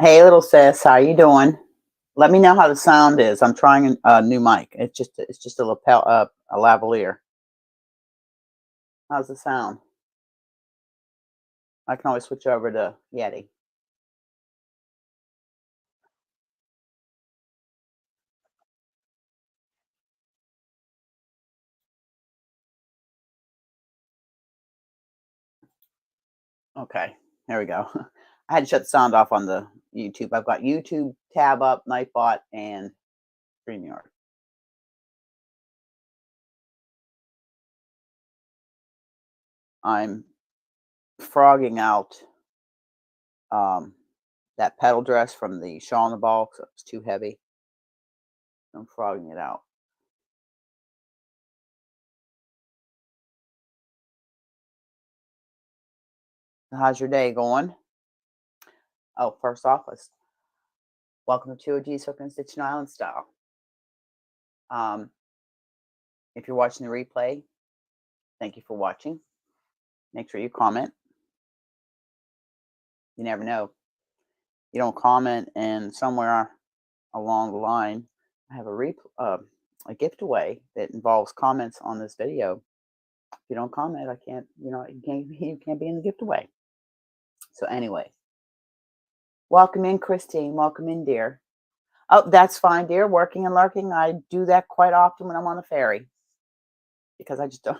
Hey, little sis, how you doing? Let me know how the sound is. I'm trying a new mic. It's just a lapel, a lavalier. How's the sound? I can always switch over to Yeti. Okay, there we go. I had to shut the sound off on the YouTube. I've got YouTube tab up, Nightbot, and StreamYard. I'm frogging out um, that pedal dress from the Shaw on the Ball because it's too heavy. I'm frogging it out. How's your day going? Oh, first off, let's welcome to 2OG Circle and Stitch Island style. Um, if you're watching the replay, thank you for watching. Make sure you comment. You never know. You don't comment, and somewhere along the line, I have a giveaway that involves comments on this video. If you don't comment, I can't. You can't be in the giveaway. So anyway, welcome in, Christine. Welcome in, dear. Oh, that's fine, dear. Working and lurking. I do that quite often when I'm on the ferry because I just don't.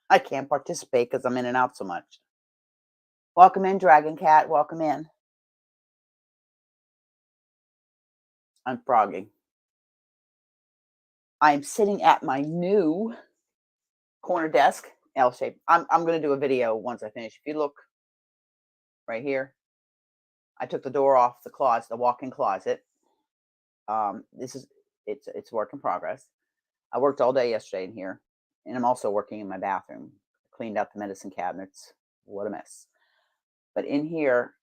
I can't participate because I'm in and out so much. Welcome in, Dragon Cat. Welcome in. I'm frogging. I'm sitting at my new corner desk, L shape. I'm going to do a video once I finish. If you look right here, I took the door off the closet, the walk-in closet. It's work in progress. I worked all day yesterday in here, and I'm also working in my bathroom. Cleaned out the medicine cabinets. What a mess. But in here,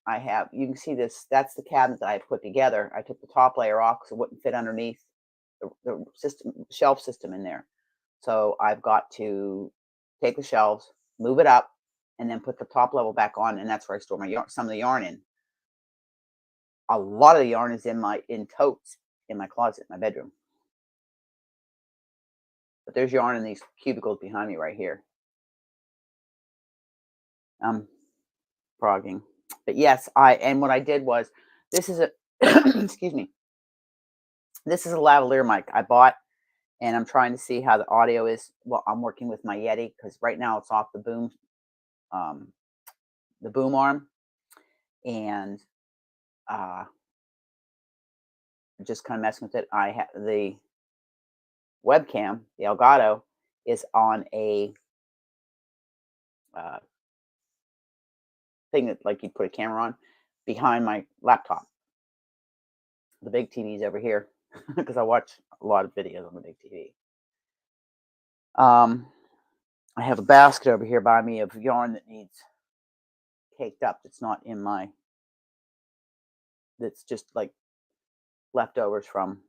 you can see this, that's the cabinet that I put together. I took the top layer off because it wouldn't fit underneath the shelf system in there. So I've got to take the shelves, move it up, and then put the top level back on, and that's where I store my yarn, some of the yarn in. A lot of the yarn is in totes in my closet, my bedroom. But there's yarn in these cubicles behind me right here. Frogging. But yes, what I did was, this is a excuse me. This is a lavalier mic I bought, and I'm trying to see how the audio is. Well, I'm working with my Yeti because right now it's off the boom arm, and just kind of messing with it. I have the webcam, the Elgato, is on a thing that like you put a camera on behind my laptop. The big TV's over here because I watch a lot of videos on the big TV. I have a basket over here by me of yarn that needs caked up. That's not in that's just like leftovers from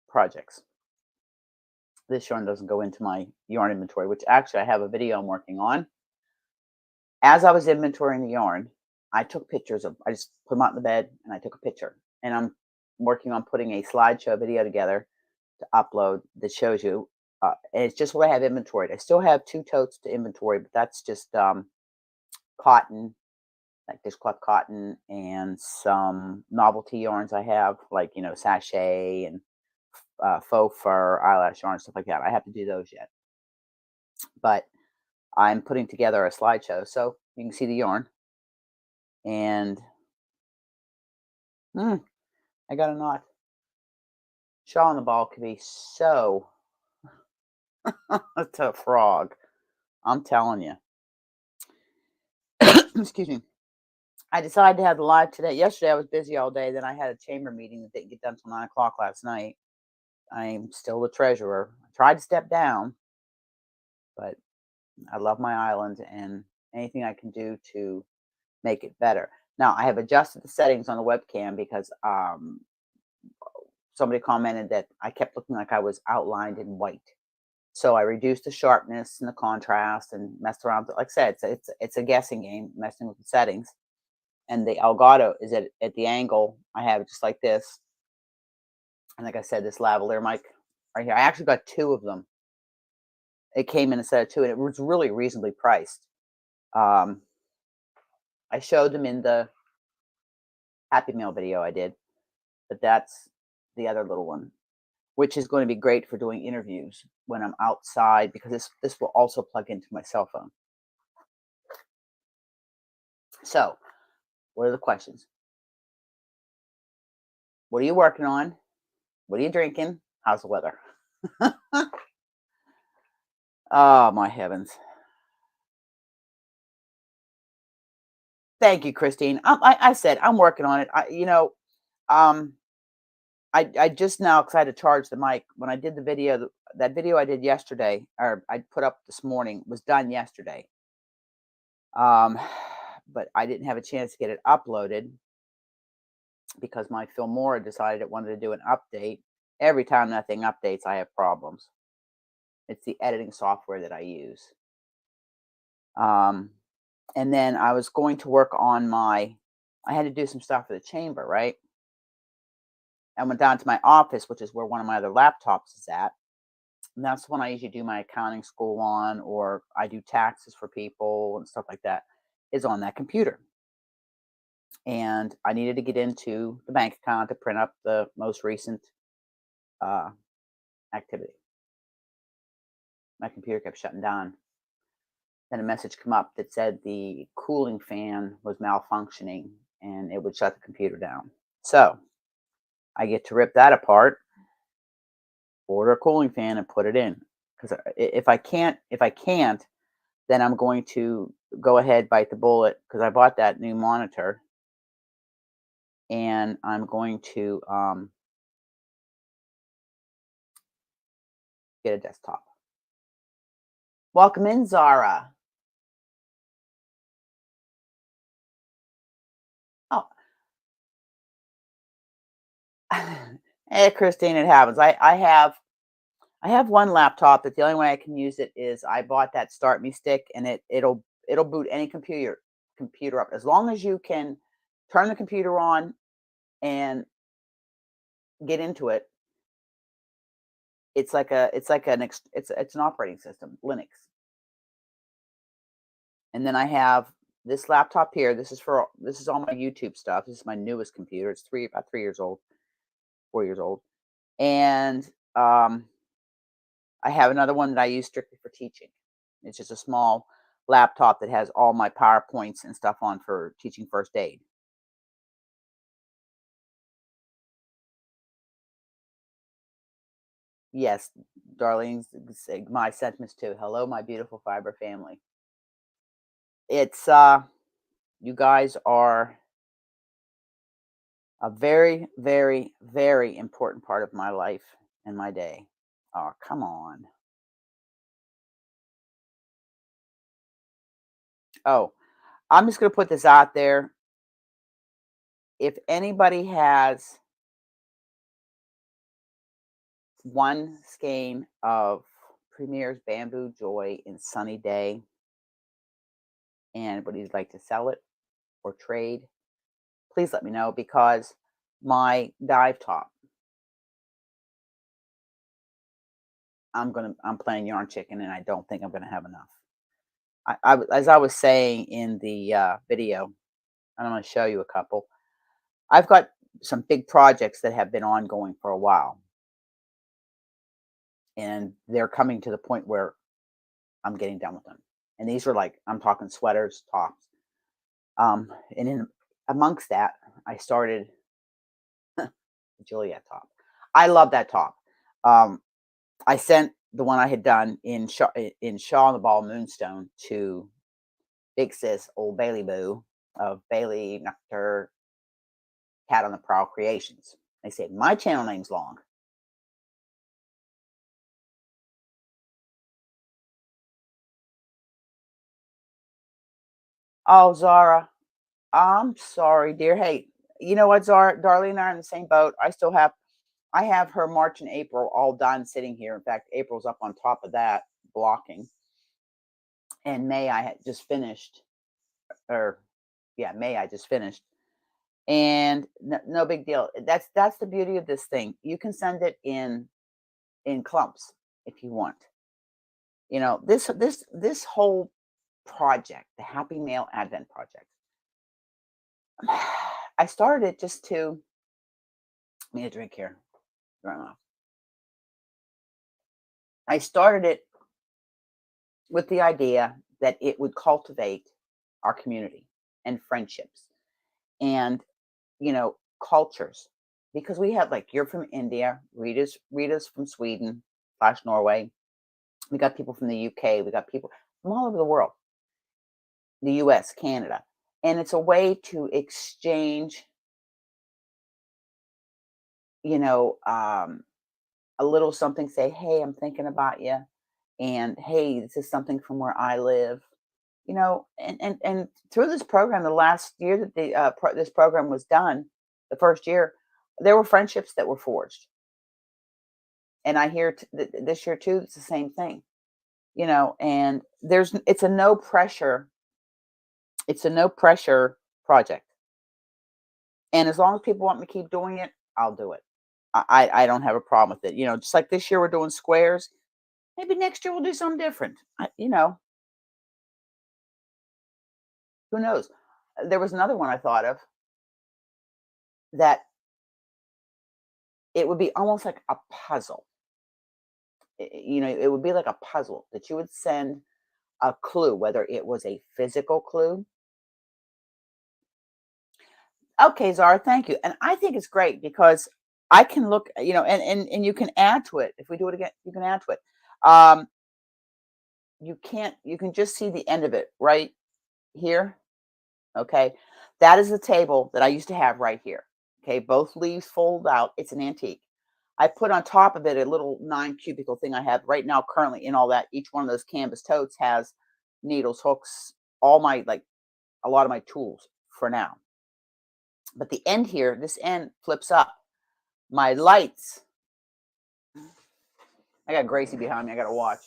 projects. This yarn doesn't go into my yarn inventory, which actually I have a video I'm working on. As I was inventorying the yarn, I took pictures I just put them out in the bed and I took a picture. And I'm working on putting a slideshow video together to upload that shows you. And it's just what I have inventoried. I still have 2 totes to inventory, but that's just cotton, like dishcloth cotton, and some novelty yarns I have, like, sachet and faux fur, eyelash yarn, stuff like that. I have to do those yet. But I'm putting together a slideshow so you can see the yarn. And I got a knot. Shaw on the Ball can be so a frog. I'm telling you. Excuse me. I decided to have the live today. Yesterday I was busy all day. Then I had a chamber meeting that didn't get done until 9 o'clock last night. I'm still the treasurer. I tried to step down, but I love my island and anything I can do to make it better. Now, I have adjusted the settings on the webcam because somebody commented that I kept looking like I was outlined in white. So I reduced the sharpness and the contrast and messed around with it. Like I said, it's a guessing game, messing with the settings. and the Elgato is at the angle. I have it just like this. And like I said, this lavalier mic right here. I actually got two of them. It came in a set of two, and it was really reasonably priced. Um, I showed them in the Happy Meal video I did, but that's the other little one, which is going to be great for doing interviews when I'm outside because this will also plug into my cell phone. So, what are the questions? What are you working on? What are you drinking? How's the weather? Oh, my heavens. Thank you, Christine. I said I'm working on it. Um, I just now, because I had to charge the mic when I did the video. That video I did yesterday, or I put up this morning, was done yesterday. Um, but I didn't have a chance to get it uploaded because my Filmora decided it wanted to do an update. Every time that thing updates, I have problems. It's the editing software that I use. And then I was going to work on I had to do some stuff for the chamber, right? I went down to my office, which is where one of my other laptops is at. And that's when I usually do my accounting school on, or I do taxes for people and stuff like that, is on that computer. And I needed to get into the bank account to print up the most recent activity. My computer kept shutting down. Then a message come up that said the cooling fan was malfunctioning and it would shut the computer down. So I get to rip that apart, order a cooling fan, and put it in. Because if I can't, then I'm going to go ahead, bite the bullet, because I bought that new monitor, and I'm going to get a desktop. Welcome in, Zara. Oh, hey, Christine, it happens. I have one laptop that the only way I can use it is I bought that Start Me stick, and it'll boot any computer up as long as you can turn the computer on and get into it. It's like it's an operating system, Linux. And then I have this laptop here. This is all my YouTube stuff. This is my newest computer. It's about 3 years old, 4 years old, and I have another one that I use strictly for teaching. It's just a small laptop that has all my PowerPoints and stuff on for teaching first aid. Yes, Darlene, my sentiments too. Hello, my beautiful fiber family. It's you guys are a very, very, very important part of my life and my day. Oh, come on. Oh, I'm just gonna put this out there. If anybody has one skein of Premier's Bamboo Joy in Sunny Day and would you like to sell it or trade, please let me know because my dive top, I'm playing yarn chicken and I don't think I'm gonna have enough. As I was saying in the video, and I'm gonna show you a couple. I've got some big projects that have been ongoing for a while, and they're coming to the point where I'm getting done with them. And these are like I'm talking sweaters, tops. And in amongst that, I started the Juliet top. I love that top. Um, I sent the one I had done in Shaw and the Ball Moonstone to Big Sis, Old Bailey Boo of Bailey Nectar Cat on the Prowl Creations. They say my channel name's long. Oh, Zara, I'm sorry, dear. Hey, you know what, Zara? Darlene and I are in the same boat. I have her March and April all done sitting here. In fact, April's up on top of that blocking. And May I had just finished, or Yeah, May I just finished. And no big deal. That's the beauty of this thing. You can send it in clumps if you want. This whole project, the Happy Mail Advent project, I started it just to let me a drink here. Grandma. I started it with the idea that it would cultivate our community and friendships and cultures, because we have, like, you're from India, Rita's from Sweden slash Norway. We got people from the UK. We got people from all over the world, the US, Canada. And it's a way to exchange, you know, um, a little something, say, hey, I'm thinking about you. And hey, this is something from where I live. And through this program, the last year that this program was done, the first year, there were friendships that were forged. And I hear this year too, it's the same thing. And it's a no pressure project. And as long as people want me to keep doing it, I'll do it. I don't have a problem with it. Just like this year we're doing squares. Maybe next year we'll do something different. Who knows? There was another one I thought of that it would be almost like a puzzle. It would be like a puzzle that you would send a clue, whether it was a physical clue. Okay, Zara, thank you. And I think it's great because I can look, and you can add to it. If we do it again, you can add to it. Um, you can just see the end of it right here. Okay. That is the table that I used to have right here. Okay. Both leaves fold out. It's an antique. I put on top of it a little 9 cubicle thing I have right now currently in all that. Each one of those canvas totes has needles, hooks, all my, like, a lot of my tools for now. But the end here, this end flips up. My lights. I got Gracie behind me. I got to watch.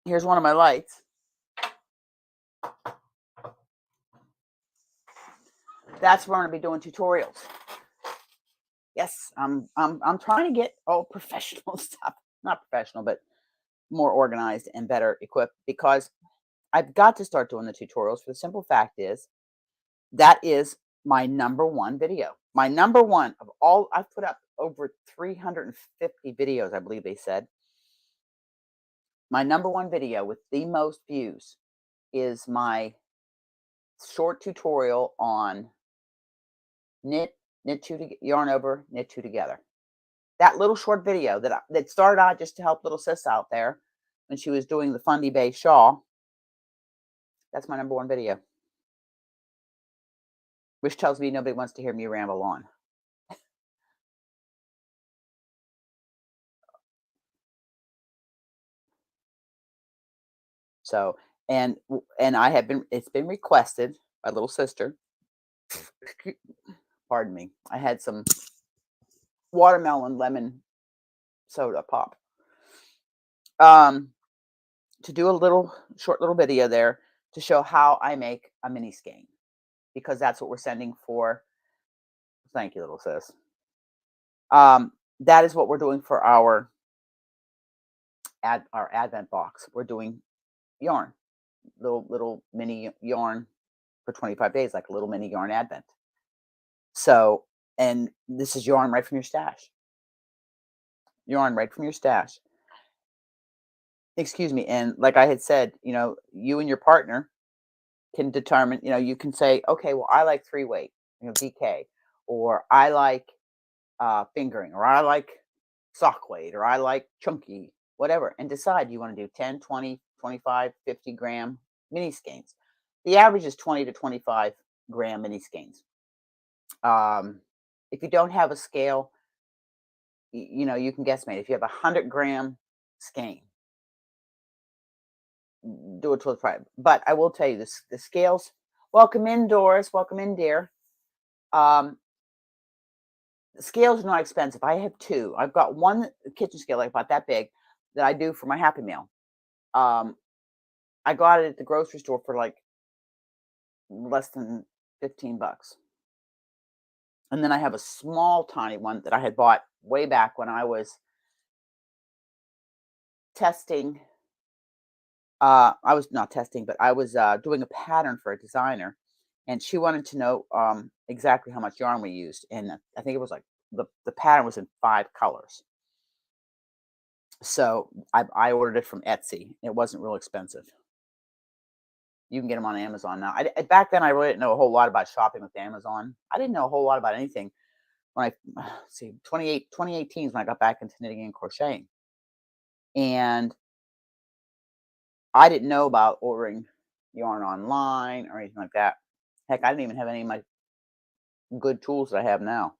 Here's one of my lights. That's where I'm going to be doing tutorials. Yes, I'm trying to get all professional stuff. Not professional, but more organized and better equipped, because I've got to start doing the tutorials for the simple fact is that is my number one video. My number one of all. I've put up over 350 videos, I believe they said. My number one video with the most views is my short tutorial on knit two yarn over, knit two together. That little short video that started out just to help little sis out there when she was doing the Fundy Bay shawl. That's my number one video, which tells me nobody wants to hear me ramble on. So, and it's been requested by little sister. Pardon me. I had some watermelon lemon soda pop. To do a short little video there to show how I make a mini skein, because that's what we're sending for. Thank you, little sis. That is what we're doing for our Advent box. We're doing yarn, little mini yarn for 25 days, like a little mini yarn Advent. So, and this is yarn right from your stash. Yarn right from your stash. Excuse me. And like I had said, you and your partner can determine, you can say, okay, well, I like 3-weight, DK, or I like fingering, or I like sock weight, or I like chunky, whatever, and decide you want to do 10, 20, 25, 50 gram mini skeins. The average is 20 to 25 gram mini skeins. If you don't have a scale, you can guesstimate. If you have a 100-gram skein, do it till it's right. But I will tell you this: the scales. Welcome in, Doris. Welcome in, dear. The scales are not expensive. I have two. I've got one kitchen scale, like about that big, that I do for my Happy Meal. I got it at the grocery store for like less than 15 bucks. And then I have a small, tiny one that I had bought way back when I was testing. I was not testing, but I was doing a pattern for a designer, and she wanted to know exactly how much yarn we used. And I think it was like the pattern was in 5 colors. So I ordered it from Etsy. It wasn't real expensive. You can get them on Amazon now. Back then I really didn't know a whole lot about shopping with Amazon. I didn't know a whole lot about anything when I see 2018 is when I got back into knitting and crocheting. And I didn't know about ordering yarn online or anything like that. Heck, I didn't even have any of my good tools that I have now.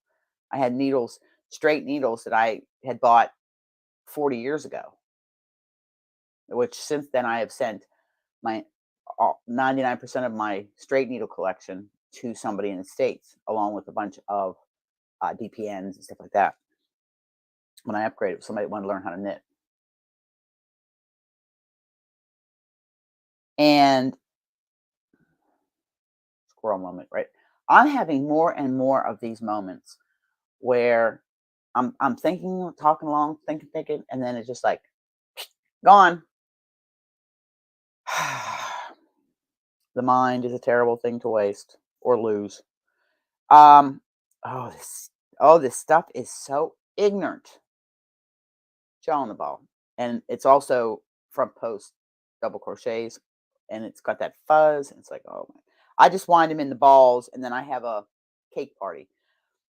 I had needles, straight needles that I had bought 40 years ago, which since then I have sent my 99% of my straight needle collection to somebody in the States, along with a bunch of DPNs and stuff like that. When I upgraded, somebody wanted to learn how to knit. And squirrel moment, right? I'm having more and more of these moments where I'm thinking, talking along, thinking, and then it's just like gone. The mind is a terrible thing to waste or lose. Um, oh this stuff is so ignorant. Jaw on the ball, and it's also front post double crochets, and it's got that fuzz. And it's like, oh, I just wind them in the balls, and then I have a cake party.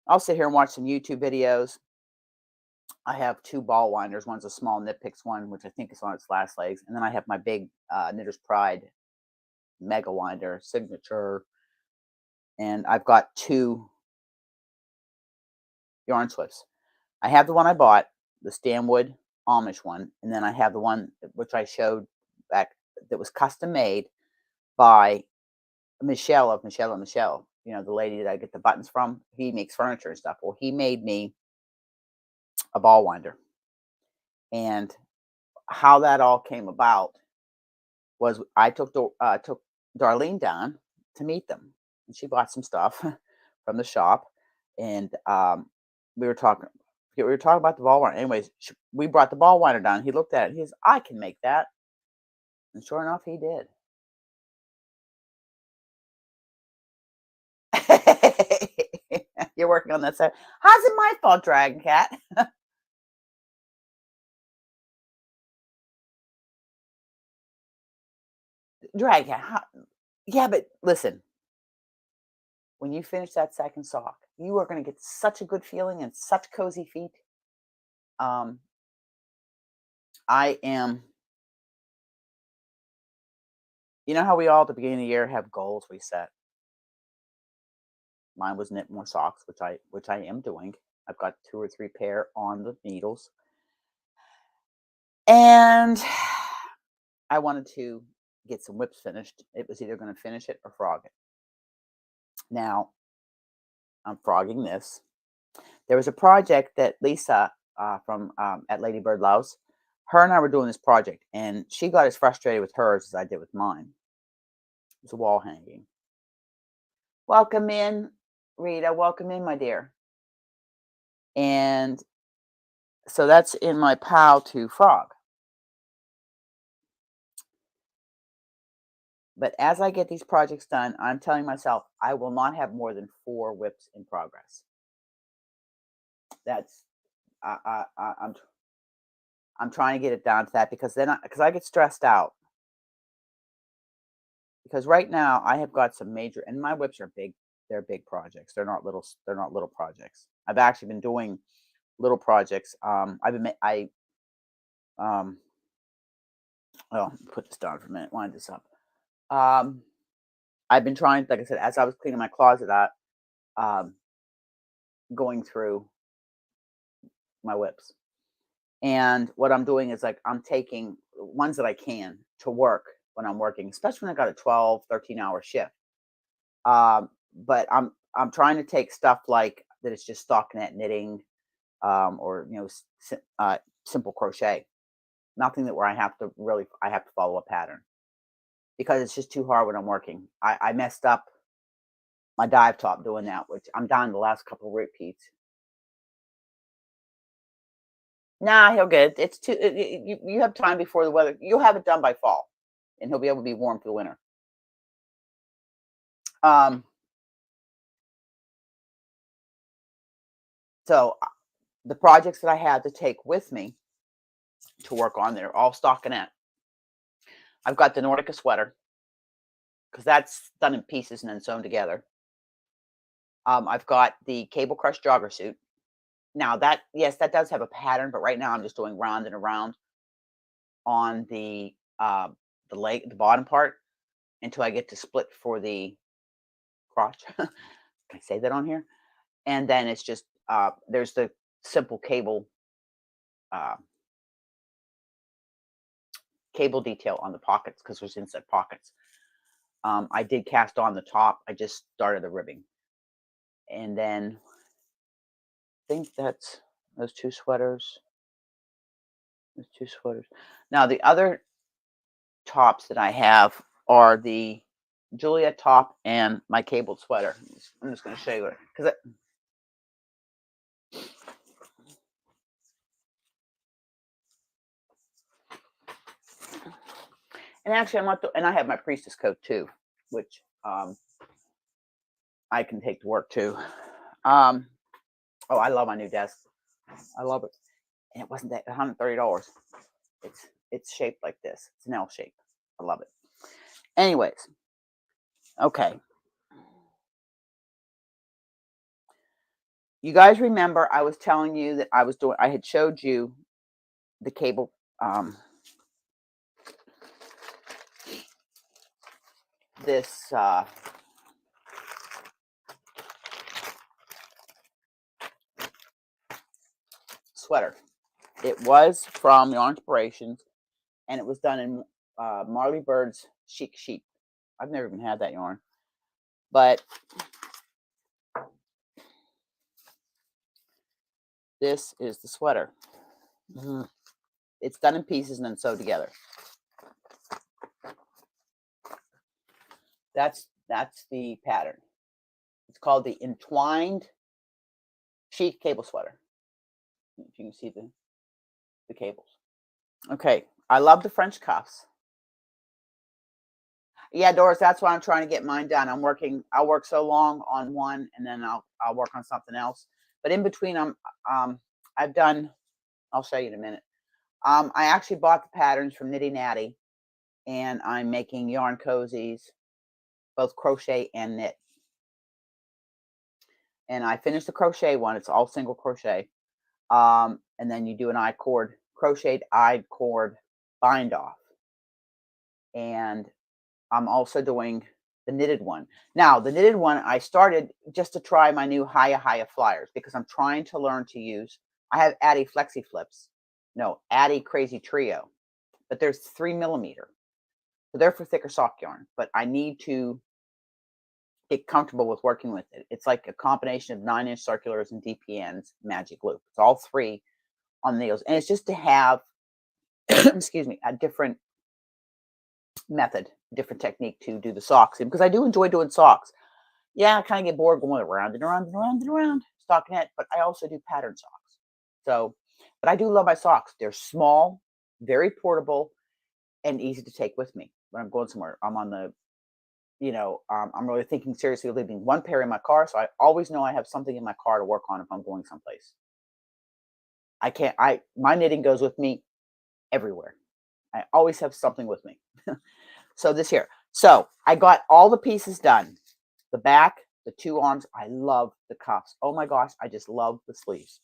I'll sit here and watch some YouTube videos. I have 2 ball winders. One's a small Knit Picks one, which I think is on its last legs, and then I have my big, Knitter's Pride mega winder signature, and I've got 2 yarn slips. I have the one I bought, the Stanwood Amish one, and then I have the one which I showed back that was custom made by Michelle of Michelle and Michelle, the lady that I get the buttons from. He makes furniture and stuff. Well, he made me a ball winder, and how that all came about was I took Darlene down to meet them, and she bought some stuff from the shop, and we were talking. We were talking about the ball winder. Anyways, we brought the ball winder down. He looked at it. And he says, "I can make that," and sure enough, he did. You're working on that side. How's it my fault, Dragon Cat? Dragon Cat. Yeah, but listen, when you finish that second sock, you are going to get such a good feeling and such cozy feet. Um, I am, how we all at the beginning of the year have goals we set. Mine was knit more socks, which I am doing. I've got 2 or 3 pair on the needles, and I wanted to get some whips finished. It was either going to finish it or frog it. Now I'm frogging this. There was a project that Lisa from at Lady Bird Louse, her and I were doing this project, and she got as frustrated with hers as I did with mine. It was a wall hanging. Welcome in, Rita. Welcome in, my dear. And so that's in my pile to frog. But as I get these projects done, I'm telling myself I will not have more than 4 whips in progress. That's I'm trying to get it down to that, because because I get stressed out. Because right now I have got some major, and my whips are big. They're big projects. They're not little projects. I've actually been doing little projects. Um oh, put this down for a minute. Wind this up. Um, I've been trying, like I said, as I was cleaning my closet out, um, going through my whips. And what I'm doing is, like, I'm taking ones that I can to work when I'm working, especially when I got a 12, 13-hour shift. But I'm trying to take stuff like that is just stockinette knitting, or simple crochet. Nothing that where I have to follow a pattern. because it's just too hard when I'm working. I messed up my dive top doing that, which I'm down to the last couple of repeats. Nah, he'll get it. It's too you have time before the weather. You'll have it done by fall, and he'll be able to be warm for the winter. Um, so the projects that I had to take with me to work on, they're all stockinette. I've got the Nordica sweater because that's done in pieces and then sewn together. I've got the Cable Crush jogger suit. Now that, yes, that does have a pattern, but right now I'm just doing round and around on the leg, the bottom part, until I get to split for the crotch. Can I say that on here? And then it's just there's the simple uh, cable detail on the pockets because there's inside pockets. I did cast on the top. I just started the ribbing, and then I think that's those two sweaters. Those two sweaters. Now the other tops that I have are the Juliet top and my cabled sweater. I'm just going to show you it because and actually I'm not and I have my priestess coat too, which I can take to work too. Oh, I love my new desk. I love it. And it wasn't that $130. It's shaped like this. It's an L shape. I love it. Anyways, okay. You guys remember I was telling you that I had showed you the cable this sweater. It was from Yarn Inspirations, and it was done in Marley Bird's Chic Sheep. I've never even had that yarn, but this is the sweater. It's done in pieces and then sewed together. That's the pattern. It's called the Entwined Chic Cable Sweater. If you can see the cables. Okay, I love the French cuffs. Yeah, Doris, that's why I'm trying to get mine done. I'll work so long on one, and then I'll work on something else. But in between, I've done. I'll show you in a minute. I actually bought the patterns from Nitty Natty, and I'm making yarn cozies, both crochet and knit. And I finished the crochet one. It's all single crochet. And then you do an I-cord, crocheted I-cord bind off. And I'm also doing the knitted one. Now, the knitted one, I started just to try my new Haya flyers because I'm trying to learn to use, I have Addy Flexi Flips. No, Addy Crazy Trio. But there's 3 millimeter. So they're for thicker sock yarn. But I need to get comfortable with working with it. It's like a combination of 9-inch circulars and DPN's magic loop. It's all 3 on the needles. And it's just to have, excuse me, a different method, different technique to do the socks in, because I do enjoy doing socks. Yeah, I kind of get bored going around and around and around and around stockinette, but I also do pattern socks. So, but I do love my socks. They're small, very portable, and easy to take with me when I'm going somewhere. I'm on the, I'm really thinking seriously of leaving one pair in my car, so I always know I have something in my car to work on if I'm going someplace. My knitting goes with me everywhere. I always have something with me. So this here. So I got all the pieces done. The back, the 2 arms. I love the cuffs. Oh my gosh, I just love the sleeves.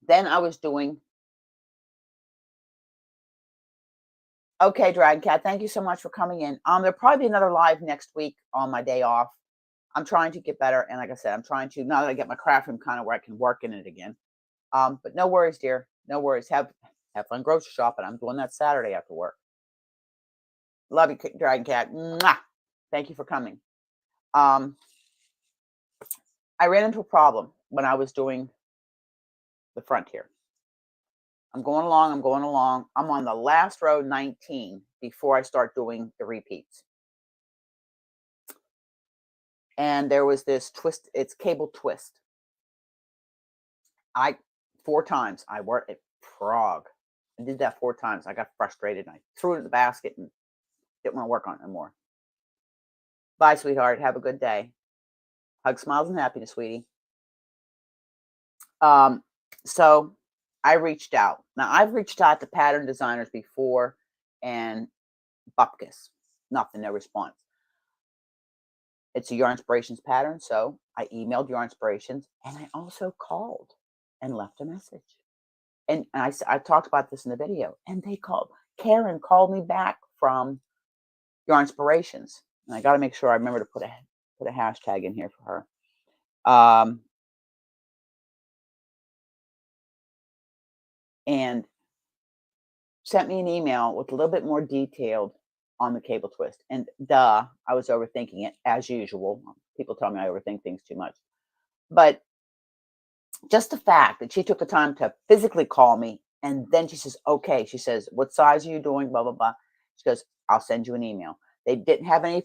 Then I was doing. Okay, Dragon Cat, thank you so much for coming in. There'll probably be another live next week on my day off. I'm trying to get better, and like I said, I'm trying to, now that I get my craft room kind of where I can work in it again. But no worries, dear. No worries. Have fun grocery shopping. I'm doing that Saturday after work. Love you, Dragon Cat. Mwah! Thank you for coming. I ran into a problem when I was doing the front here. I'm going along. I'm on the last row, 19, before I start doing the repeats. And there was this twist, it's cable twist. 4 times I worked at frog. I did that 4 times. I got frustrated and I threw it in the basket and didn't want to work on it anymore. Bye, sweetheart. Have a good day. Hug, smiles, and happiness, sweetie. So I reached out. Now, I've reached out to pattern designers before and bupkis. Nothing, no response. It's a Yarn Inspirations pattern, so I emailed Yarn Inspirations, and I also called and left a message. And I talked about this in the video, and they called. Karen called me back from Yarn Inspirations, and I got to make sure I remember to put a hashtag in here for her. And sent me an email with a little bit more detailed on the cable twist. And I was overthinking it as usual. People tell me I overthink things too much. But just the fact that she took the time to physically call me, and then she says, okay, she says, what size are you doing? Blah, blah, blah. She goes, I'll send you an email. They didn't have any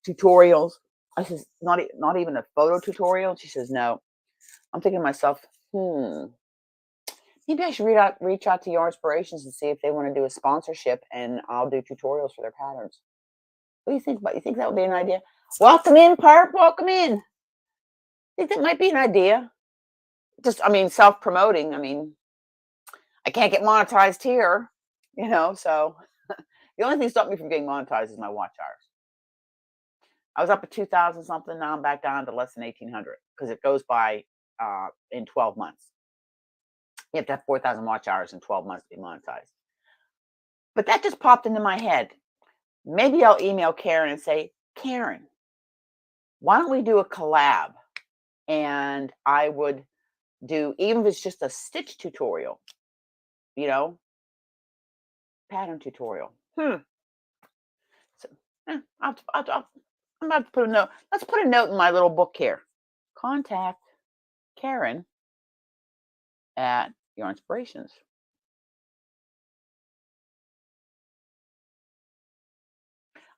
tutorials. I says, not even a photo tutorial. She says, no. I'm thinking to myself, maybe I should reach out to Yarn Inspirations and see if they want to do a sponsorship, and I'll do tutorials for their patterns. What do you think about? You think that would be an idea? Welcome in, Parp. Welcome in. I think that might be an idea. Just, self-promoting. I can't get monetized here, so the only thing stopping me from getting monetized is my watch hours. I was up at 2,000 something. Now I'm back down to less than 1,800 because it goes by in 12 months. You have to have 4,000 watch hours in 12 months to be monetized. But that just popped into my head. Maybe I'll email Karen and say, Karen, why don't we do a collab? And I would do, even if it's just a stitch tutorial, pattern tutorial. So, I'm about to put a note. Let's put a note in my little book here. Contact Karen at Yarn Inspirations.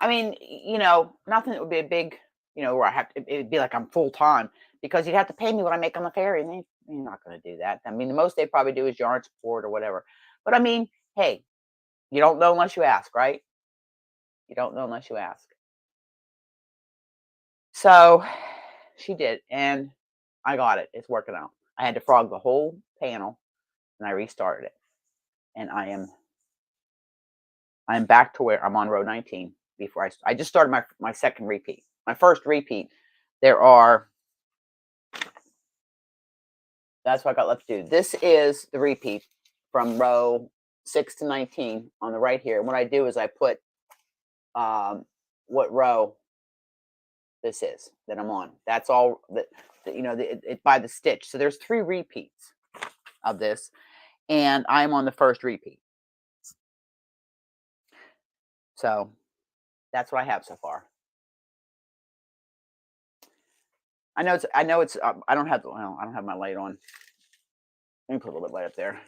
Nothing that would be a big, where I have to, it'd be like I'm full time, because you'd have to pay me what I make on the fairy, and you're not going to do that. The most they probably do is yarn support or whatever. But hey, you don't know unless you ask, right? You don't know unless you ask. So she did, and I got it. It's working out. I had to frog the whole panel, and I restarted it. And I'm back to where I'm on row 19 before I just started my second repeat. My first repeat, that's what I got left to do. This is the repeat from row 6 to 19 on the right here. And what I do is I put what row this is that I'm on. That's all that, by the stitch. So there's 3 repeats of this, and I'm on the first repeat. So that's what I have so far. I know it's I don't have my light on. Let me put a little bit light up there.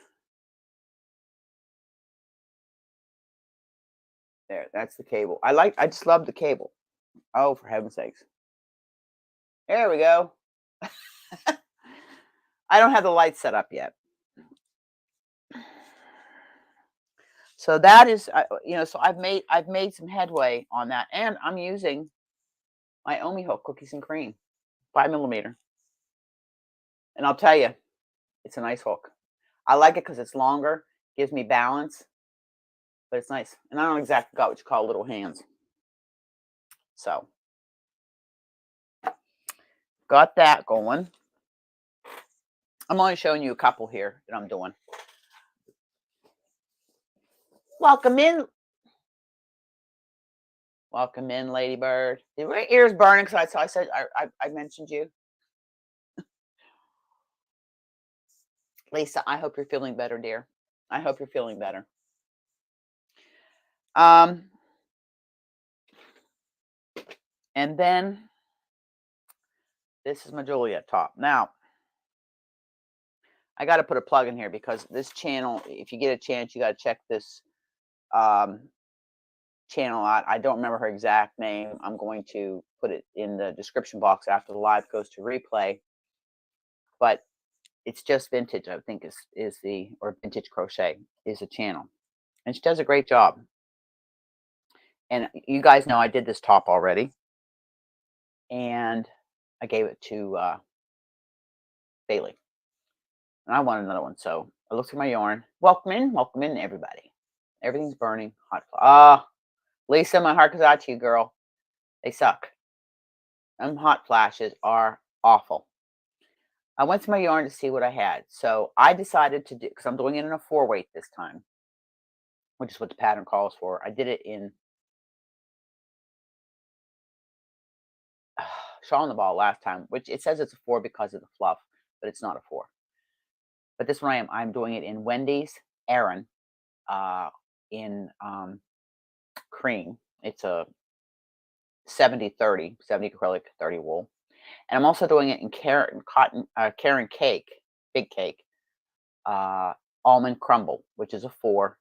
There, that's the cable. I just love the cable. Oh, for heaven's sakes. There we go. I don't have the light set up yet. So that is, so I've made some headway on that, and I'm using my Omi hook, Cookies and Cream, 5mm. And I'll tell you, it's a nice hook. I like it because it's longer, gives me balance, but it's nice. And I don't exactly got what you call little hands. So got that going. I'm only showing you a couple here that I'm doing. Welcome in. Welcome in, Ladybird. Your ears burning because I said I mentioned you. Lisa, I hope you're feeling better, dear. I hope you're feeling better. And then this is my Juliet top. Now, I got to put a plug in here because this channel, if you get a chance, you got to check this channel out. I don't remember her exact name. I'm going to put it in the description box after the live goes to replay. But it's just vintage, I think is the, or vintage crochet is the channel. And she does a great job. And you guys know I did this top already. And I gave it to Bailey. And I wanted another one. So I looked through my yarn. Welcome in, everybody. Everything's burning. Hot. Lisa, my heart goes out to you, girl. They suck. Them hot flashes are awful. I went through my yarn to see what I had. So I decided to do, because I'm doing it in a 4-weight this time, which is what the pattern calls for. I did it in Shaw on the Ball last time, which it says it's a 4 because of the fluff, but it's not a 4. But this one I'm doing it in Wendy's Aran in cream. It's a 70-30, 70 acrylic, 30 wool. And I'm also doing it in Karen Cake, Big Cake, Almond Crumble, which is a 4,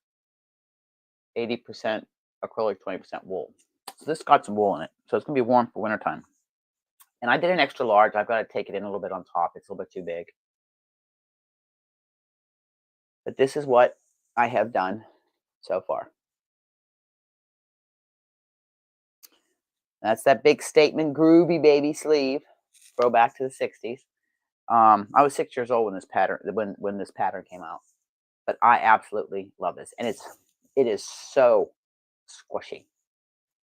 80% acrylic, 20% wool. So this got some wool in it. So it's going to be warm for wintertime. And I did an extra large. I've got to take it in a little bit on top. It's a little bit too big. But this is what I have done so far. That's that big statement, groovy baby sleeve. Throw back to the 60s. I was 6 years old when this pattern came out. But I absolutely love this. And it is so squishy.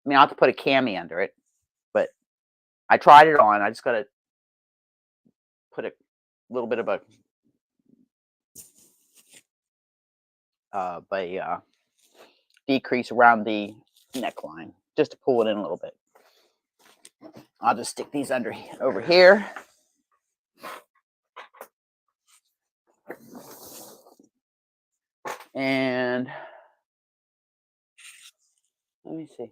I mean, I'll have to put a cami under it, but I tried it on. I just got to put a little bit of a decrease around the neckline just to pull it in a little bit. I'll just stick these over here. And let me see.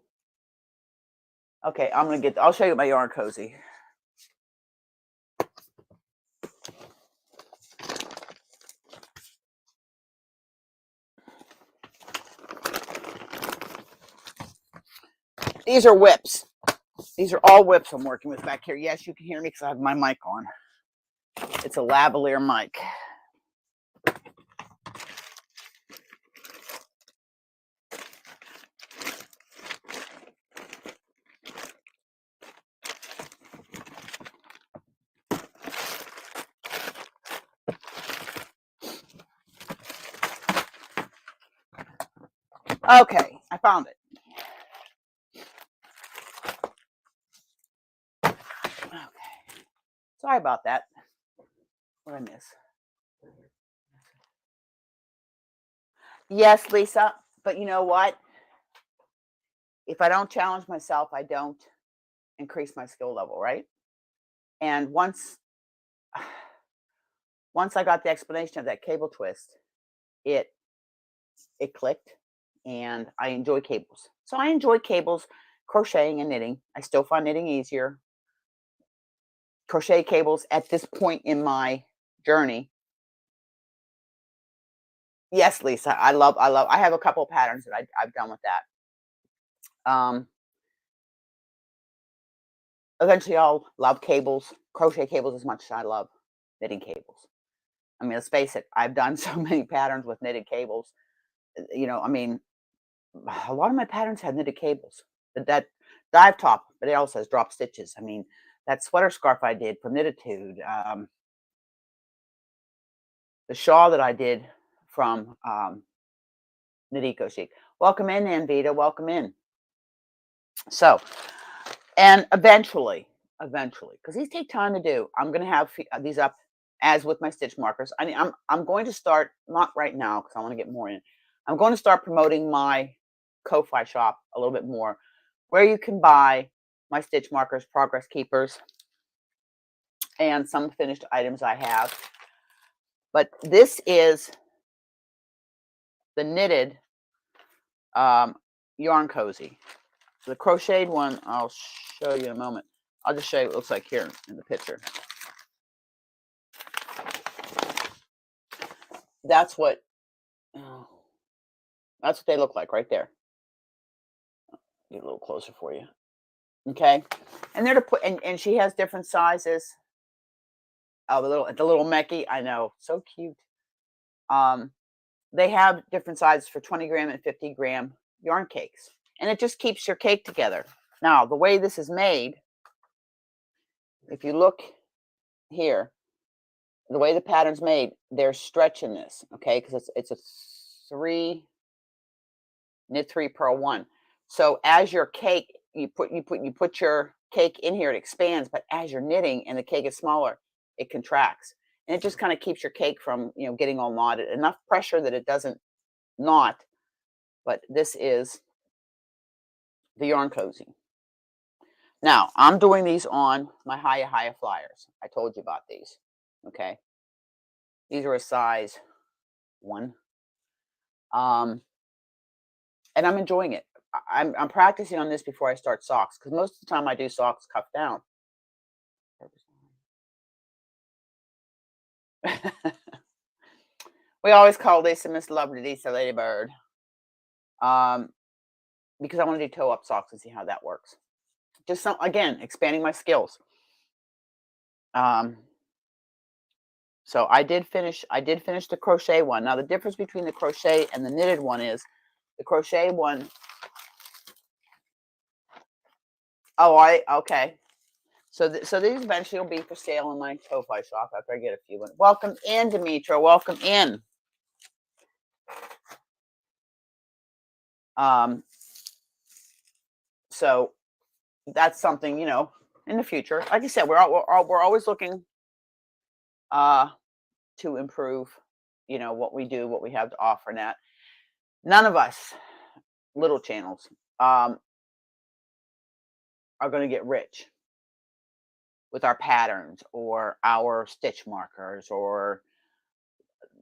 Okay, I'll show you my yarn cozy. These are whips. These are all whips I'm working with back here. Yes, you can hear me because I have my mic on. It's a lavalier mic. Okay, I found it. Okay. Sorry about that. What did I miss? Yes, Lisa, but you know what? If I don't challenge myself, I don't increase my skill level, right? And once I got the explanation of that cable twist, it clicked, and I enjoy cables. So I enjoy cables, crocheting and knitting. I still find knitting easier. Crochet cables at this point in my journey. Yes, Lisa, I have a couple of patterns that I've done with that. Eventually I'll love cables, crochet cables as much as I love knitting cables. I mean, let's face it, I've done so many patterns with knitted cables. You know, I mean, a lot of my patterns have knitted cables. That dive top, but it also has drop stitches. I mean, that sweater scarf I did from Knititude, the shawl that I did from Knit Eco Chic. Welcome in, Anvita. Welcome in. So, and eventually, because these take time to do, I'm going to have these up as with my stitch markers. I mean, I'm going to start, not right now because I want to get more in. I'm going to start promoting my Ko-Fi shop a little bit more, where you can buy my stitch markers, progress keepers, and some finished items I have. But this is the knitted yarn cozy. The crocheted one, I'll show you in a moment. I'll just show you what it looks like here in the picture. That's what, That's what they look like right there. Get a little closer for you. Okay. And they're to put, and she has different sizes. Oh, the little Mecky. I know. So cute. Um, they have different sizes for 20-gram and 50-gram yarn cakes. And it just keeps your cake together. Now, the way this is made, if you look here, the way the pattern's made, they're stretching this, okay? Because it's a three knit three, purl one. So as your cake, you put your cake in here, it expands, but as you're knitting and the cake is smaller, it contracts. And it just kind of keeps your cake from, getting all knotted. Enough pressure that it doesn't knot. But this is the yarn cozy. Now, I'm doing these on my Haya flyers. I told you about these. Okay. These are a size 1. Um, and I'm enjoying it. I'm practicing on this before I start socks, because most of the time I do socks cuff down. We always call Lisa Miss Lovely, Lisa Ladybird. Because I want to do toe up socks and see how that works. Just again, expanding my skills. So I did finish the crochet one. Now the difference between the crochet and the knitted one is the crochet one. Oh, okay. So these eventually will be for sale in my Ko-Fi shop after I get a few. Welcome in, Demetra. Welcome in. So that's something, in the future. Like I said, we're always looking to improve, what we do, what we have to offer. That none of us little channels are going to get rich with our patterns or our stitch markers, or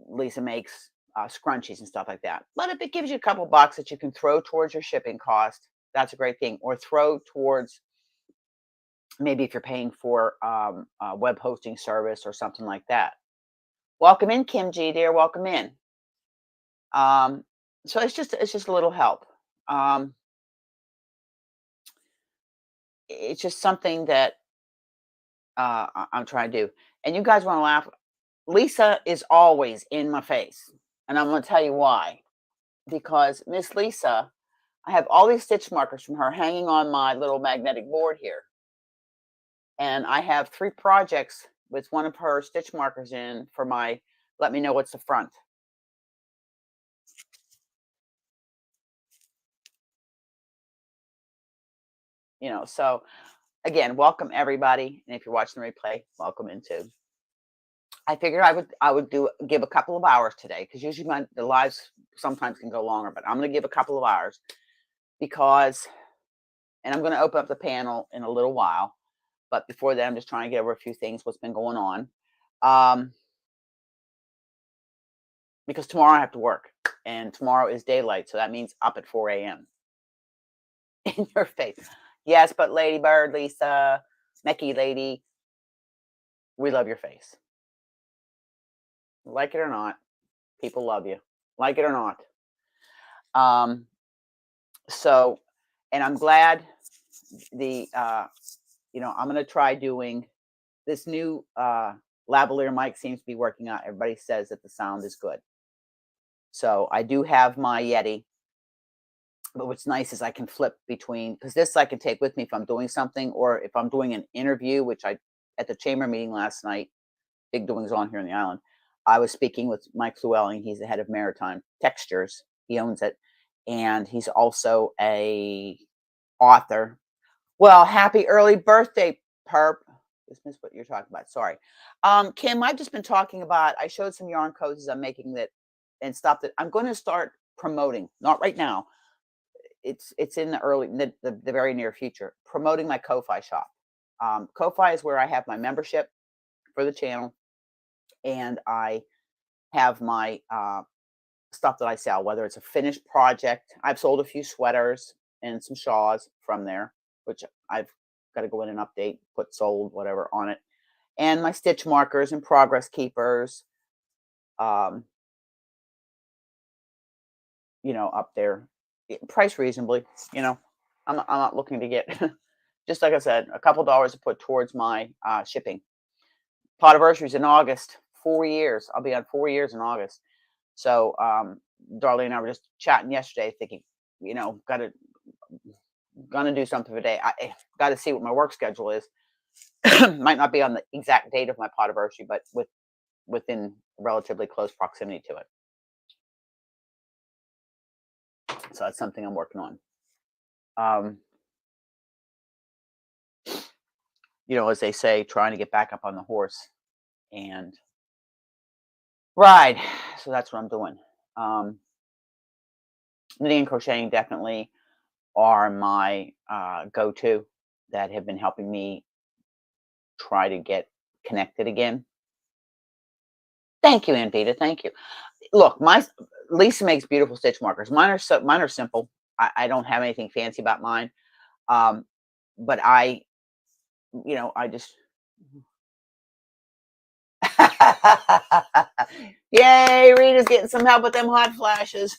Lisa makes scrunchies and stuff like that. But if it gives you a couple bucks that you can throw towards your shipping cost, that's a great thing. Or throw towards, maybe if you're paying for a web hosting service or something like that. Welcome in, Kim G, dear. Welcome in. So it's just a little help. It's just something that I'm trying to do. And you guys want to laugh? Lisa is always in my face, and I'm going to tell you why. Because Miss Lisa, I have all these stitch markers from her hanging on my little magnetic board here. And I have 3 projects with one of her stitch markers in for my let me know what's the front. So again, welcome everybody. And if you're watching the replay, welcome in too. I figured I would give a couple of hours today, because usually the lives sometimes can go longer, but I'm going to give a couple of hours because, and I'm going to open up the panel in a little while. But before that, I'm just trying to get over a few things, what's been going on. Because tomorrow I have to work, and tomorrow is daylight. So that means up at 4 a.m. In your face. Yes, but Ladybird, Lisa, Mecky Lady, we love your face. Like it or not, people love you. Like it or not. So, and I'm glad I'm going to try doing this new lavalier mic. Seems to be working out. Everybody says that the sound is good. So I do have my Yeti, but what's nice is I can flip between, because this I can take with me if I'm doing something, or if I'm doing an interview, which at the chamber meeting last night, big doings on here on the island, I was speaking with Mike Llewellyn. He's the head of Maritime Textures. He owns it. And he's also a author. Well, happy early birthday, Perp. Just missed what you're talking about. Sorry. Kim, I've just been talking about, I showed some yarn cozies I'm making that and stuff that I'm going to start promoting. Not right now. It's in the very near future. Promoting my Ko-Fi shop. Ko-Fi is where I have my membership for the channel, and I have my stuff that I sell, whether it's a finished project. I've sold a few sweaters and some shawls from there, which I've got to go in and update, put sold, whatever on it. And my stitch markers and progress keepers. up there, price reasonably. I'm not looking to get just like I said, a couple dollars to put towards my shipping. Anniversary's in August. 4 years. I'll be on 4 years in August. So, Darlene and I were just chatting yesterday, thinking, gonna do something today. I got to see what my work schedule is. Might not be on the exact date of my anniversary, but within relatively close proximity to it. So that's something I'm working on. As they say, trying to get back up on the horse and ride. So that's what I'm doing. Knitting and crocheting definitely are my go-to that have been helping me try to get connected again. Thank you, Anvita. Thank you. Look, my Lisa makes beautiful stitch markers. Mine are simple. I don't have anything fancy about mine. But I just Yay, Rita's getting some help with them hot flashes.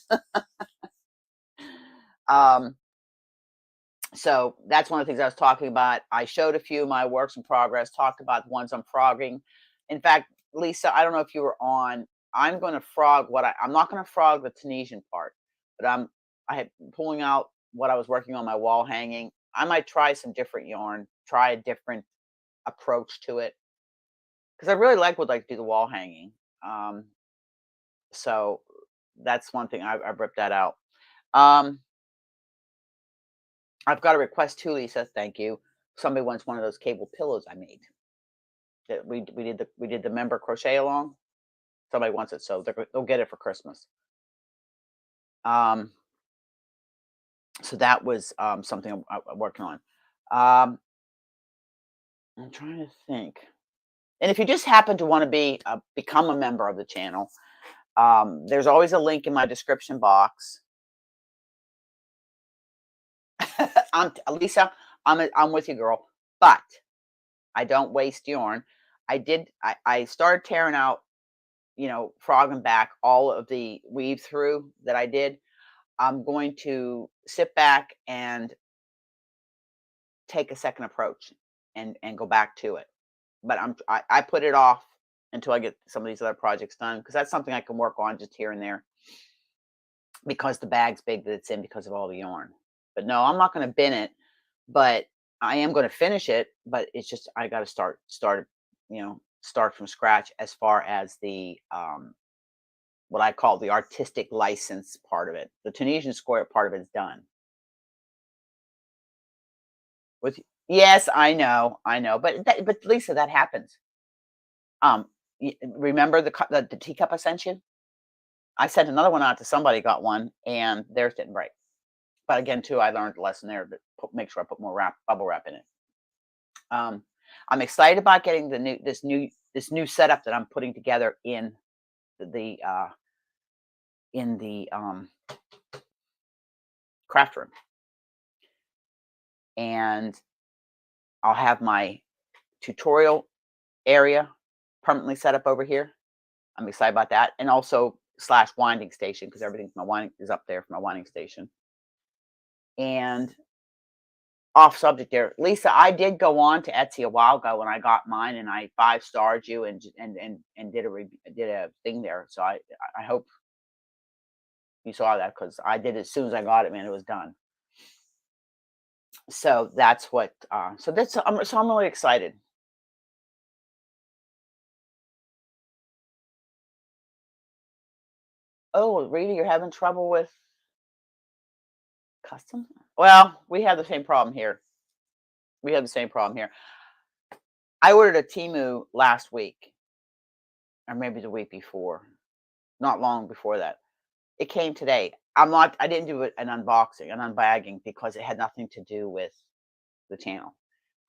So that's one of the things I was talking about. I showed a few of my works in progress, talked about the ones I'm frogging. In fact, Lisa, I don't know if you were on. I'm going to frog I'm not going to frog the Tunisian part, but I had pulling out what I was working on my wall hanging. I might try some different yarn, try a different approach to it, because I really would like to do the wall hanging. So that's one thing I've ripped that out. I've got a request too, Lisa. Thank you. Somebody wants one of those cable pillows I made. That we did the member crochet along. Somebody wants it, so they'll get it for Christmas. So that was something I'm working on. I'm trying to think. And if you just happen to want to become a member of the channel, there's always a link in my description box. Lisa, I'm with you, girl. But I don't waste yarn. I started tearing out, frogging back all of the weave through that I did. I'm going to sit back and take a second approach and go back to it. But I put it off until I get some of these other projects done, because that's something I can work on just here and there, because the bag's big that it's in because of all the yarn. But no, I'm not going to bin it, but I am going to finish it. But it's just I got to start from scratch as far as the what I call the artistic license part of it. The Tunisian square part of it's done. Yes, I know, but Lisa, that happens. Remember the teacup I sent you? I sent another one out to somebody, got one, and theirs didn't break. But again, too, I learned a lesson there to make sure I put more bubble wrap in it. I'm excited about getting this new setup that I'm putting together in the craft room, and I'll have my tutorial area permanently set up over here. I'm excited about that, and also / winding station, because everything from my winding is up there for my winding station. And off subject there, Lisa, I did go on to Etsy a while ago when I got mine, and I 5-starred you and did a thing there. So I hope you saw that, because I did it as soon as I got it, man. It was done. So that's what. So I'm really excited. Oh, Rita, you're having trouble with custom? Well, we have the same problem here. We have the same problem here. I ordered a Temu last week, or maybe the week before, not long before that. It came today. I didn't do an unboxing, an unbagging, because it had nothing to do with the channel.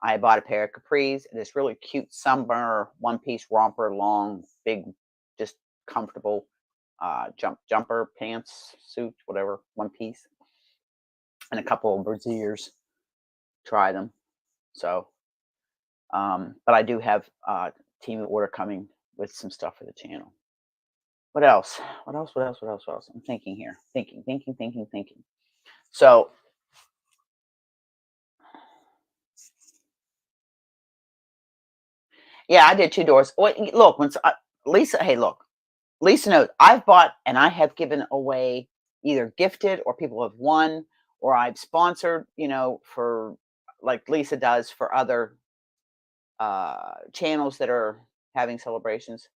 I bought a pair of capris, this really cute summer one-piece romper, long, big, just comfortable jumper pants, suit, whatever, one piece, and a couple of brassieres. Try them. So, but I do have Temu order coming with some stuff for the channel. What else? What else? I'm thinking here. Thinking. So, yeah, I did 2 doors. Look, Lisa, hey, look, Lisa knows I've bought and I have given away, either gifted or people have won, or I've sponsored, for like Lisa does for other channels that are having celebrations.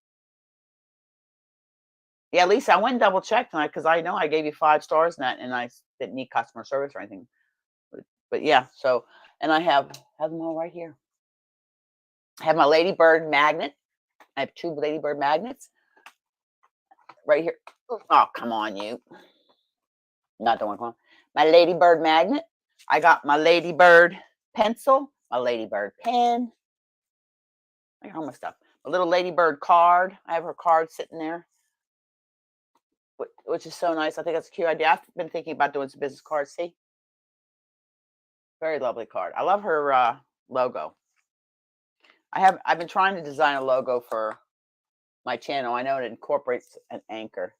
Yeah, Lisa, I went and double checked tonight because I know I gave you 5 stars in that, and didn't need customer service or anything. But yeah, so, and I have them all right here. I have my ladybird magnet. I have 2 ladybird magnets right here. Oh, come on, you. Not the one. Come on. My ladybird magnet. I got my ladybird pencil, my ladybird pen. I got all my stuff. A little ladybird card. I have her card sitting there, which is so nice. I think that's a cute idea. I've been thinking about doing some business cards. See, very lovely card. I love her logo. I've been trying to design a logo for my channel. I know it incorporates an anchor.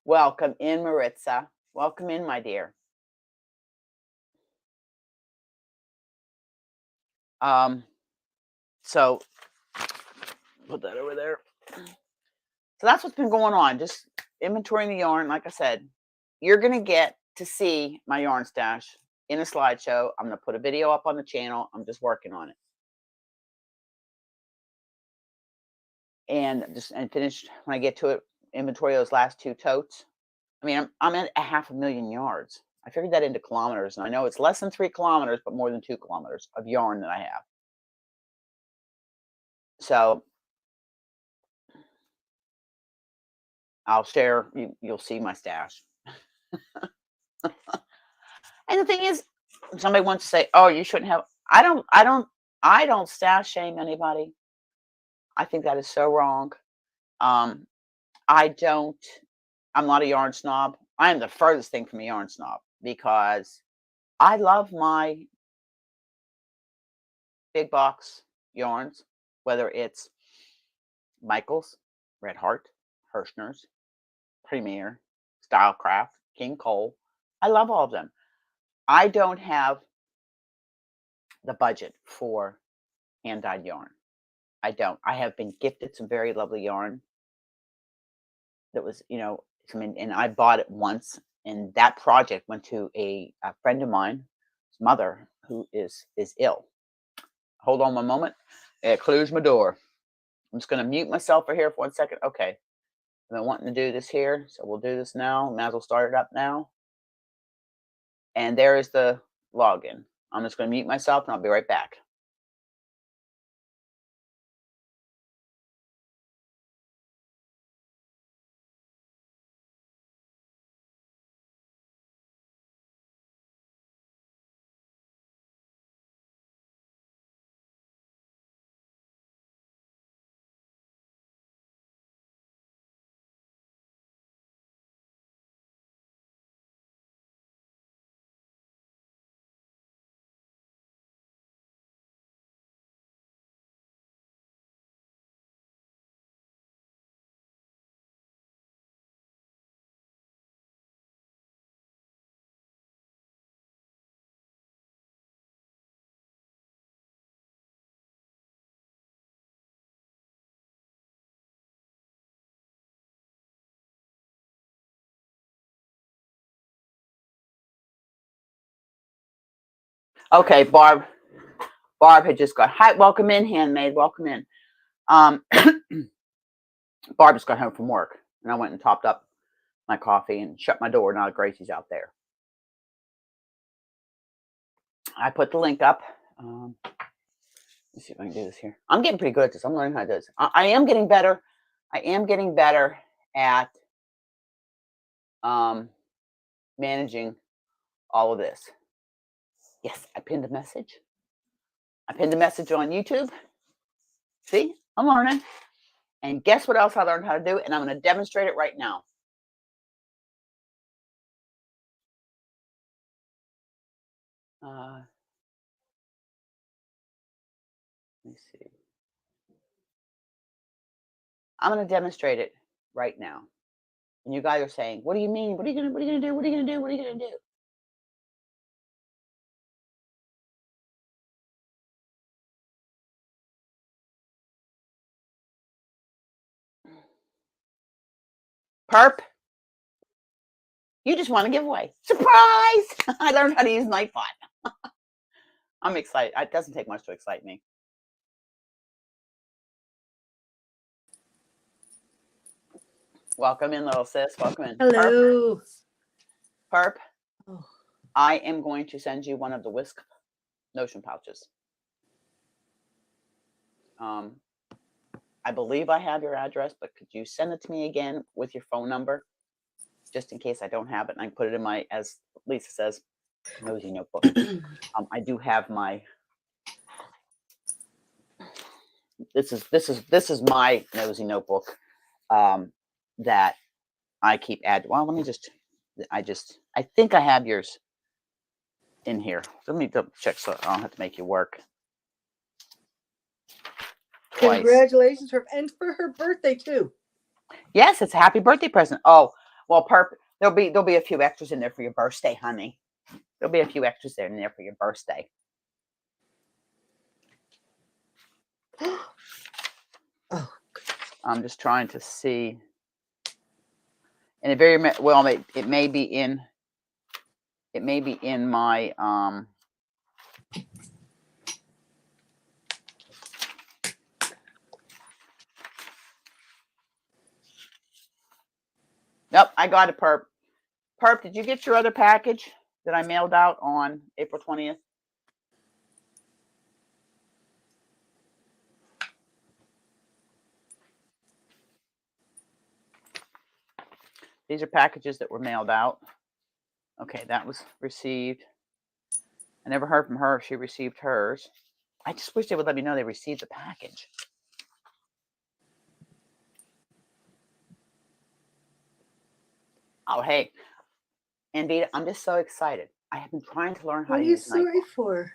Welcome in, Maritza. Welcome in, my dear. So put that over there. So that's what's been going on. Just inventorying the yarn. Like I said, you're going to get to see my yarn stash in a slideshow. I'm going to put a video up on the channel. I'm just working on it. And finished when I get to it, inventory those last 2 totes. I mean, I'm at 500,000 yards. I figured that into kilometers, and I know it's less than 3 kilometers, but more than 2 kilometers of yarn that I have. So I'll share. You'll see my stash. And the thing is, somebody wants to say, "Oh, you shouldn't have." I don't stash shame anybody. I think that is so wrong. Um, I don't. I'm not a yarn snob. I am the furthest thing from a yarn snob because I love my big box yarns, whether it's Michaels, Red Heart, Hirschner's, Premier, Stylecraft, King Cole. I love all of them. I don't have the budget for hand dyed yarn. I don't. I have been gifted some very lovely yarn that was, I mean, and I bought it once, and that project went to a friend of mine's mother who is ill. Hold on one moment. It closed my door. I'm just going to mute myself for here for 1 second. Okay. I've been wanting to do this here, so we'll do this now. Might as well start it up now. And there is the login. I'm just going to mute myself, and I'll be right back. Okay, Barb had just got, hi, welcome in, handmaid, welcome in. Barb just got home from work, and I went and topped up my coffee and shut my door. Now Gracie's out there. I put the link up. Let's see if I can do this here. I'm getting pretty good at this. I'm learning how to do this. I am getting better. I am getting better at managing all of this. Yes, I pinned a message. I pinned a message on YouTube. See, I'm learning. And guess what else I learned how to do? And I'm going to demonstrate it right now. Let me see. I'm going to demonstrate it right now. And you guys are saying, what do you mean? What are you going to do? What are you going to do? What are you going to do? Perp, you just want to give away. Surprise! I learned how to use Nightbot. I'm excited. It doesn't take much to excite me. Welcome in, little sis. Welcome in. Hello. Perp. Oh. I am going to send you one of the whisk notion pouches. I believe I have your address, but could you send it to me again with your phone number, just in case I don't have it, and I can put it in my, as Lisa says, nosy notebook. I do have my. This is my nosy notebook that I keep adding. Well, let me just. I think I have yours in here. Let me double check so I don't have to make you work. Twice. Congratulations and for her birthday too. Yes, it's a happy birthday present. Oh, well, Perp, there'll be a few extras in there for your birthday, honey. There'll be a few extras in there for your birthday. Oh, I'm just trying to see. And it very well, it may be in my Nope, I got it, Perp. Perp, did you get your other package that I mailed out on April 20th? These are packages that were mailed out. Okay, that was received. I never heard from her if she received hers. I just wish they would let me know they received the package. Oh, hey. And Vita, I'm just so excited. I have been trying to learn how to use Nightbot. What are you sorry for?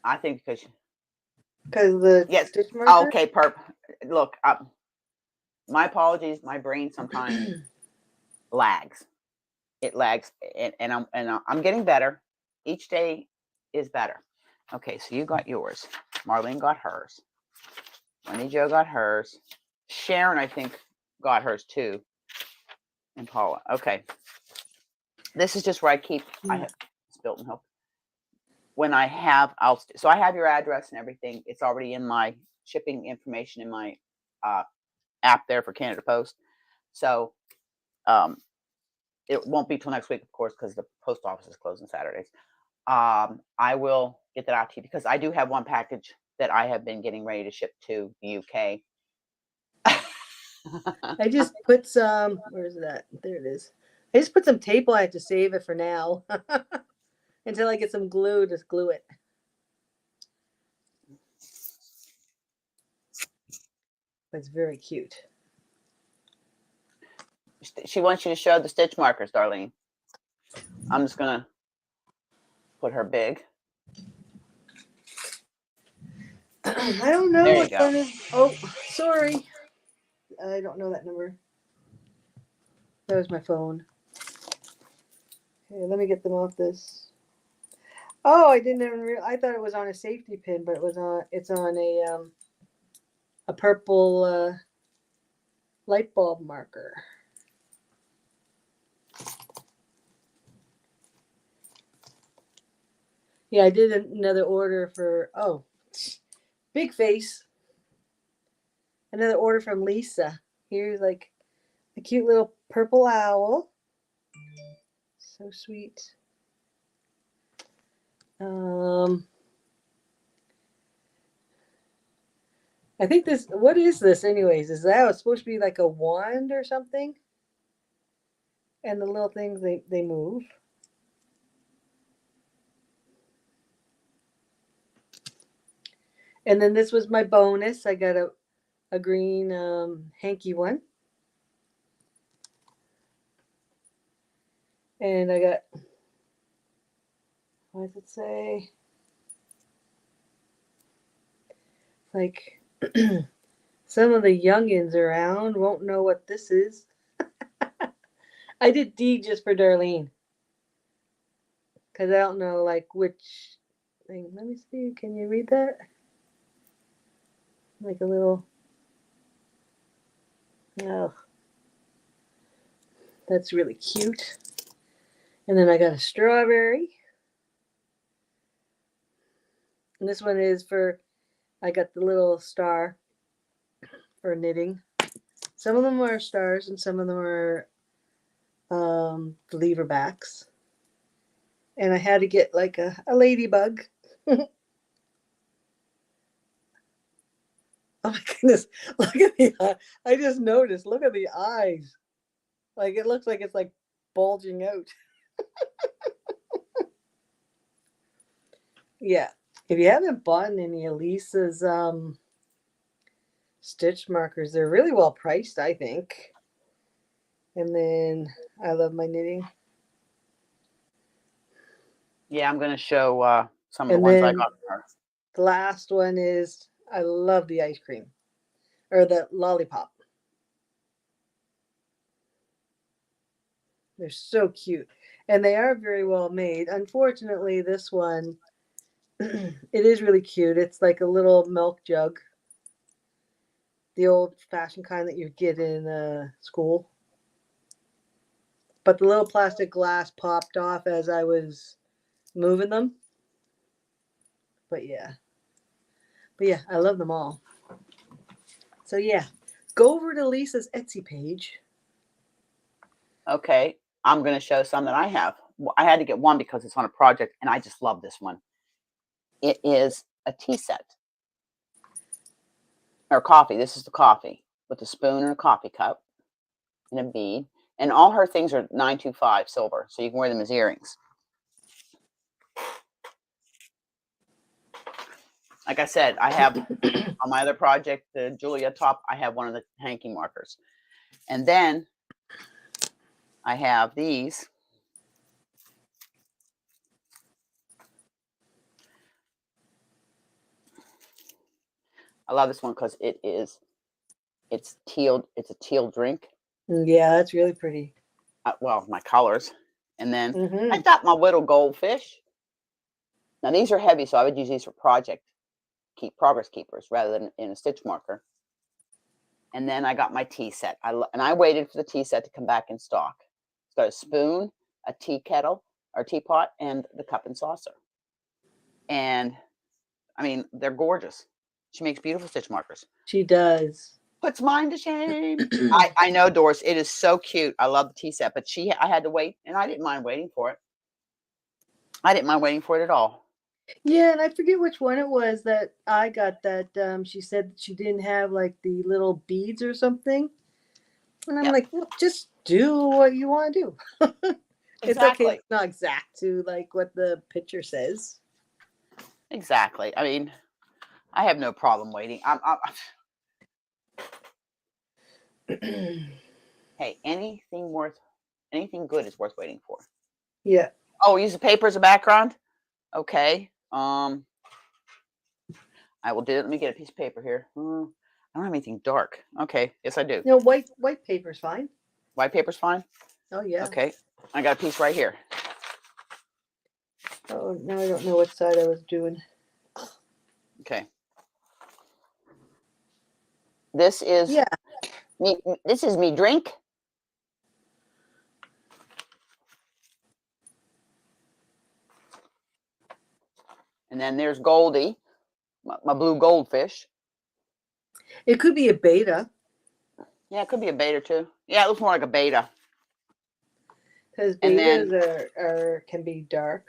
I think because the stitch marker? Oh, okay, Perp. Look, my apologies. My brain sometimes lags. It lags, and I'm getting better. Each day is better. Okay, so you got yours. Marlene got hers. Wendy Jo got hers. Sharon, I think, got hers too. And Paula. Okay. This is just where I keep. I have spilt and hope. When I have, so I have your address and everything. It's already in my shipping information in my app there for Canada Post. So it won't be till next week, of course, because the post office is closed on Saturdays. I will get that out to you because I do have one package that I have been getting ready to ship to the UK. I just put some, where's that? There it is. I just put some tape on it to save it for now. Until I get some glue, just glue it. It's very cute. She wants you to show the stitch markers, Darlene. I'm just going to put her big. I don't know. There you go. Oh, sorry. I don't know that number. That was my phone. Okay, let me get them off this. Oh, I didn't even realize. I thought it was on a safety pin, but it's on a purple light bulb marker. Yeah, I did another order for, big face. Another order from Lisa. Here's like a cute little purple owl. So sweet. I think this, what is this anyways? Is that supposed to be like a wand or something? And the little things, they move. And then this was my bonus. I got a green hanky one. And I got, what does it say? Like some of the youngins around won't know what this is. I did D just for Darlene. Because I don't know like which thing. Let me see. Can you read that? Like a little. Oh, that's really cute. And then I got a strawberry. And this one is for, I got the little star for knitting. Some of them are stars and some of them are leverbacks. And I had to get like a ladybug. Oh my goodness. Look at the I just noticed. Look at the eyes. Like it looks like it's like bulging out. Yeah. If you haven't bought any Elisa's stitch markers, they're really well priced, I think. And then I love my knitting. Yeah, I'm going to show some of the And ones I then got from her. the last one is I love the ice cream or the lollipop. They're so cute. And they are very well made. Unfortunately, this one, it is really cute. It's like a little milk jug. The old fashioned kind that you get in school. But the little plastic glass popped off as I was moving them. But yeah. I love them all. So yeah, go over to Lisa's Etsy page. Okay, I'm going to show some that I have. I had to get one because it's on a project, and I just love this one. It is a tea set. Or coffee. This is the coffee with a spoon and a coffee cup and a bead. And all her things are 925 silver, so you can wear them as earrings. Like I said, I have on my other project, the Julia top, I have one of the hanky markers. And then I have these. I love this one because it's teal. It's a teal drink. Yeah, that's really pretty. Well, my colors. And then Mm-hmm. I got my little goldfish. Now these are heavy, so I would use these for progress keepers rather than in a stitch marker. And then I got my tea set. And I waited for the tea set to come back in stock. It's got a spoon, a tea kettle or teapot, and the cup and saucer. And I mean, they're gorgeous. She makes beautiful stitch markers. She does. Puts mine to shame. I know, Doris. It is so cute. I love the tea set, but I had to wait, and I didn't mind waiting for it. I didn't mind waiting for it at all. Yeah, and I forget which one it was that I got that she said that she didn't have like the little beads or something. And I'm like, well, just do what you want to do. It's okay. It's not exact to like what the picture says. Exactly. I mean, I have no problem waiting. Hey, anything good is worth waiting for. Yeah. Oh, use the paper as a background? Okay. I will do it. Let me get a piece of paper here. I don't have anything dark. Okay. Yes, I do. No, white paper's fine. White paper's fine? Oh, yeah. Okay. I got a piece right here. Oh, now I don't know what side I was doing. Okay. This is me. This is me drink. And then there's Goldie, my blue goldfish. It could be a beta. Yeah, it could be a beta too. Yeah, it looks more like a beta. Because betas can be dark.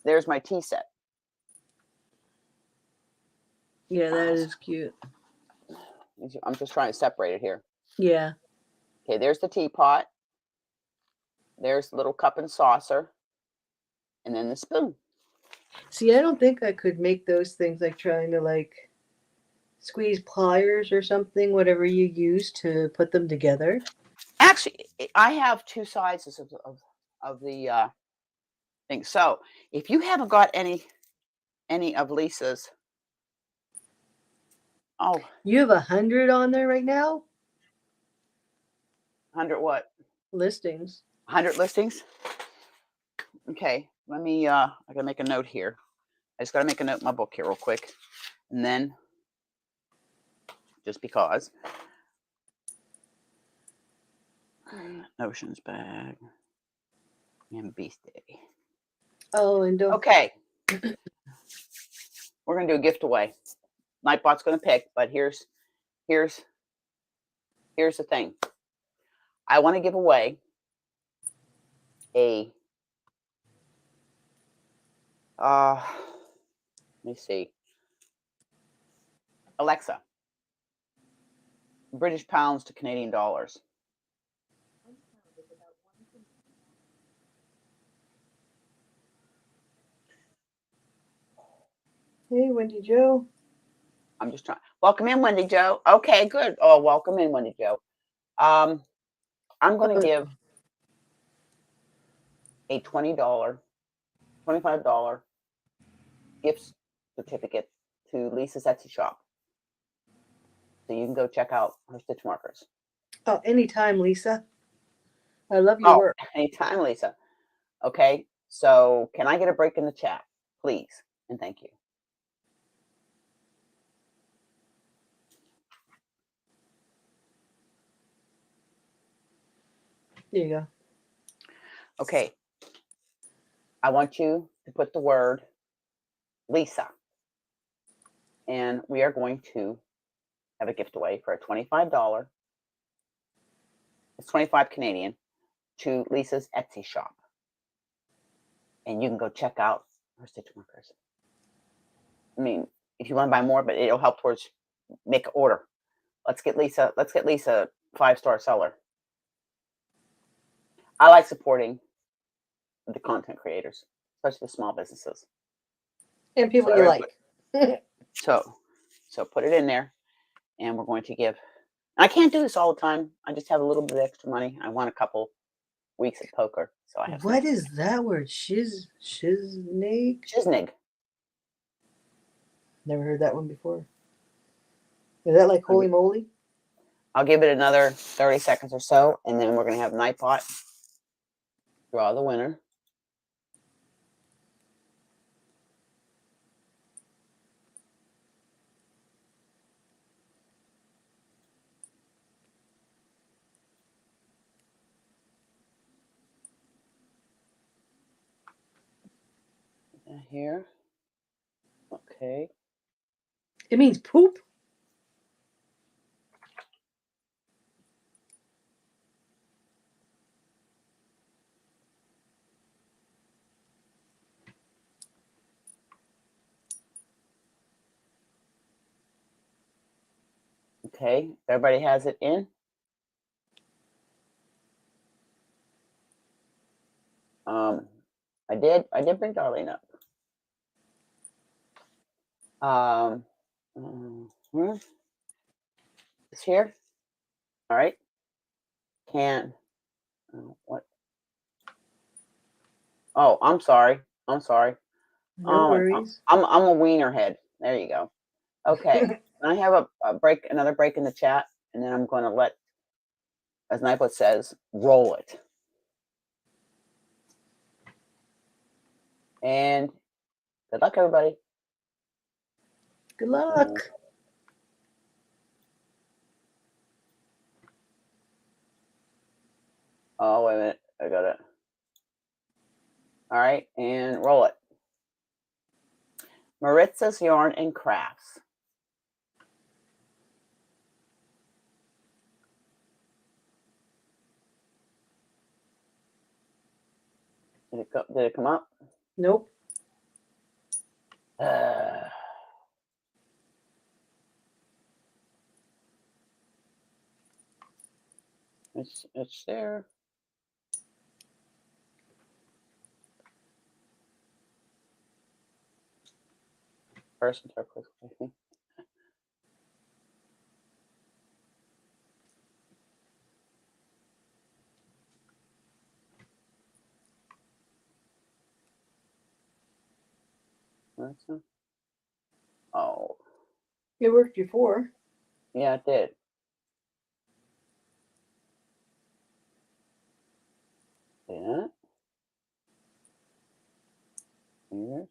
There's my tea set. Yeah, that is cute. I'm just trying to separate it here. Yeah. Okay, there's the teapot. There's the little cup and saucer. And then the spoon. See, I don't think I could make those things like trying to like squeeze pliers or something, whatever you use to put them together. Actually, I have two sizes of the thing. So if you haven't got any of Lisa's Oh, You have 100 on there right now? 100 what? Listings. 100 listings? Okay, let me, I gotta make a note here. I just gotta make a note in my book here real quick. And then, just because. Ocean's bag. And Beast Day. Oh, and don't. Okay. We're gonna do a gift away. Nightbot's gonna pick, but here's the thing. I want to give away a let me see. Alexa. British pounds to Canadian dollars. Hey, Wendy Joe. I'm just trying. Welcome in, Wendy Joe. Okay, good. Oh, welcome in, Wendy Joe. I'm going to give a $20, $25 gift certificate to Lisa's Etsy shop. So you can go check out her stitch markers. Oh, anytime, Lisa. I love your work. Anytime, Lisa. Okay, so can I get a break in the chat, please? And thank you. There you go. Okay. I want you to put the word Lisa. And we are going to have a gift away for a $25. It's 25 Canadian to Lisa's Etsy shop. And you can go check out her stitch markers. I mean, if you want to buy more, but it'll help towards make an order. Let's get Lisa a 5-star seller. I like supporting the content creators, especially the small businesses. And people you like. So put it in there, and we're going to give. And I can't do this all the time. I just have a little bit of extra money. I won a couple weeks at poker, so I have. What is that word? Shiznig? Shiznig. Never heard that one before. Is that like holy moly? I'll give it another 30 seconds or so, and then we're going to have Nightbot draw the winner. Here. Okay. It means poop? Okay. Everybody has it in? I did bring Darlene up. It's here. All right. What? Oh, I'm sorry. No worries. I'm a wiener head. There you go. Okay. I have another break in the chat, and then I'm going to let, as Nightbot says, roll it. And good luck, everybody. Good luck. Oh, wait a minute. I got it. All right, and roll it. Maritza's Yarn and Crafts. Did it come up? Nope. It's there. First and third place. Oh. It worked before. Yeah, it did. Yeah. Yeah.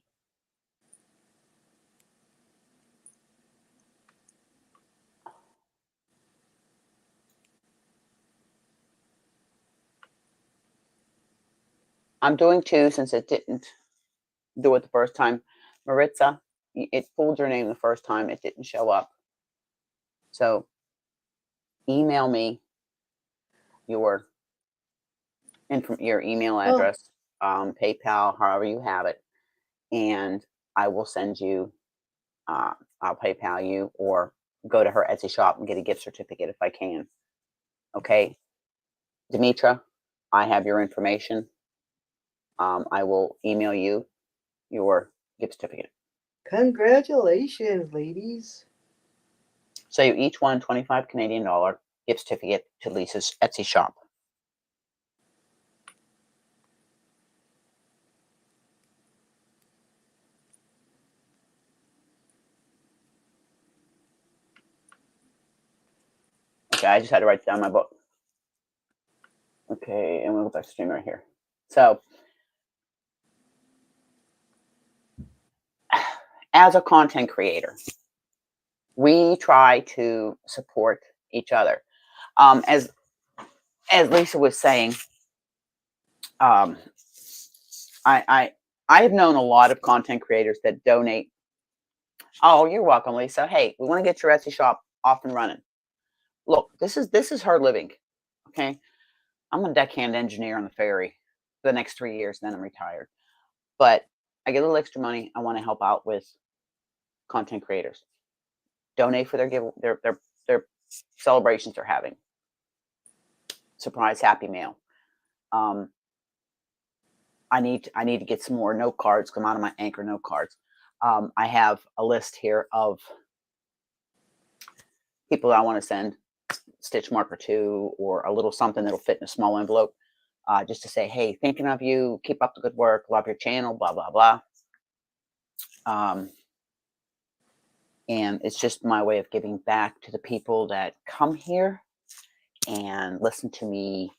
I'm doing two since it didn't do it the first time. Maritza, it pulled your name the first time. It didn't show up. So email me your email address, PayPal, however you have it, and I will send you. I'll PayPal you or go to her Etsy shop and get a gift certificate if I can. Okay, Demetra, I have your information. I will email you your gift certificate. Congratulations, ladies. So you each won $25 Canadian gift certificate to Lisa's Etsy shop. Okay, I just had to write down my book. Okay, and we'll go back to stream right here. So, as a content creator, we try to support each other. As Lisa was saying, I've known a lot of content creators that donate. Oh, you're welcome, Lisa. Hey, we want to get your Etsy shop off and running. Look, this is her living. Okay, I'm a deckhand engineer on the ferry for the next 3 years, then I'm retired. But I get a little extra money. I want to help out with content creators. Donate for their celebrations they're having. Surprise happy mail. I need to get some more note cards. Come out of my Anchor note cards. I have a list here of people that I want to send stitch marker to, or a little something that'll fit in a small envelope, just to say, hey, thinking of you, keep up the good work, love your channel, blah, blah, blah. And it's just my way of giving back to the people that come here and listen to me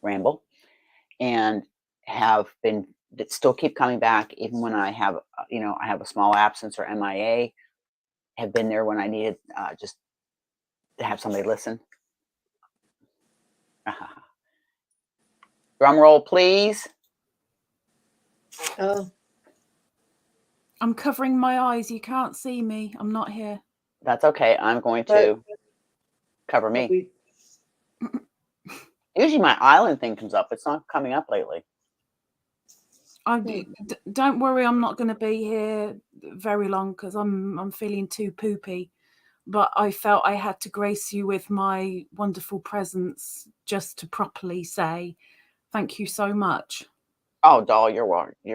ramble, and have been that still keep coming back even when I have I have a small absence or MIA. Have been there when I needed just to have somebody listen. Drum roll, please. Oh, I'm covering my eyes. You can't see me. I'm not here. That's okay. I'm going to cover me. Usually my island thing comes up. It's not coming up lately. Don't worry. I'm not going to be here very long because I'm feeling too poopy. But I felt I had to grace you with my wonderful presence just to properly say thank you so much. Oh, doll, you're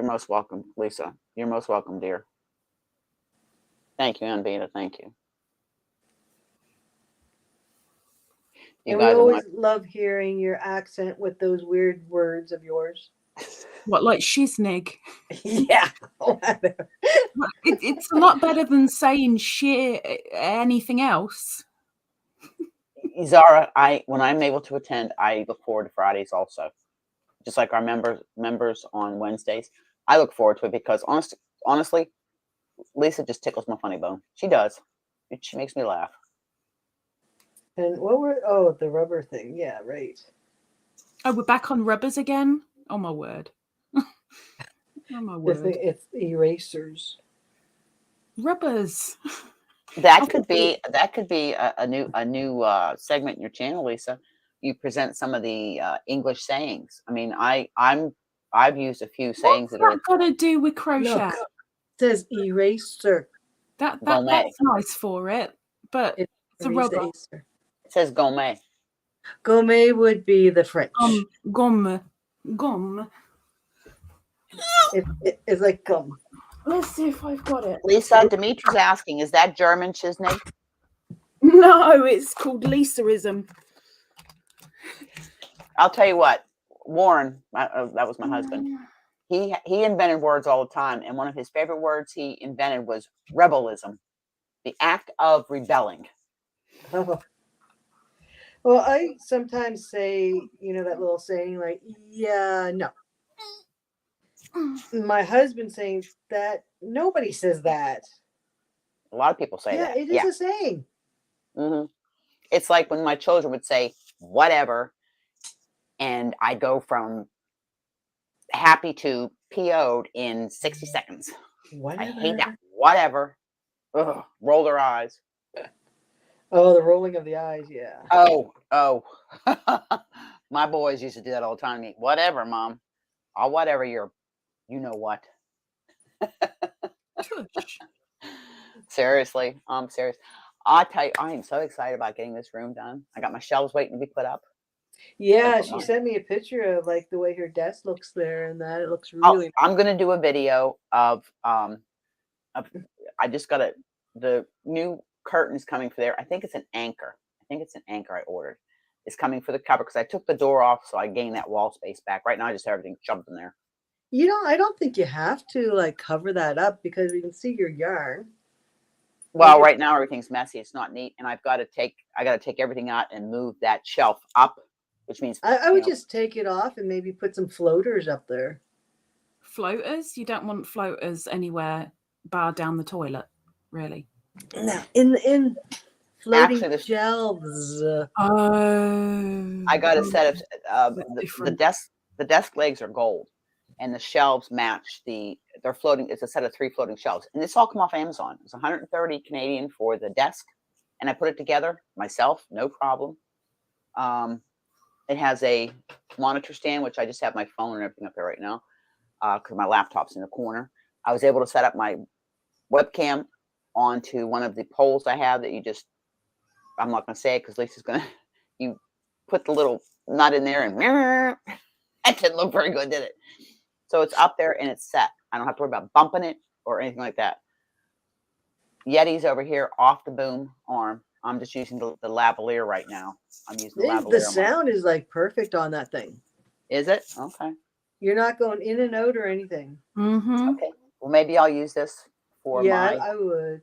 most welcome, Lisa. You're most welcome, dear. Thank you, Anbita. Thank you. And we always love hearing your accent with those weird words of yours. What, like shiznig? Yeah. It's a lot better than saying shit anything else. Zara, when I'm able to attend, I look forward to Fridays also. Just like our members on Wednesdays. I look forward to it because honestly, Lisa just tickles my funny bone. She does. She makes me laugh. And the rubber thing. Yeah, right. Oh, we're back on rubbers again? Oh my word. Oh my word. It's erasers. Rubbers. That could be a new segment in your channel, Lisa. You present some of the English sayings. I mean, I've used a few sayings that are got to do with crochet. Look, it says eraser. That's nice for it, but it's a rubber. It says gourmet. Gourmet would be the French. Gomme. It's like gum. Let's see if I've got it. Lisa, Dimitri's asking, is that German Chisney? No, it's called Lisaism. I'll tell you what, Warren, that was my husband. he invented words all the time, and one of his favorite words he invented was rebelism, the act of rebelling. Oh. Well, I sometimes say, you know, that little saying like, yeah, no. My husband saying that nobody says that. A lot of people say Yeah, that. it is Yeah. a saying. Hmm. It's like when my children would say whatever, and I'd go from happy to PO'd in 60 seconds. I hate that. Whatever. Whatever. Ugh, roll their eyes. Oh, the rolling of the eyes. Yeah. Oh. My boys used to do that all the time to me. Whatever, Mom. I'll whatever your, you know what. Tush. Seriously, I'm serious. I tell you, I am so excited about getting this room done. I got my shelves waiting to be put up. Yeah, she sent me a picture of like the way her desk looks there, and that it looks Oh, really. I'm gonna do a video of I just got the new curtains coming for there. I think it's an anchor. I think it's an anchor I ordered. It's coming for the cover because I took the door off, so I gained that wall space back. Right now, I just have everything shoved in there. You know, I don't think you have to like cover that up because we can see your yarn. Well, right now everything's messy. It's not neat, and I got to take everything out and move that shelf up, which means I would just take it off and maybe put some floaters up there. Floaters? You don't want floaters anywhere bar down the toilet, really. No, in floating Actually, shelves. Oh. I got a set of the different. desk legs are gold, and the shelves match they're floating. It's a set of 3 floating shelves, and this all come off Amazon. It's 130 Canadian for the desk, and I put it together myself, no problem. It has a monitor stand, which I just have my phone and everything up there right now, because my laptop's in the corner. I was able to set up my webcam onto one of the poles I have that I'm not going to say it because Lisa's going to, you put the little nut in there and that didn't look very good, did it? So it's up there and it's set. I don't have to worry about bumping it or anything like that. Yeti's over here off the boom arm. I'm just using the lavalier right now. I'm using the lavalier. The sound is like perfect on that thing. Is it? Okay. You're not going in and out or anything. Mm-hmm. Okay. Well, maybe I'll use this for I would.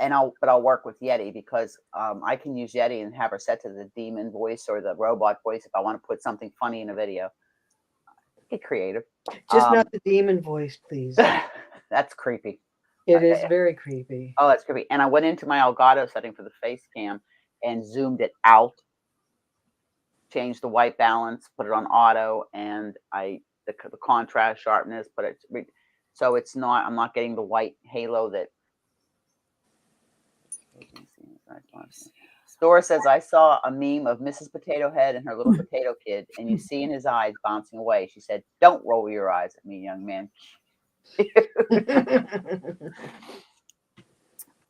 And I'll work with Yeti because I can use Yeti and have her set to the demon voice or the robot voice if I want to put something funny in a video. Get creative. Just not the demon voice, please. That's creepy. It is very creepy. Oh, that's creepy. And I went into my Elgato setting for the face cam and zoomed it out, changed the white balance, put it on auto, and the contrast, sharpness, put it so it's not. I'm not getting the white halo that. Dora says, I saw a meme of Mrs. Potato Head and her little potato kid, and you see in his eyes bouncing away. She said, don't roll your eyes at me, young man.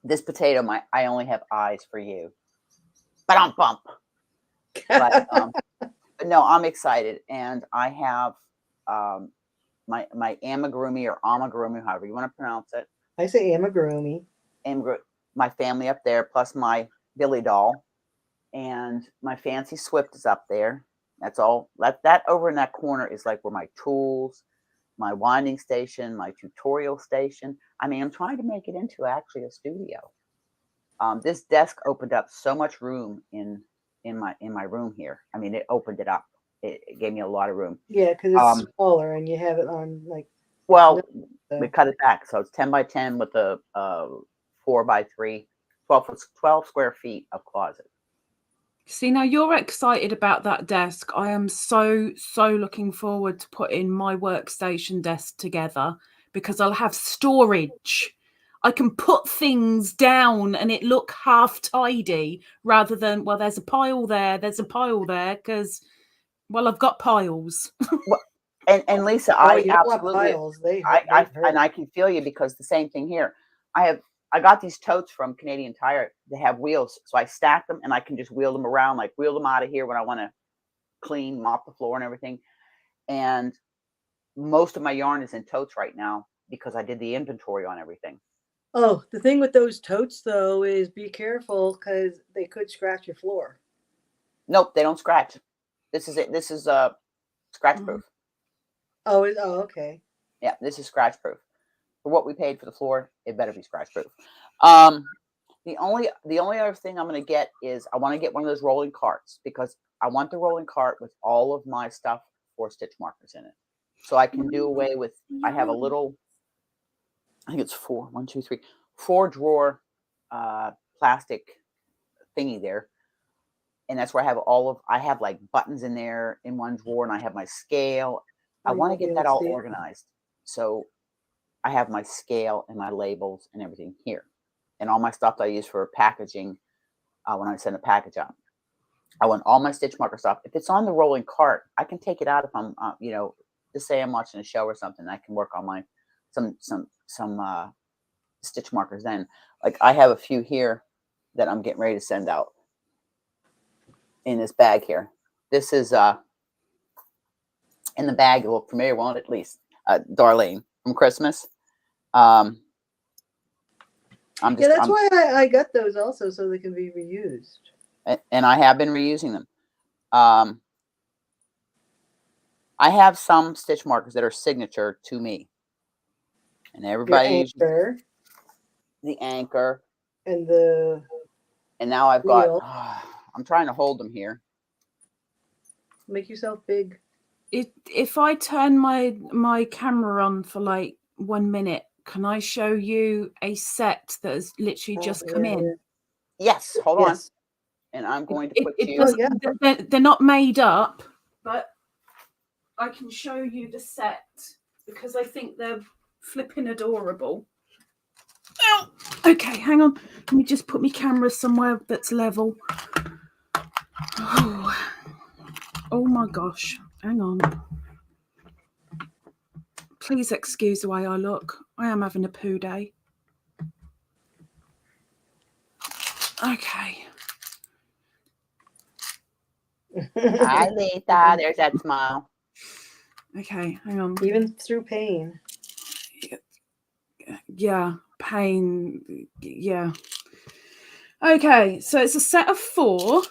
This potato, I only have eyes for you. But I'm bump. But no, I'm excited. And I have my amigurumi or amigurumi, however you want to pronounce it. I say amigurumi. My family up there, plus my Billy doll, and my fancy Swift is up there. That's all. That over in that corner is like where my tools, my winding station, my tutorial station. I mean, I'm trying to make it into actually a studio. This desk opened up so much room in my room here. I mean, it opened it up. It gave me a lot of room. Yeah, because it's smaller and you have it on like. Well, we cut it back, so it's 10 by 10 with a 4 by 3, 12 square feet of closet. See, now you're excited about that desk. I am so looking forward to putting my workstation desk together because I'll have storage. I can put things down and it look half tidy rather than, well, there's a pile there, because, well, I've got piles. Well, and Lisa, I absolutely, piles. And I can feel you because the same thing here. I got these totes from Canadian Tire. They have wheels, so I stack them and I can just wheel them around, like wheel them out of here when I want to clean, mop the floor and everything. And most of my yarn is in totes right now because I did the inventory on everything. Oh, the thing with those totes though is be careful because they could scratch your floor. Nope, they don't scratch. This is it. This is scratch proof. Oh, okay. Yeah, this is scratch proof. For what we paid for the floor, it better be scratch proof. The only other thing I'm going to get is I want to get one of those rolling carts because I want the rolling cart with all of my stuff for stitch markers in it, so I can do away with. I have a little. I think it's 4 drawer plastic thingy there, and that's where I have I have like buttons in there in one drawer, and I have my scale. I Oh, you want to won't be get able that to all see it. organized, so I have my scale and my labels and everything here, and all my stuff that I use for packaging when I send a package out. I want all my stitch marker stuff. If it's on the rolling cart, I can take it out if I'm, just say I'm watching a show or something. I can work on my some stitch markers then. Like I have a few here that I'm getting ready to send out in this bag here. This is in the bag. You'll look familiar, won't it? At least Darlene from Christmas. I'm just, Yeah, that's why I got those also, so they can be reused. and I have been reusing them. I have some stitch markers that are signature to me, and everybody usually Anchor the anchor. and the And now I've wheel. got. I'm trying to hold them here. Make yourself big. If I turn my camera on for like 1 minute, can I show you a set that has literally just come in? Yes, hold on. Yes. And I'm going to put you. Doesn't, they're not made up, but I can show you the set because I think they're flipping adorable. Oh, okay, hang on. Let me just put my camera somewhere that's level. Oh my gosh. Hang on. Please excuse the way I look. I am having a poo day. Okay. Hi, Lita. There's that smile. Okay, hang on. Even through pain. Yeah, pain. Yeah. Okay, so it's a set of 4.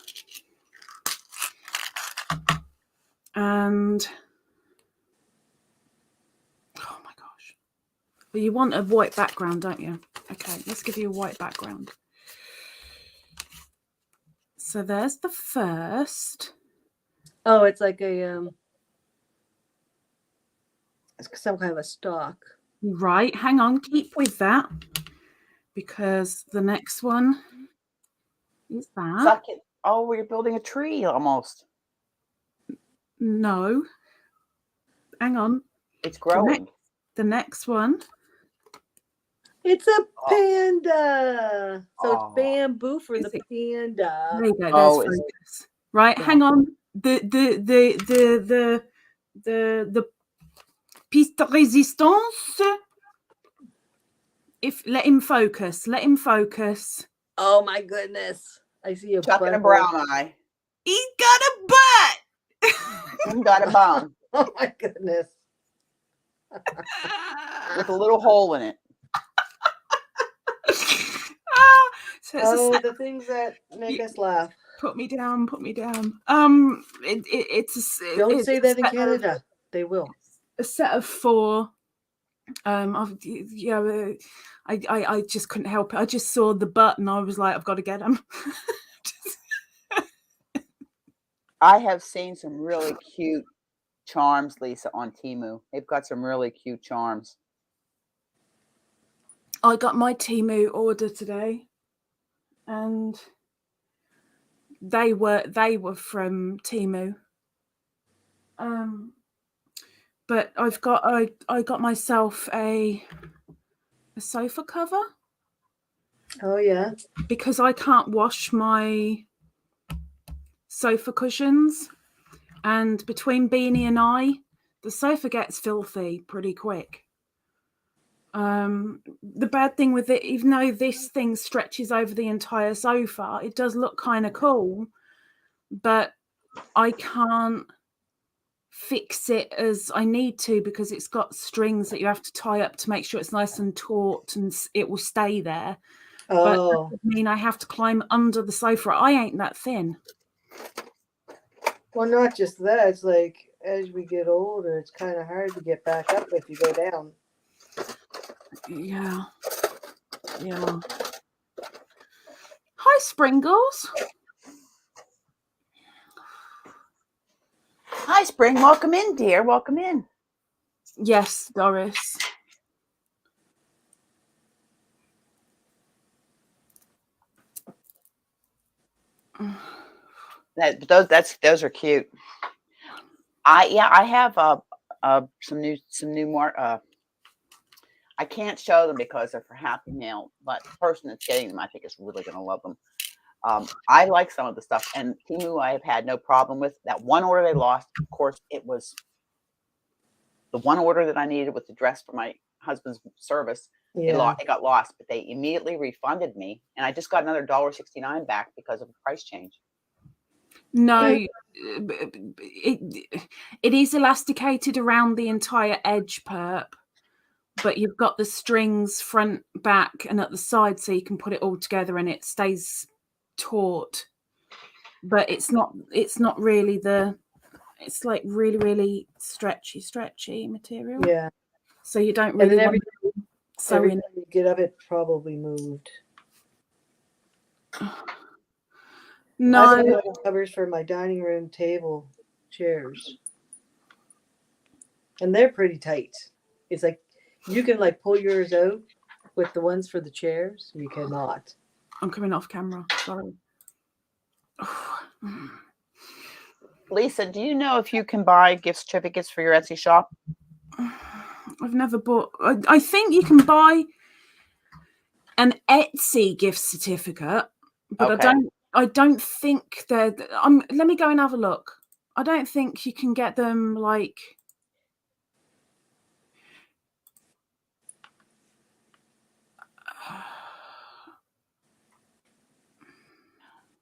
And oh my gosh. Well, you want a white background, don't you? Okay, let's give you a white background. So there's the first. Oh, it's like it's some kind of a stalk. Right, hang on, keep with that. Because the next one is that. Suck it. Oh, we're building a tree almost. No. Hang on. It's growing. The next one. It's a panda. So it's Oh. bamboo for the panda. There you go. Oh, There's focus. Right, hang on. The piece de résistance. Let him focus. Let him focus. Oh my goodness. I see a Chuck and a butt. brown eye. He's got a butt. He's got a bone Oh my goodness. with a little hole in it. So the things that make us laugh. Put me down. Put me down. Don't say that in Canada. They will. A set of 4. I just couldn't help it. I just saw the butt and I was like, I've got to get them. I have seen some really cute charms, Lisa, on Temu. They've got some really cute charms. I got my Temu order today, and they were from Temu. But I got myself a sofa cover. Oh yeah. Because I can't wash my sofa cushions, and between Beanie and I, the sofa gets filthy pretty quick. The bad thing with it, even though this thing stretches over the entire sofa, it does look kind of cool, but I can't fix it as I need to because it's got strings that you have to tie up to make sure it's nice and taut and it will stay there. Oh. But that would mean I have to climb under the sofa. I ain't that thin. Well, not just that. It's like as we get older, it's kind of hard to get back up if you go down. Yeah. Yeah. Hi, Springles. Hi, Spring. Welcome in, dear. Welcome in. Yes, Doris. Those are cute. I have some new more. I can't show them because they're for Happy Mail, but the person that's getting them, I think, is really going to love them. I like some of the stuff, and Temu I have had no problem with. That one order they lost, of course, it was the one order that I needed with the dress for my husband's service. Yeah. It got lost, but they immediately refunded me, and I just got another $1.69 back because of a price change. No, it is elasticated around the entire edge, Perp, but you've got the strings front, back, and at the side, so you can put it all together and it stays taut. But it's not really it's like really, really stretchy material. Yeah. So you don't really want to sew every in. time you get up, it probably moved. No. I put covers for my dining room table chairs, and they're pretty tight. It's like you can like pull yours out with the ones for the chairs. You cannot. I'm coming off camera. Sorry. Lisa, do you know if you can buy gift certificates for your Etsy shop? I've never bought. I think you can buy an Etsy gift certificate, but Okay. I don't think they're. Let me go and have a look. I don't think you can get them like.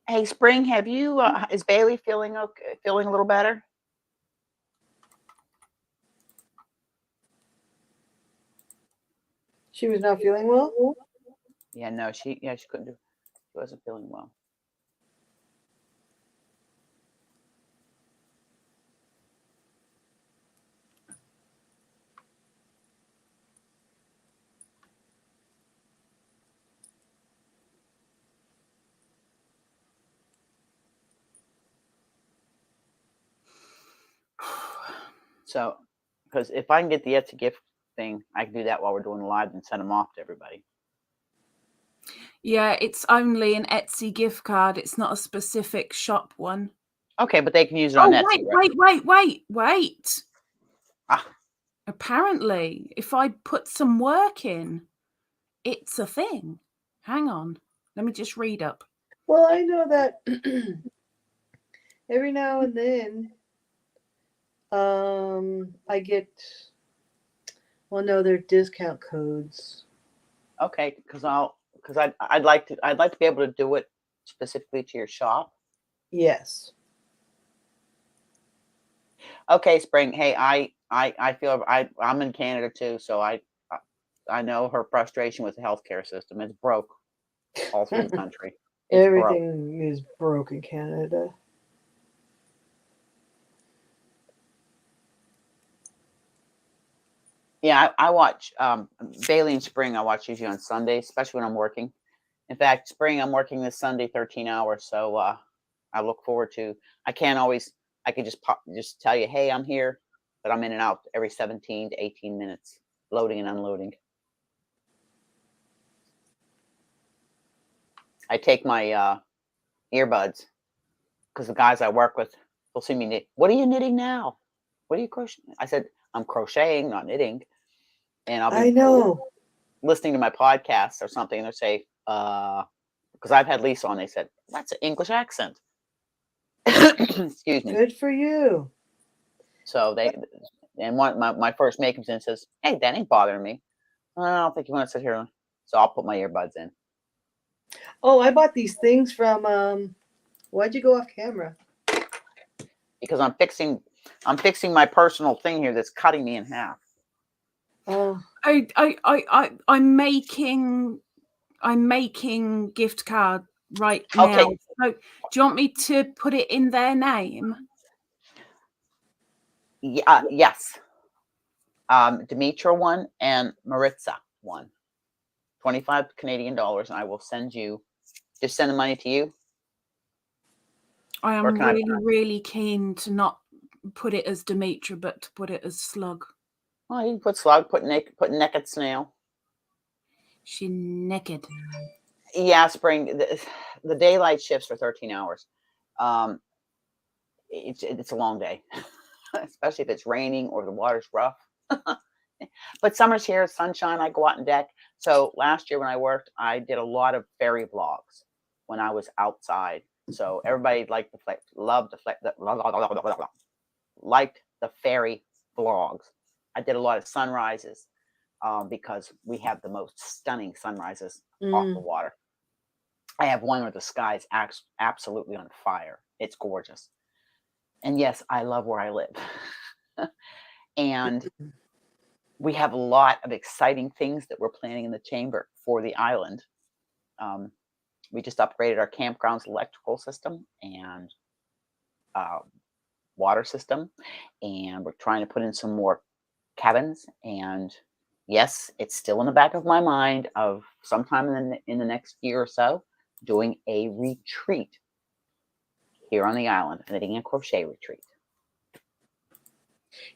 Hey, Spring, have you? Is Bailey feeling okay? Feeling a little better? She was not feeling well. Yeah, no, she couldn't do. She wasn't feeling well. So, because if I can get the Etsy gift thing, I can do that while we're doing the live and send them off to everybody. Yeah, it's only an Etsy gift card. It's not a specific shop one. Okay, but they can use it on Etsy. Wait. Ah. Apparently, if I put some work in, it's a thing. Hang on. Let me just read up. Well, I know that every now and then I get, well, no, they're discount codes. Okay, because I'd like to be able to do it specifically to your shop. Yes. Okay, Spring. Hey, I feel I'm in Canada too, so I know her frustration with the healthcare system. It's broke all through the country. It's Everything is broke in Canada. Yeah, I watch Bailey and Spring. I watch usually on Sundays, especially when I'm working. In fact, Spring, I'm working this Sunday 13 hours, so I look forward to. I can just tell you, hey, I'm here, but I'm in and out every 17 to 18 minutes, loading and unloading. I take my earbuds because the guys I work with will see me knit. What are you knitting now? What are you crocheting? I said, I'm crocheting, not knitting. And I'll be listening to my podcast or something, and they'll say, because I've had Lisa on, they said, that's an English accent. Excuse me. Good for you. So my first mate comes in and says, hey, that ain't bothering me. I don't think you want to sit here. So I'll put my earbuds in. Oh, I bought these things from, why'd you go off camera? Because I'm fixing my personal thing here that's cutting me in half. Oh. I'm making gift card right now. So do you want me to put it in their name? Yeah, yes. Demetra one and Maritza one. 25 Canadian dollars, and I will send you. Just send the money to you. I Or am can I- really, really keen to not put it as Demetra, but to put it as Slug. Well, you can put slug, put naked snail. She naked. Yeah, spring. The daylight shifts for 13 hours. It's a long day, especially if it's raining or the water's rough. But summer's here, sunshine. I go out and deck. So last year when I worked, I did a lot of fairy vlogs when I was outside. So everybody liked loved liked the fairy vlogs. I did a lot of sunrises because we have the most stunning sunrises off the water. I have one where the sky's absolutely on fire. It's gorgeous. And yes, I love where I live. And we have a lot of exciting things that we're planning in the chamber for the island. We just upgraded our campground's electrical system and water system, and we're trying to put in some more cabins. And yes, it's still in the back of my mind of sometime in the next year or so doing a retreat here on the island, a knitting and crochet retreat.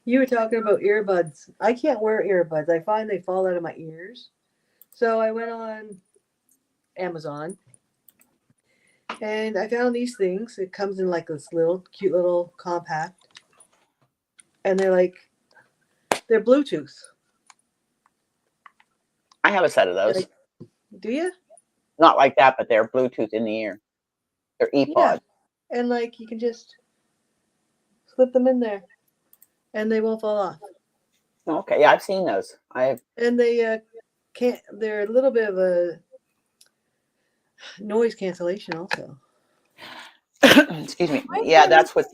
You were talking about earbuds. I can't wear earbuds. I find they fall out of my ears. So I went on Amazon and I found these things. It comes in like this little cute little compact. And they're Bluetooth. I have a set of those. Do you? Not like that, but they're Bluetooth in the ear. They're ePod. Yeah. And you can just slip them in there and they won't fall off. Okay, yeah, I've seen those. And they they're a little bit of a noise cancellation also. Excuse me. Yeah, that's what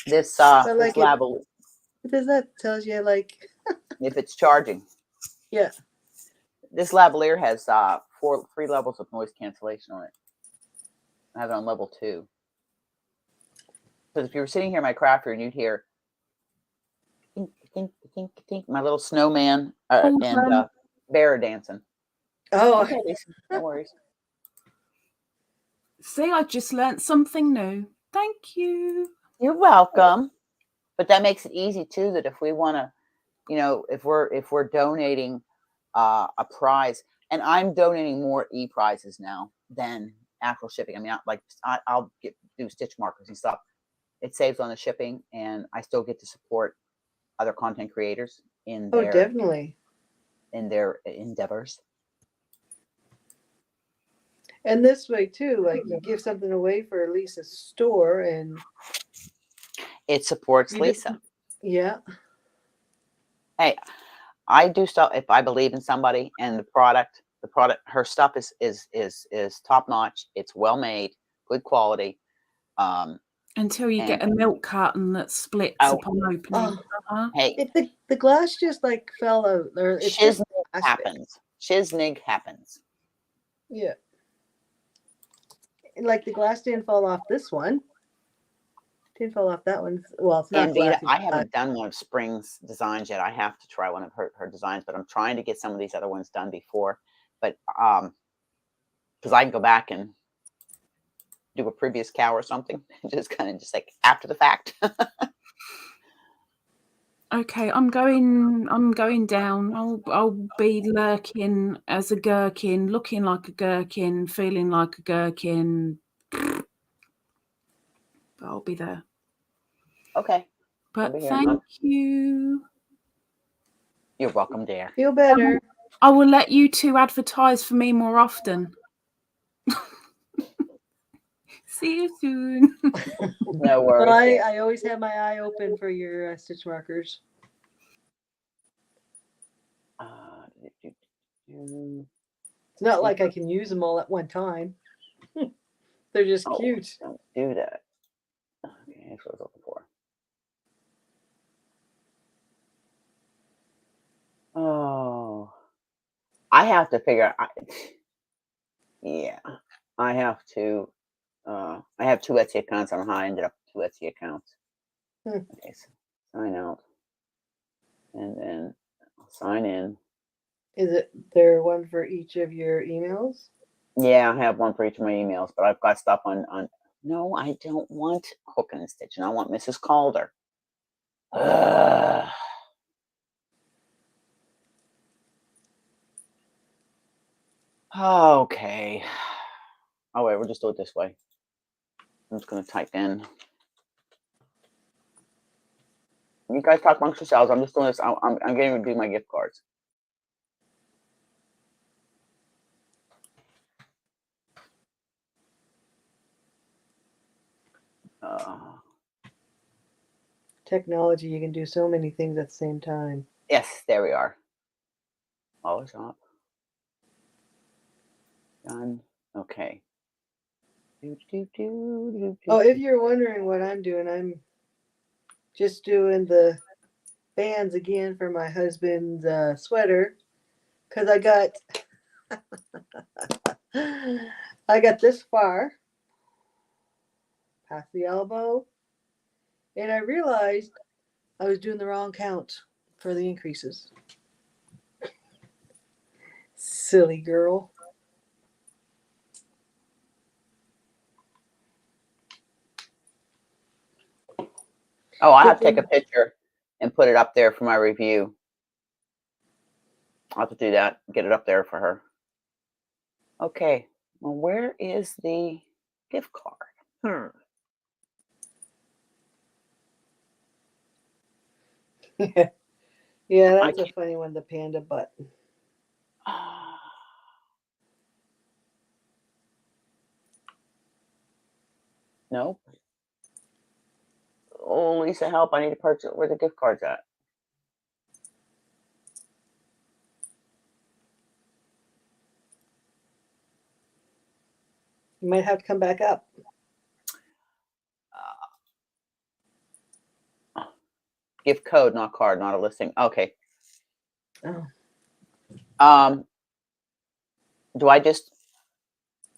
this lavalier. Does that tells you if it's charging? Yeah. This lavalier has 3 levels of noise cancellation on it. I have it on level 2. Because if you were sitting here in my craft room, you'd hear tink, tink, tink, tink, my little snowman and bear dancing. Oh, okay, Lisa, no worries. See, I just learned something new. Thank you. You're welcome. But that makes it easy too. That if we want to, if we're donating a prize, and I'm donating more e-prizes now than actual shipping. I mean, I'll do stitch markers and stuff. It saves on the shipping, and I still get to support other content creators in their definitely in their endeavors. And this way too, you give something away for Lisa's store, and it supports Lisa. Yeah. Hey, I do stuff if I believe in somebody and the product. Her stuff is top notch. It's well made, good quality. Until you get a milk carton that splits upon opening. Hey, the glass just fell out. Shiznig happens. Shiznig happens. Yeah. And the glass didn't fall off this one. Didn't fall off that one. Well, it's not and glass. I haven't done one of Spring's designs yet. I have to try one of her designs, but I'm trying to get some of these other ones done before. But because I can go back and do a previous cow or something, just after the fact. Okay, I'm going down. I'll be lurking as a gherkin, looking like a gherkin, feeling like a gherkin. But I'll be there. Okay. But thank you. You're welcome, dear. Feel better. I will let you two advertise for me more often. See you soon. No worries. But I always have my eye open for your stitch markers. It's not like I can use them all at one time. They're just cute. Don't do that. Okay, that's what I was looking for. Oh, I have to figure out. I have to. I have 2 Etsy accounts. I'm high. I ended up with 2 Etsy accounts. Okay, so sign out. And then I'll sign in. Is it there one for each of your emails? Yeah, I have one for each of my emails, but I've got stuff on no, I don't want Hook and Stitch. I want Mrs. Calder. Ugh. Okay. Oh wait, we'll just do it this way. I'm just gonna type in. You guys talk amongst yourselves. I'm just doing this. I'm getting to do my gift cards. Technology, you can do so many things at the same time. Yes, there we are. Follow shop. Done. Okay. Oh, if you're wondering what I'm doing, I'm just doing the bands again for my husband's sweater, because I got this far past the elbow, and I realized I was doing the wrong count for the increases. Silly girl. Oh, I have to take a picture and put it up there for my review. I'll have to do that. Get it up there for her. Okay. Well, where is the gift card? Yeah, that's a funny one, the panda butt. No. Oh, Lisa, help. I need to purchase. Where the gift card's at? You might have to come back up. Gift code, not card, not a listing. Okay. Oh. Do I just...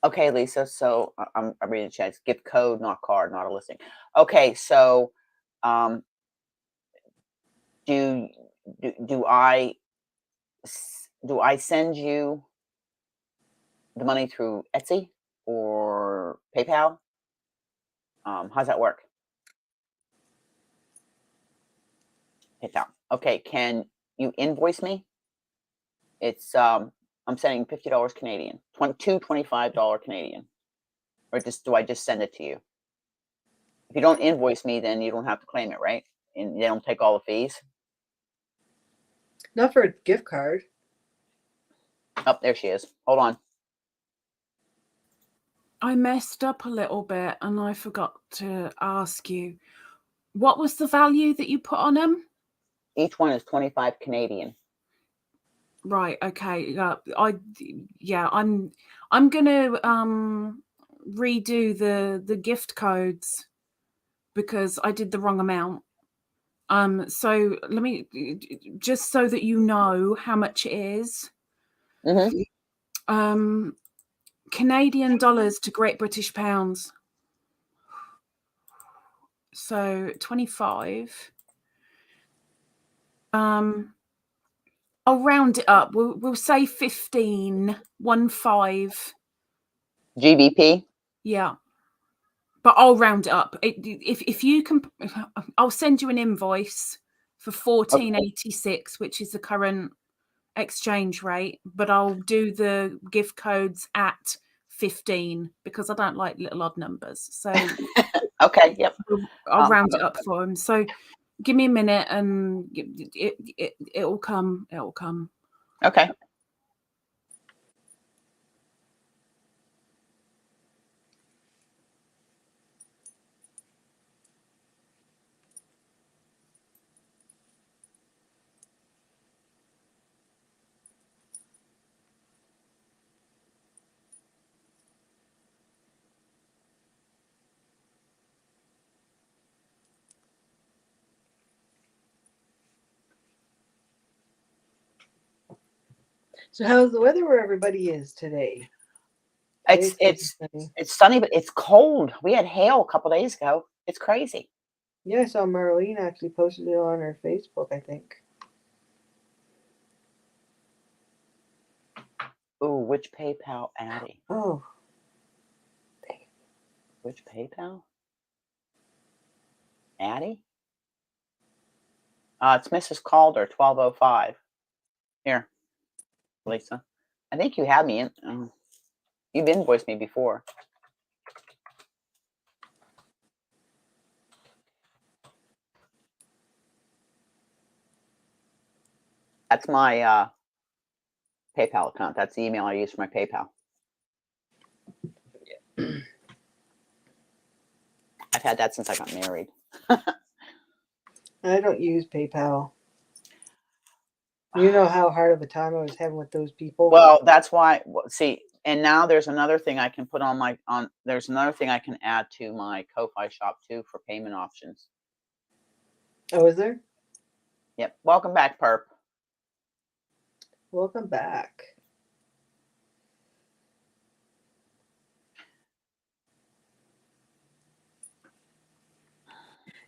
Okay, Lisa, so I'm reading the chat. Gift code, not card, not a listing. Okay, so do I send you the money through Etsy or PayPal? How's that work? PayPal. Okay, can you invoice me? It's I'm sending $50 Canadian, $25 Canadian. Or do I just send it to you? If you don't invoice me, then you don't have to claim it, right? And they don't take all the fees? Not for a gift card. Oh, there she is. Hold on. I messed up a little bit and I forgot to ask you. What was the value that you put on them? Each one is 25 Canadian. Right. Okay. I'm gonna redo the gift codes because I did the wrong amount. So let me, just so that you know how much it is. Canadian dollars to Great British pounds. So 25. I'll round it up. We'll say 15. GBP? Yeah. But I'll round it up. If you can, I'll send you an invoice for 14.86, which is the current exchange rate. But I'll do the gift codes at 15 because I don't like little odd numbers. So okay, yep. I'll round it up for him. So give me a minute and it'll come. It'll come. Okay. So how's the weather where everybody is today? It's sunny, but it's cold. We had hail a couple days ago. It's crazy. Yeah, I saw Marlene actually posted it on her Facebook, I think. Ooh, which PayPal, Addie? Oh, Which PayPal? Addie? It's Mrs. Calder, 1205. Here, Lisa. I think you have me in. You've invoiced me before. That's my PayPal account. That's the email I use for my PayPal. I've had that since I got married. I don't use PayPal. You know how hard of a time I was having with those people. Well, that's why. See, and now there's another thing I can put on my There's another thing I can add to my Ko-Fi shop too for payment options. Oh, is there? Yep. Welcome back, Perp. Welcome back.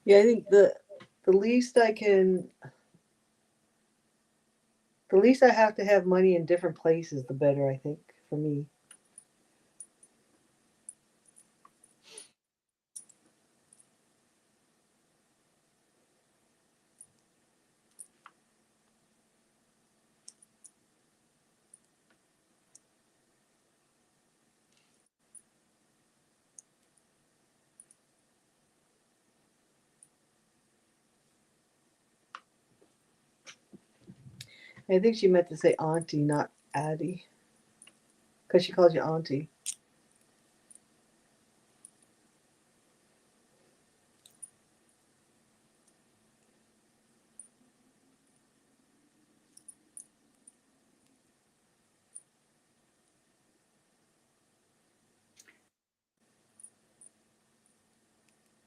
Yeah, I think the least I can, the least I have to have money in different places, the better, I think, for me. I think she meant to say auntie, not Addie. Because she calls you auntie.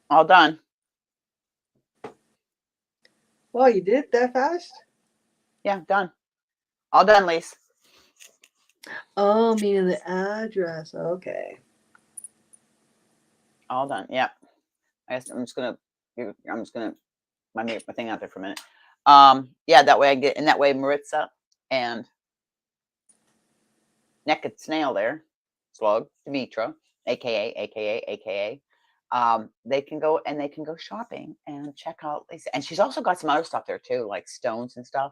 All done. Well, you did it that fast? Yeah, done. All done, Lise. Oh, meaning the address. Okay. All done. Yep. I guess I'm just gonna my thing out there for a minute. Yeah, that way I get, and that way Maritza and Naked Snail there, Slug, Demetra, aka, they can go shopping and check out Lisa. And she's also got some other stuff there too, like stones and stuff.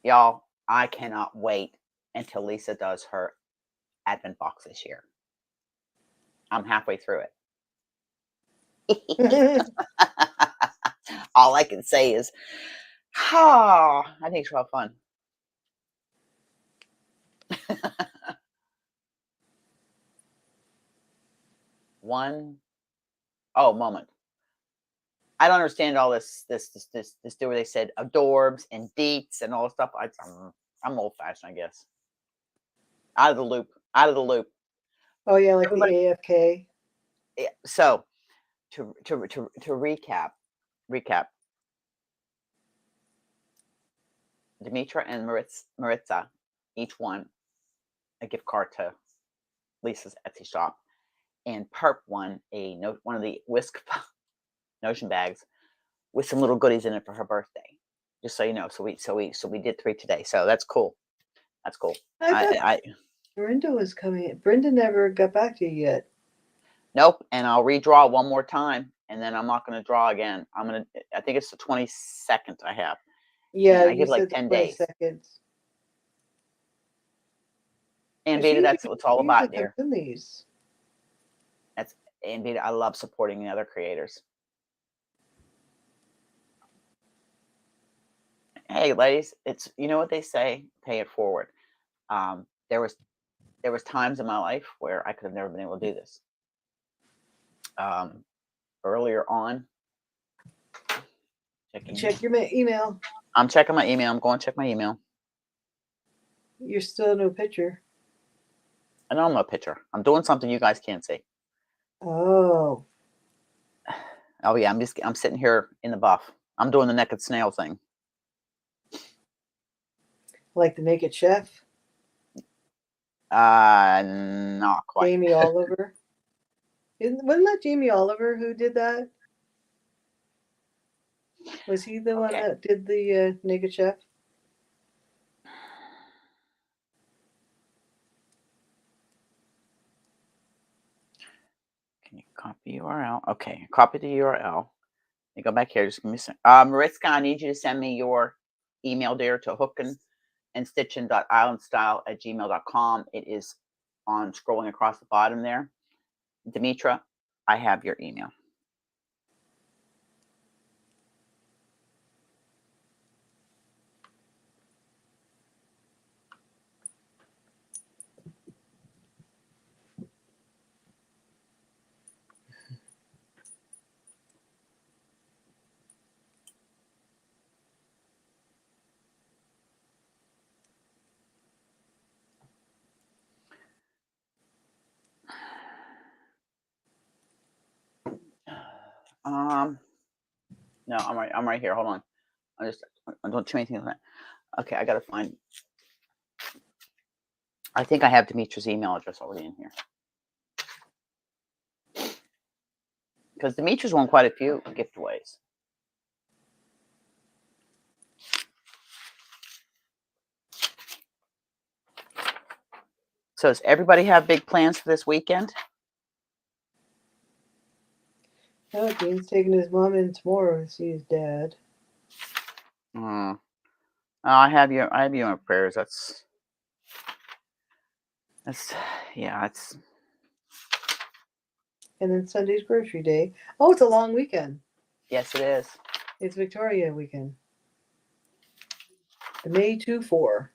Y'all, I cannot wait until Lisa does her advent box this year. I'm halfway through it. All I can say is, I think it's real fun. Moment. I don't understand all this do where they said adorbs and deets and all this stuff. I'm old fashioned, I guess. Out of the loop. Oh yeah, like Everybody, the AFK. Yeah, so to recap, Demetra and Maritza, each one a gift card to Lisa's Etsy shop, and Perp won one of the whisk notion bags with some little goodies in it for her birthday. Just so you know, so we did 3 today. So that's cool. That's cool. I Brenda was coming. Brenda never got back to you yet. Nope. And I'll redraw one more time, and then I'm not going to draw again. I think it's the 22nd I have. Yeah, and I give like 10 days. Seconds. And Beta, that's what it's all about, dear. These. And Beta, I love supporting the other creators. Hey, ladies, it's, you know what they say, pay it forward. There was times in my life where I could have never been able to do this. Earlier on, check your email. I'm checking my email. I'm going to check my email. You're still no picture. I know I'm no picture. I'm doing something you guys can't see. Oh. Oh yeah, I'm sitting here in the buff. I'm doing the naked snail thing. Like the Naked Chef? Not quite. Jamie Oliver. Wasn't that Jamie Oliver who did that? Was he the one that did the Naked Chef? Can you copy URL? Okay, copy the URL. You go back here. Just give me a second. Mariska, I need you to send me your email there to hookinandstitching.islandstyle@gmail.com. It is on scrolling across the bottom there. Demetra, I have your email. No, I'm right here. Hold on. I don't do anything with that. Okay, I gotta find. I think I have Demetra's email address already in here. Because Demetra's won quite a few giveaways. So does everybody have big plans for this weekend? No, Dean's taking his mom in tomorrow to see his dad. I have you in my prayers. That's yeah, it's. And then Sunday's grocery day. Oh, it's a long weekend. Yes, it is. It's Victoria weekend. The May 2-4.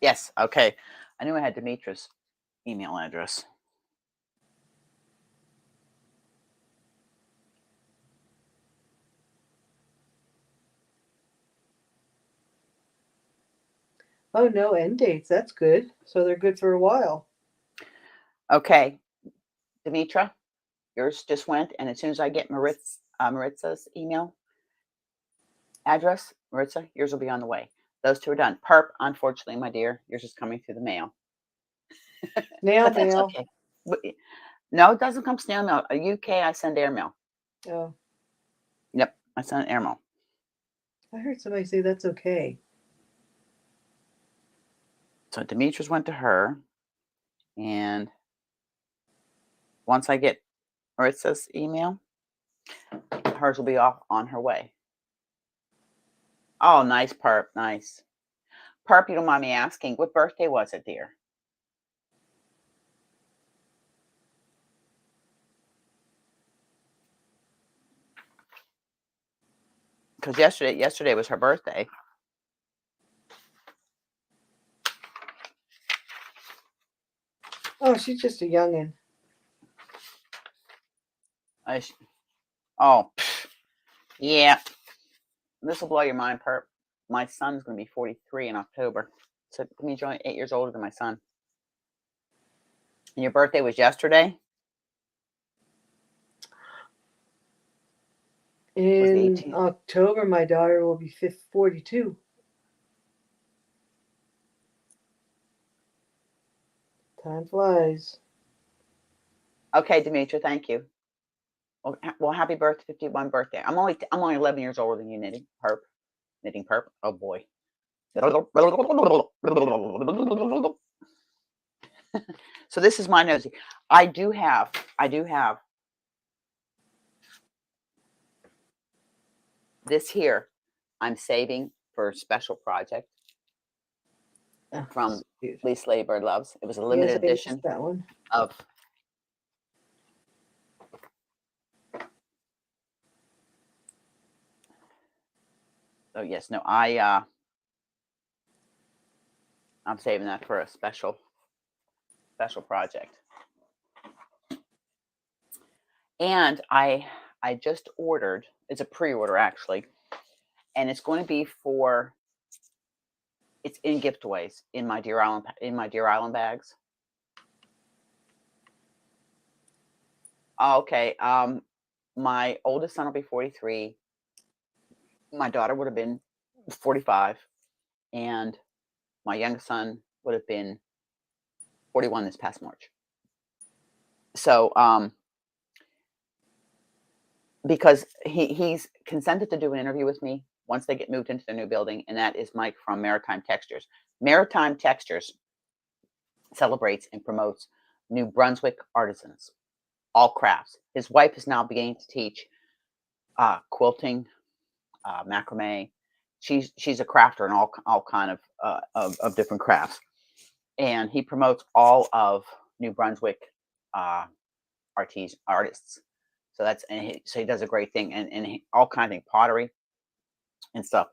Yes. Okay. I knew I had Demetra's email address. Oh, no end dates. That's good. So they're good for a while. Okay, Demetra, yours just went, and as soon as I get Maritza's email address, Maritza, yours will be on the way. Those two are done. Perp, unfortunately, my dear, yours is coming through the mail. Snail That's mail. okay. No, it doesn't come snail mail. UK, I send airmail. Oh. Yep, I send airmail. I heard somebody say that's okay. So Demetra's went to her, and once I get Maritza's email, hers will be off on her way. Oh, nice, Perp, nice. Perp, you don't mind me asking, what birthday was it, dear? Because yesterday was her birthday. Oh, she's just a youngin'. Yeah. This will blow your mind, Perp. My son's going to be 43 in October. So it means you're only 8 years older than my son. And your birthday was yesterday? In October, my daughter will be 42. Time flies. Okay, Demetra, thank you. Well, happy birthday, 51 birthday. I'm only 11 years older than you, knitting perp. Oh boy. So this is my nosy. I do have this here. I'm saving for a special project from Lisa Ladybird Loves. It was a limited edition that one. of. Oh yes, no, I'm saving that for a special project. And I just ordered, it's a pre-order actually, and it's going to be for, it's in giveaways in my Deer Island bags. Okay, my oldest son will be 43. My daughter would have been 45, and my youngest son would have been 41 this past March. So, because he's consented to do an interview with me once they get moved into the new building, and that is Mike from Maritime Textures. Maritime Textures celebrates and promotes New Brunswick artisans, all crafts. His wife is now beginning to teach quilting, macrame. She's a crafter in all kind of different crafts, and he promotes all of New Brunswick artists. So so he does a great thing, and all kind of thing, pottery and stuff.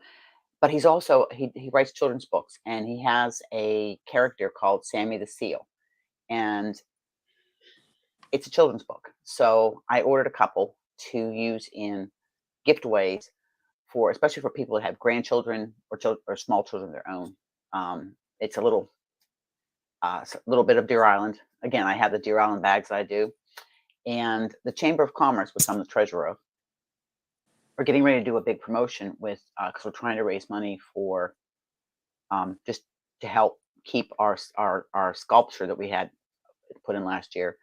But he's also he writes children's books, and he has a character called Sammy the Seal, and it's a children's book. So I ordered a couple to use in giftways for, especially for people that have grandchildren or small children of their own. It's a little bit of Deer Island. Again, I have the Deer Island bags that I do, and the Chamber of Commerce, which I'm the treasurer of, we're getting ready to do a big promotion with because we're trying to raise money for just to help keep our sculpture that we had put in last year.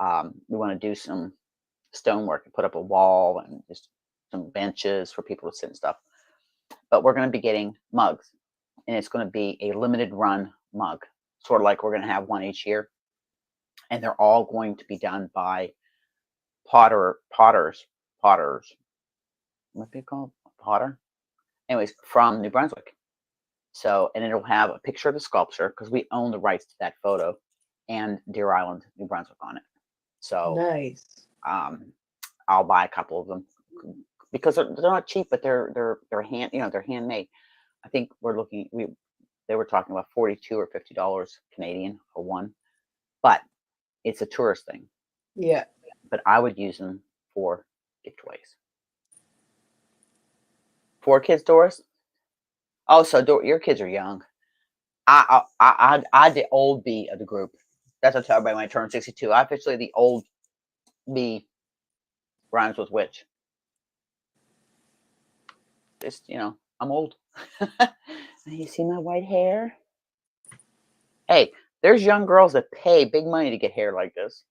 We want to do some stonework and put up a wall and just some benches for people to sit and stuff. But we're going to be getting mugs, and it's going to be a limited run mug, sort of like we're going to have one each year, and they're all going to be done by potters. What they call potter? Anyways, from New Brunswick. So, and it'll have a picture of the sculpture because we own the rights to that photo, and Deer Island, New Brunswick on it. So Nice. I'll buy a couple of them because they're not cheap, but they're they're handmade. I think they were talking about $42 or $50 Canadian for one, but it's a tourist thing. Yeah. But I would use them for giftways. 4 kids, Doris? Oh, so your kids are young. I the old B of the group. That's what I tell everybody when I turn 62. I officially the old B, rhymes with witch. Just, I'm old. You see my white hair? Hey, there's young girls that pay big money to get hair like this.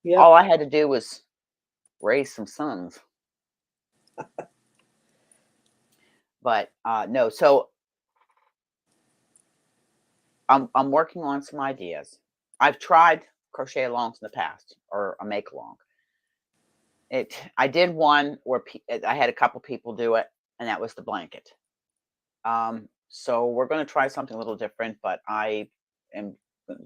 Yeah. All I had to do was raise some sons. But no, so I'm working on some ideas. I've tried crochet alongs in the past, or a make along. I did one where I had a couple people do it, and that was the blanket. So we're going to try something a little different, but I am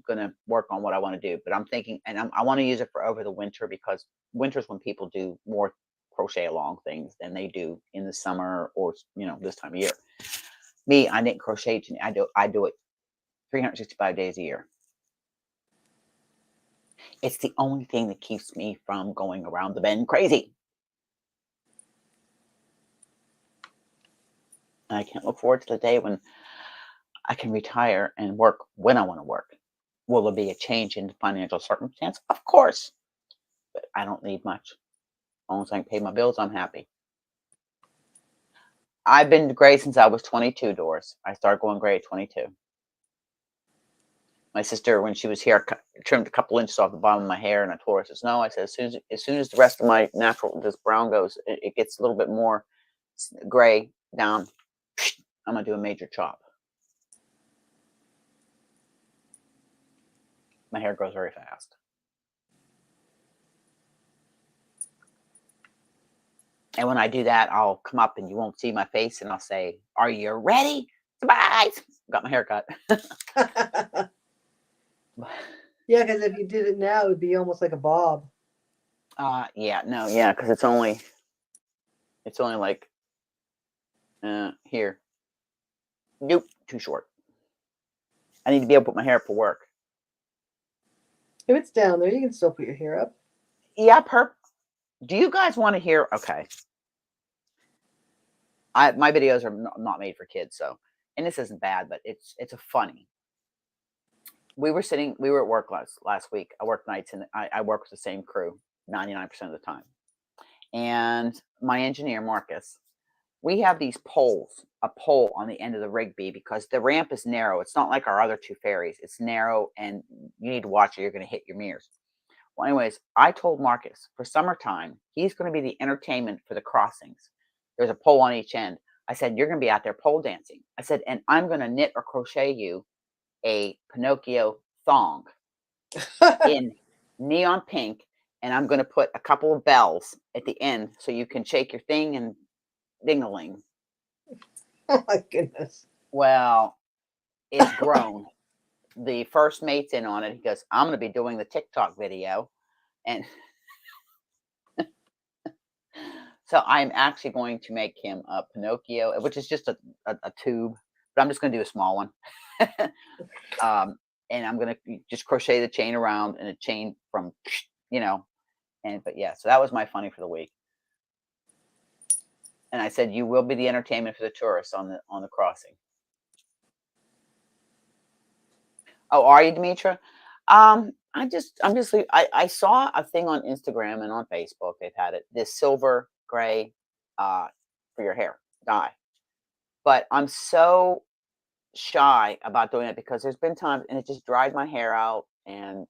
going to work on what I want to do. But I'm thinking, and I want to use it for over the winter, because winter's when people do more crochet along things than they do in the summer or this time of year. Me, I didn't crochet. I do it 365 days a year. It's the only thing that keeps me from going around the bend crazy. And I can't look forward to the day when I can retire and work when I want to work. Will there be a change in financial circumstance? Of course. But I don't need much. As long as I can pay my bills, I'm happy. I've been gray since I was 22, Doris. I started going gray at 22. My sister, when she was here, trimmed a couple inches off the bottom of my hair, and I told her, I says, no, I said, as soon as the rest of my this brown goes, it gets a little bit more gray down, I'm going to do a major chop. My hair grows very fast. And when I do that, I'll come up and you won't see my face, and I'll say, are you ready? Surprise! Got my hair cut. Yeah, because if you did it now, it would be almost like a bob. Because it's only like here. Nope, too short. I need to be able to put my hair up for work. If it's down there, you can still put your hair up. Yeah, do you guys want to hear? Okay. My videos are not made for kids, so, and this isn't bad, but it's a funny. We were at work last week. I work nights, and I work with the same crew 99% of the time. And my engineer, Marcus, we have these a pole on the end of the Rigby, because the ramp is narrow. It's not like our other 2 ferries. It's narrow, and you need to watch it. You're going to hit your mirrors. Well, anyways, I told Marcus for summertime, he's going to be the entertainment for the crossings. There's a pole on each end. I said, you're going to be out there pole dancing. I said, and I'm going to knit or crochet you a Pinocchio thong in neon pink. And I'm going to put a couple of bells at the end so you can shake your thing and ding-a-ling. Oh my goodness. Well, it's grown. The first mate's in on it. He goes, I'm going to be doing the TikTok video. And so I'm actually going to make him a Pinocchio, which is just a tube, but I'm just going to do a small one. And I'm going to just crochet the chain around and a chain from, but yeah, so that was my funny for the week. And I said, you will be the entertainment for the tourists on the crossing. Oh, are you, Demetra? I saw a thing on Instagram and on Facebook. They've had it, this silver gray for your hair dye. But I'm so shy about doing it because there's been times and it just dried my hair out and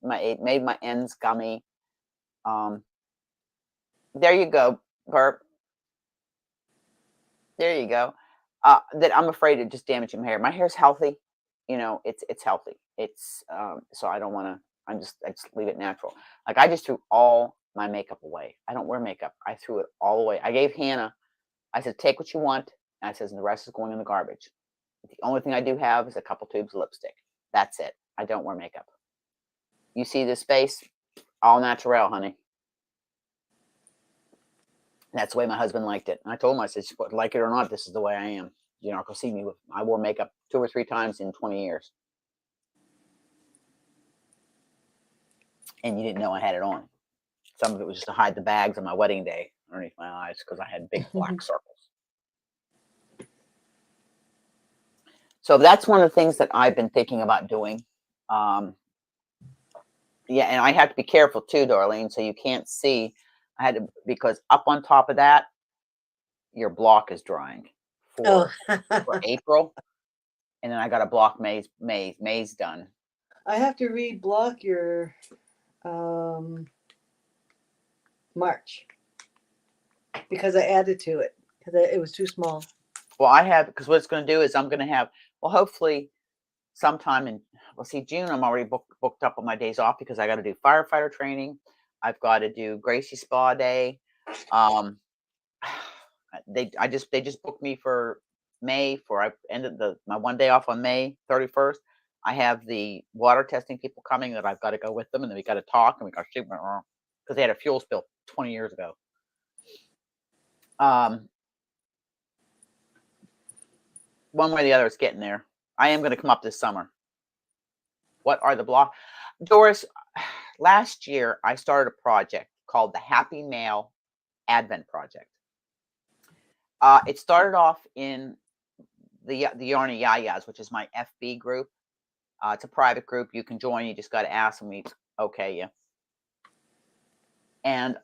made my ends gummy. There you go, Burp. There you go. That I'm afraid of just damaging my hair. My hair's healthy. It's healthy. It's so I don't want to. I just leave it natural. Like I just threw all my makeup away. I don't wear makeup. I threw it all away. I gave Hannah. I said, take what you want. And I says, and the rest is going in the garbage. The only thing I do have is a couple tubes of lipstick. That's it. I don't wear makeup. You see this face? All natural, honey. That's the way my husband liked it. And I told him, I said, like it or not, this is the way I am. You're not going to see me I wore makeup 2 or 3 times in 20 years. And you didn't know I had it on. Some of it was just to hide the bags on my wedding day underneath my eyes because I had big black circles. So that's one of the things that I've been thinking about doing. Yeah, and I have to be careful too, Darlene, so you can't see. I had to, because up on top of that, your block is drying for April. And then I got to block May's done. I have to block your March because I added to it because it was too small. Well, because what it's going to do is I'm going to have, hopefully sometime in, June, I'm already booked up on my days off because I got to do firefighter training. I've got to do Gracie Spa Day. They just booked me for May I ended my one day off on May 31st. I have the water testing people coming that I've got to go with them, and then we got to talk and we got to shoot because they had a fuel spill 20 years ago. One way or the other, it's getting there. I am going to come up this summer. What are the blocks? Doris, last year I started a project called the Happy Mail Advent Project. It started off in the Yarny Yayas, which is my FB group. It's a private group. You can join. You just got to ask them. We okay you. And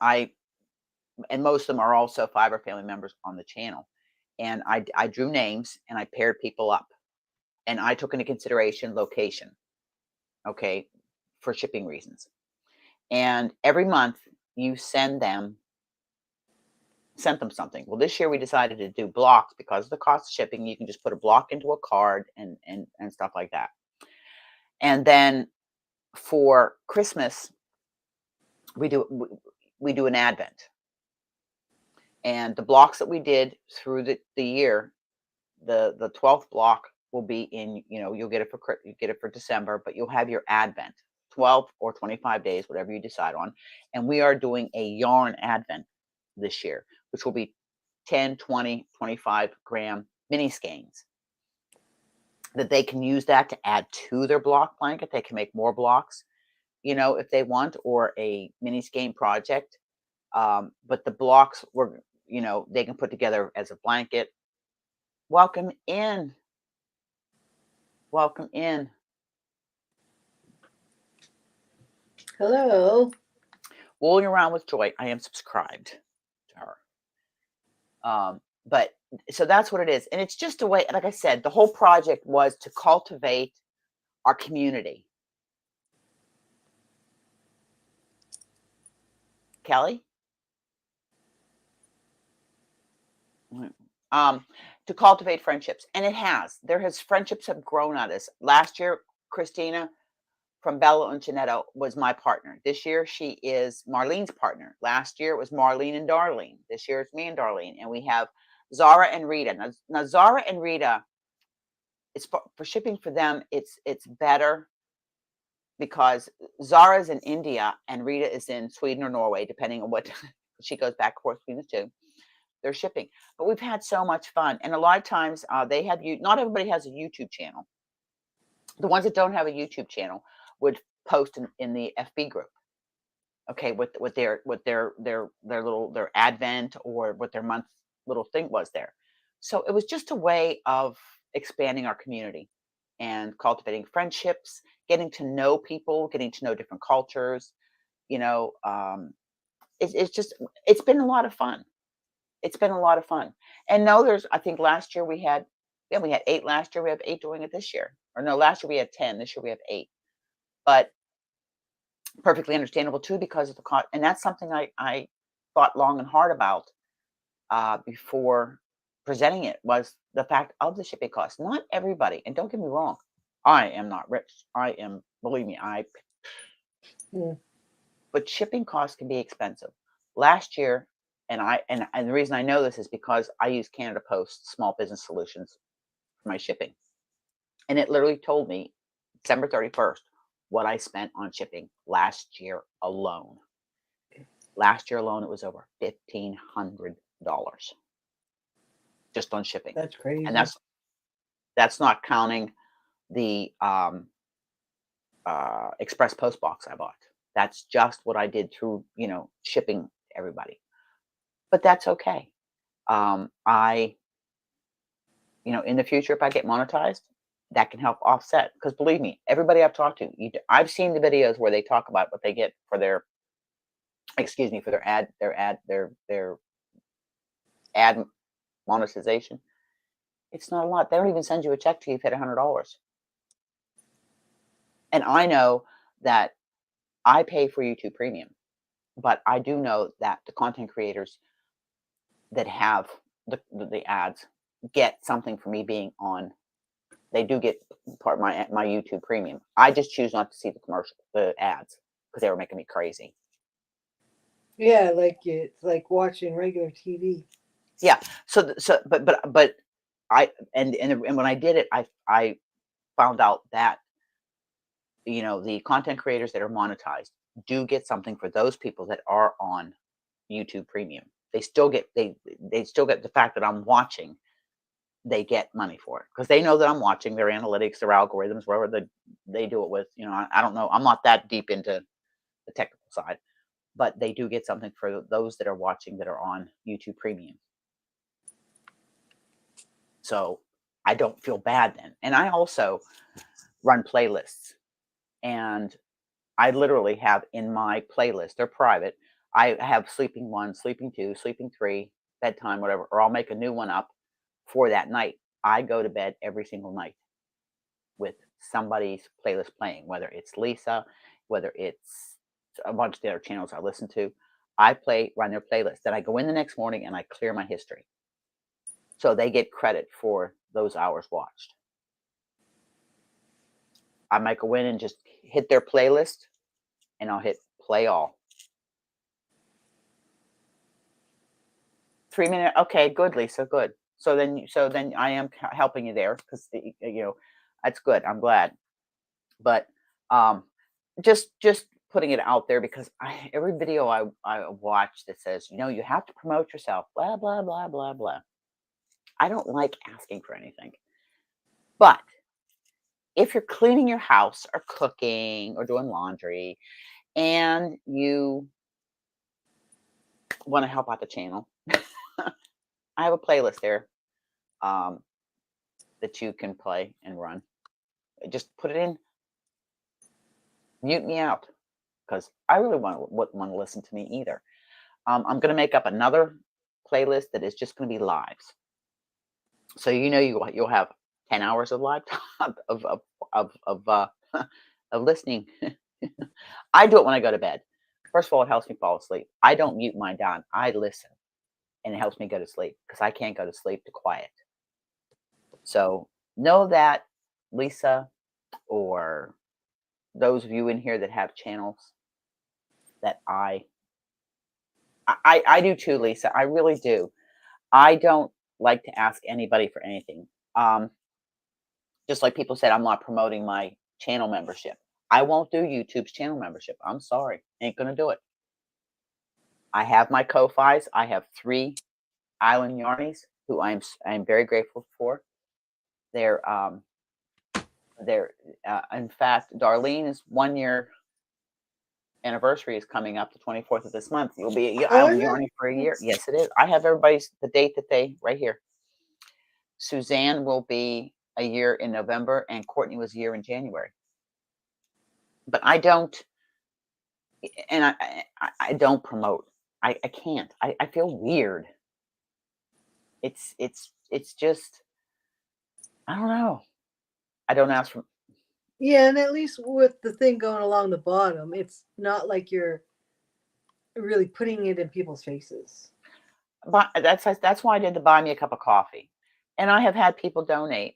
most of them are also Fiber family members on the channel. And I drew names and I paired people up. And I took into consideration location, okay, for shipping reasons. And every month you sent them something. Well, this year we decided to do blocks because of the cost of shipping. You can just put a block into a card and stuff like that. And then for Christmas, we do an Advent. And the blocks that we did through the year, the 12th block will be in, you'll get it for December, but you'll have your Advent, 12 or 25 days, whatever you decide on. And we are doing a yarn Advent this year, which will be 10, 20, 25 gram mini skeins that they can use that to add to their block blanket. They can make more blocks, if they want, or a mini skein project. But the blocks were, they can put together as a blanket. Welcome in. Welcome in. Hello. Wooling Around with Joy. I am subscribed to her. But so that's what it is. And it's just a way, like I said, the whole project was to cultivate our community. Kelly? To cultivate friendships. And it has. Friendships have grown out of this. Last year, Christina from Bella Uncinetto was my partner. This year, she is Marlene's partner. Last year, it was Marlene and Darlene. This year, it's me and Darlene. And we have Zara and Rita. Now Zara and Rita, it's for shipping for them, it's better because Zara's in India and Rita is in Sweden or Norway, depending on what she goes back and forth between the two. They're shipping, but we've had so much fun. And a lot of times they have not everybody has a YouTube channel. The ones that don't have a YouTube channel would post in the FB group. Okay, with their advent or what their month little thing was there. So it was just a way of expanding our community and cultivating friendships, getting to know people, getting to know different cultures. It's been a lot of fun. It's been a lot of fun. And no, I think last year we had 8 last year. We have 8 doing it this year. Or no, last year we had 10. This year we have 8. But perfectly understandable too, because of the cost. And that's something I thought long and hard about before presenting it, was the fact of the shipping costs. Not everybody, and don't get me wrong, I am not rich. Believe me, but shipping costs can be expensive. Last year, and the reason I know this is because I use Canada Post Small Business Solutions for my shipping. And it literally told me December 31st what I spent on shipping last year alone. Last year alone, it was over $1,500 just on shipping. That's crazy. And that's not counting the express post box I bought. That's just what I did through, shipping to everybody. But that's okay. In the future, if I get monetized, that can help offset. Because believe me, everybody I've talked to, I've seen the videos where they talk about what they get for their ad monetization. It's not a lot. They don't even send you a check till you've hit $100. And I know that I pay for YouTube Premium, but I do know that the content creators that have the ads get something for me being on. They do get part of my YouTube Premium. I just choose not to see the ads, because they were making me crazy. Yeah, it's like watching regular TV. Yeah. But when I did it, I found out that the content creators that are monetized do get something for those people that are on YouTube Premium. They still get the fact that I'm watching. They get money for it because they know that I'm watching. Their analytics, their algorithms, wherever they do it with. I don't know. I'm not that deep into the technical side, but they do get something for those that are watching that are on YouTube Premium. So I don't feel bad then. And I also run playlists, and I literally have in my playlist, they're private. I have sleeping 1, sleeping 2, sleeping 3, bedtime, whatever, or I'll make a new one up for that night. I go to bed every single night with somebody's playlist playing, whether it's Lisa, whether it's a bunch of the other channels I listen to. I run their playlist. Then I go in the next morning and I clear my history. So they get credit for those hours watched. I might go in and just hit their playlist and I'll hit play all. 3 minutes. Okay, good, Lisa, good. So then I am helping you there, because that's good. I'm glad. But just putting it out there, because every video I watch that says, you have to promote yourself, blah, blah, blah, blah, blah. I don't like asking for anything. But if you're cleaning your house or cooking or doing laundry and you want to help out the channel, I have a playlist there that you can play and run. Just put it in. Mute me out, because I really wouldn't want to listen to me either. I'm going to make up another playlist that is just going to be lives. So you'll have 10 hours of live time of listening. I do it when I go to bed. First of all, it helps me fall asleep. I don't mute mine down. I listen, and it helps me go to sleep because I can't go to sleep to quiet. So know that, Lisa, or those of you in here that have channels, that I do too, Lisa. I really do. I don't like to ask anybody for anything. Just like people said, I'm not promoting my channel membership. I won't do YouTube's channel membership. I'm sorry. Ain't gonna do it. I have my Ko-Fis. I have 3 Island Yarnies who I'm very grateful for. They're in fact, Darlene's 1-year anniversary is coming up, the 24th of this month. You'll be Island Yarnie for a year. Yes, it is. I have everybody's the date that they right here. Suzanne will be a year in November, and Courtney was a year in January. But I don't, and I don't promote. I can't. I feel weird. It's just, I don't know. I don't ask for. Yeah, and at least with the thing going along the bottom, it's not like you're really putting it in people's faces. But that's why I did the buy me a cup of coffee, and I have had people donate.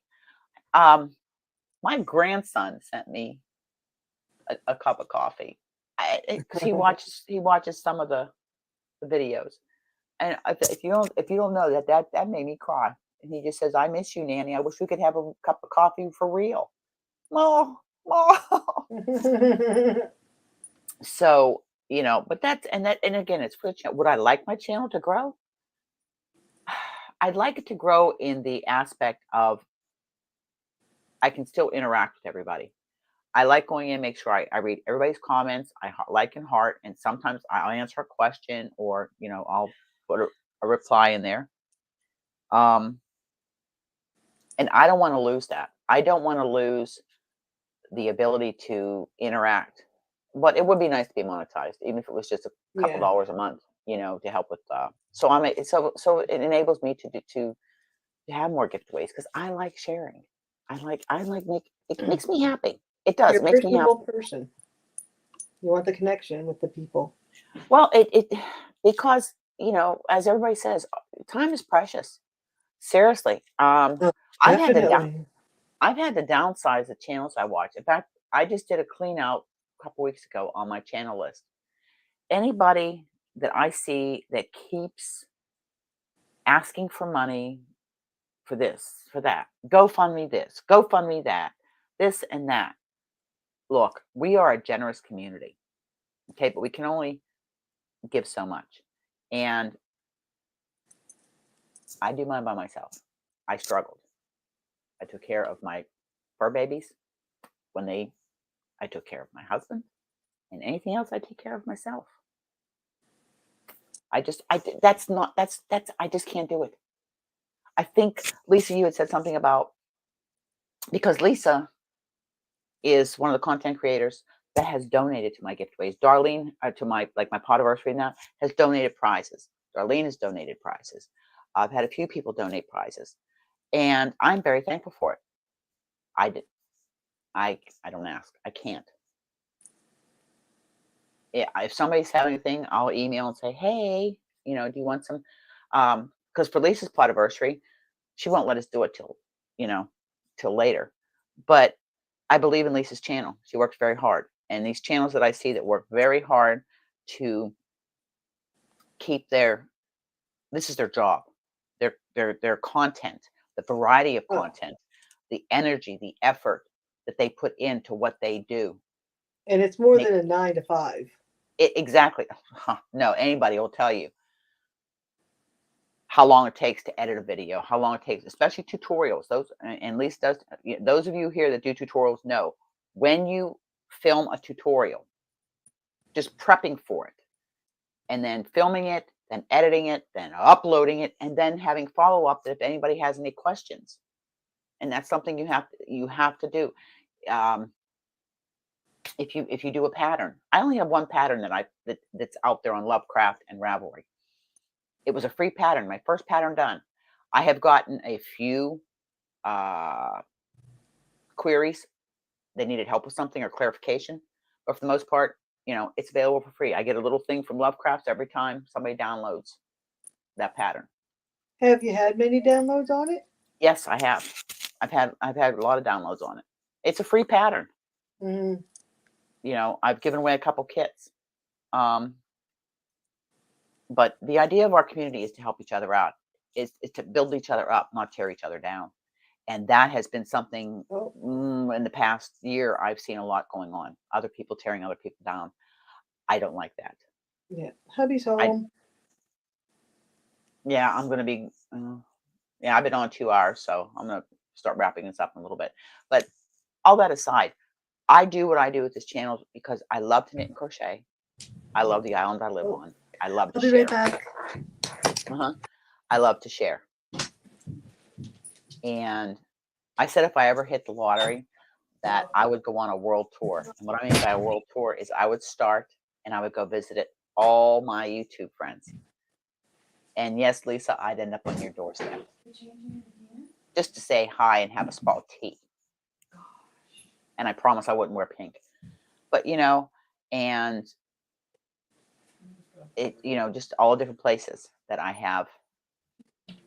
My grandson sent me a cup of coffee because he watches some of the videos, and if you don't know that made me cry. And he just says, "I miss you, Nanny. I wish we could have a cup of coffee for real." Oh. So, but and again, it's for the channel. Would I like my channel to grow? I'd like it to grow in the aspect of I can still interact with everybody. I like going in, make sure I read everybody's comments. I like and heart, and sometimes I'll answer a question, or I'll put a reply in there. And I don't want to lose that. I don't want to lose the ability to interact. But it would be nice to be monetized, even if it was just a couple dollars a month, to help with. So it enables me to have more giveaways because I like sharing. I like it makes me happy. It does. You're It a makes me happy. personable person. You want the connection with the people. Well, it because as everybody says, time is precious. Seriously, I've had Definitely. to downsize the channels I watch. In fact, I just did a clean out a couple weeks ago on my channel list. Anybody that I see that keeps asking for money for this, for that, GoFundMe this, GoFundMe that, this and that. Look, we are a generous community, okay, but we can only give so much. And I do mine by myself. I struggled. I took care of my fur babies I took care of my husband, and anything else I take care of myself. I just can't do it. I think, Lisa, you had said something about, because Lisa is one of the content creators that has donated to my giveaways. Darlene, to my Podiversary now, has donated prizes. Darlene has donated prizes. I've had a few people donate prizes, and I'm very thankful for it. I don't ask. I can't. Yeah, if somebody's having anything, I'll email and say, "Hey, do you want some?" Because for Lisa's Podiversary, she won't let us do it till later. But I believe in Lisa's channel. She works very hard, and these channels that I see that work very hard to keep this is their job, their content, the variety of content, the energy, the effort that they put into what they do. And it's more than a 9 to 5. Exactly. No, anybody will tell you how long it takes to edit a video, how long it takes, especially tutorials. And Lisa does. Those of you here that do tutorials know when you film a tutorial, just prepping for it, and then filming it, then editing it, then uploading it, and then having follow up if anybody has any questions. And that's something you have to do. If you do a pattern, I only have one pattern that's out there on Lovecraft and Ravelry. It was a free pattern, my first pattern done. I have gotten a few queries. They needed help with something or clarification, but for the most part, it's available for free. I get a little thing from Lovecrafts every time somebody downloads that pattern. Have you had many downloads on it? Yes, I have. I've had a lot of downloads on it. It's a free pattern. Mm. I've given away a couple kits. But the idea of our community is to help each other out, is to build each other up, not tear each other down. And that has been something in the past year I've seen a lot going on. Other people tearing other people down. I don't like that. Yeah. Hubby's home. Yeah, I'm going to be, I've been on 2 hours, so I'm going to start wrapping this up in a little bit. But all that aside, I do what I do with this channel because I love to knit and crochet. I love the island I live on. I love to I'll be share. right back. I love to share. And I said if I ever hit the lottery, that I would go on a world tour. And what I mean by a world tour is I would start and I would go visit all my YouTube friends. And yes, Lisa, I'd end up on your doorstep. Just to say hi and have a spot of tea. And I promise I wouldn't wear pink. But, and it, just all different places that I have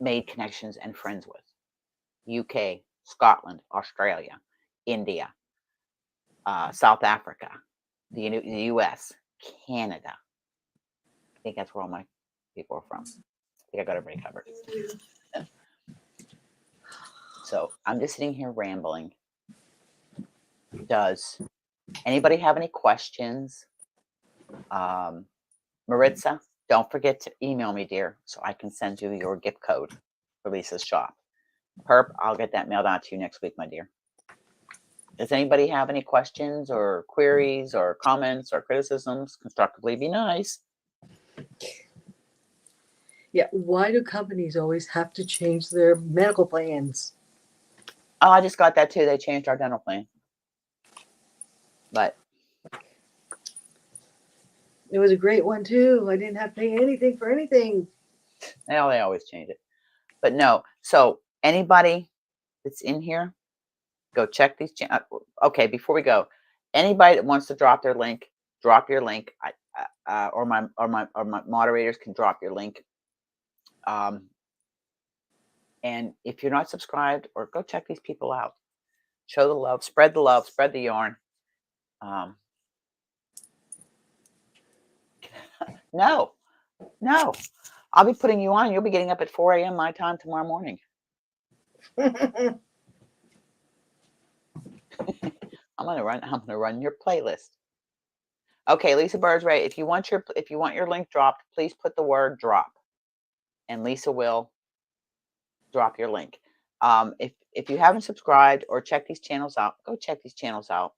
made connections and friends with. UK, Scotland, Australia, India, South Africa, the US, Canada. I think that's where all my people are from. I think I got everybody covered. So I'm just sitting here rambling. Does anybody have any questions? Maritza, don't forget to email me, dear, so I can send you your gift code for Lisa's shop. Perp, I'll get that mailed out to you next week, my dear. Does anybody have any questions or queries or comments or criticisms? Constructively be nice. Yeah. Why do companies always have to change their medical plans? Oh, I just got that too. They changed our dental plan. But It was a great one too. I didn't have to pay anything for anything. they always change it. But no. So anybody that's in here, go check these. Okay, before we go, anybody that wants to drop their link, drop your link. Or my moderators can drop your link. And if you're not subscribed, or go check these people out. Show the love, spread the yarn. No, I'll be putting you on. You'll be getting up at 4 a.m. my time tomorrow morning. I'm gonna run your playlist. Okay, Lisa Bird's right. If you want your link dropped, please put the word drop, and Lisa will drop your link. If you haven't subscribed or checked these channels out, go check these channels out.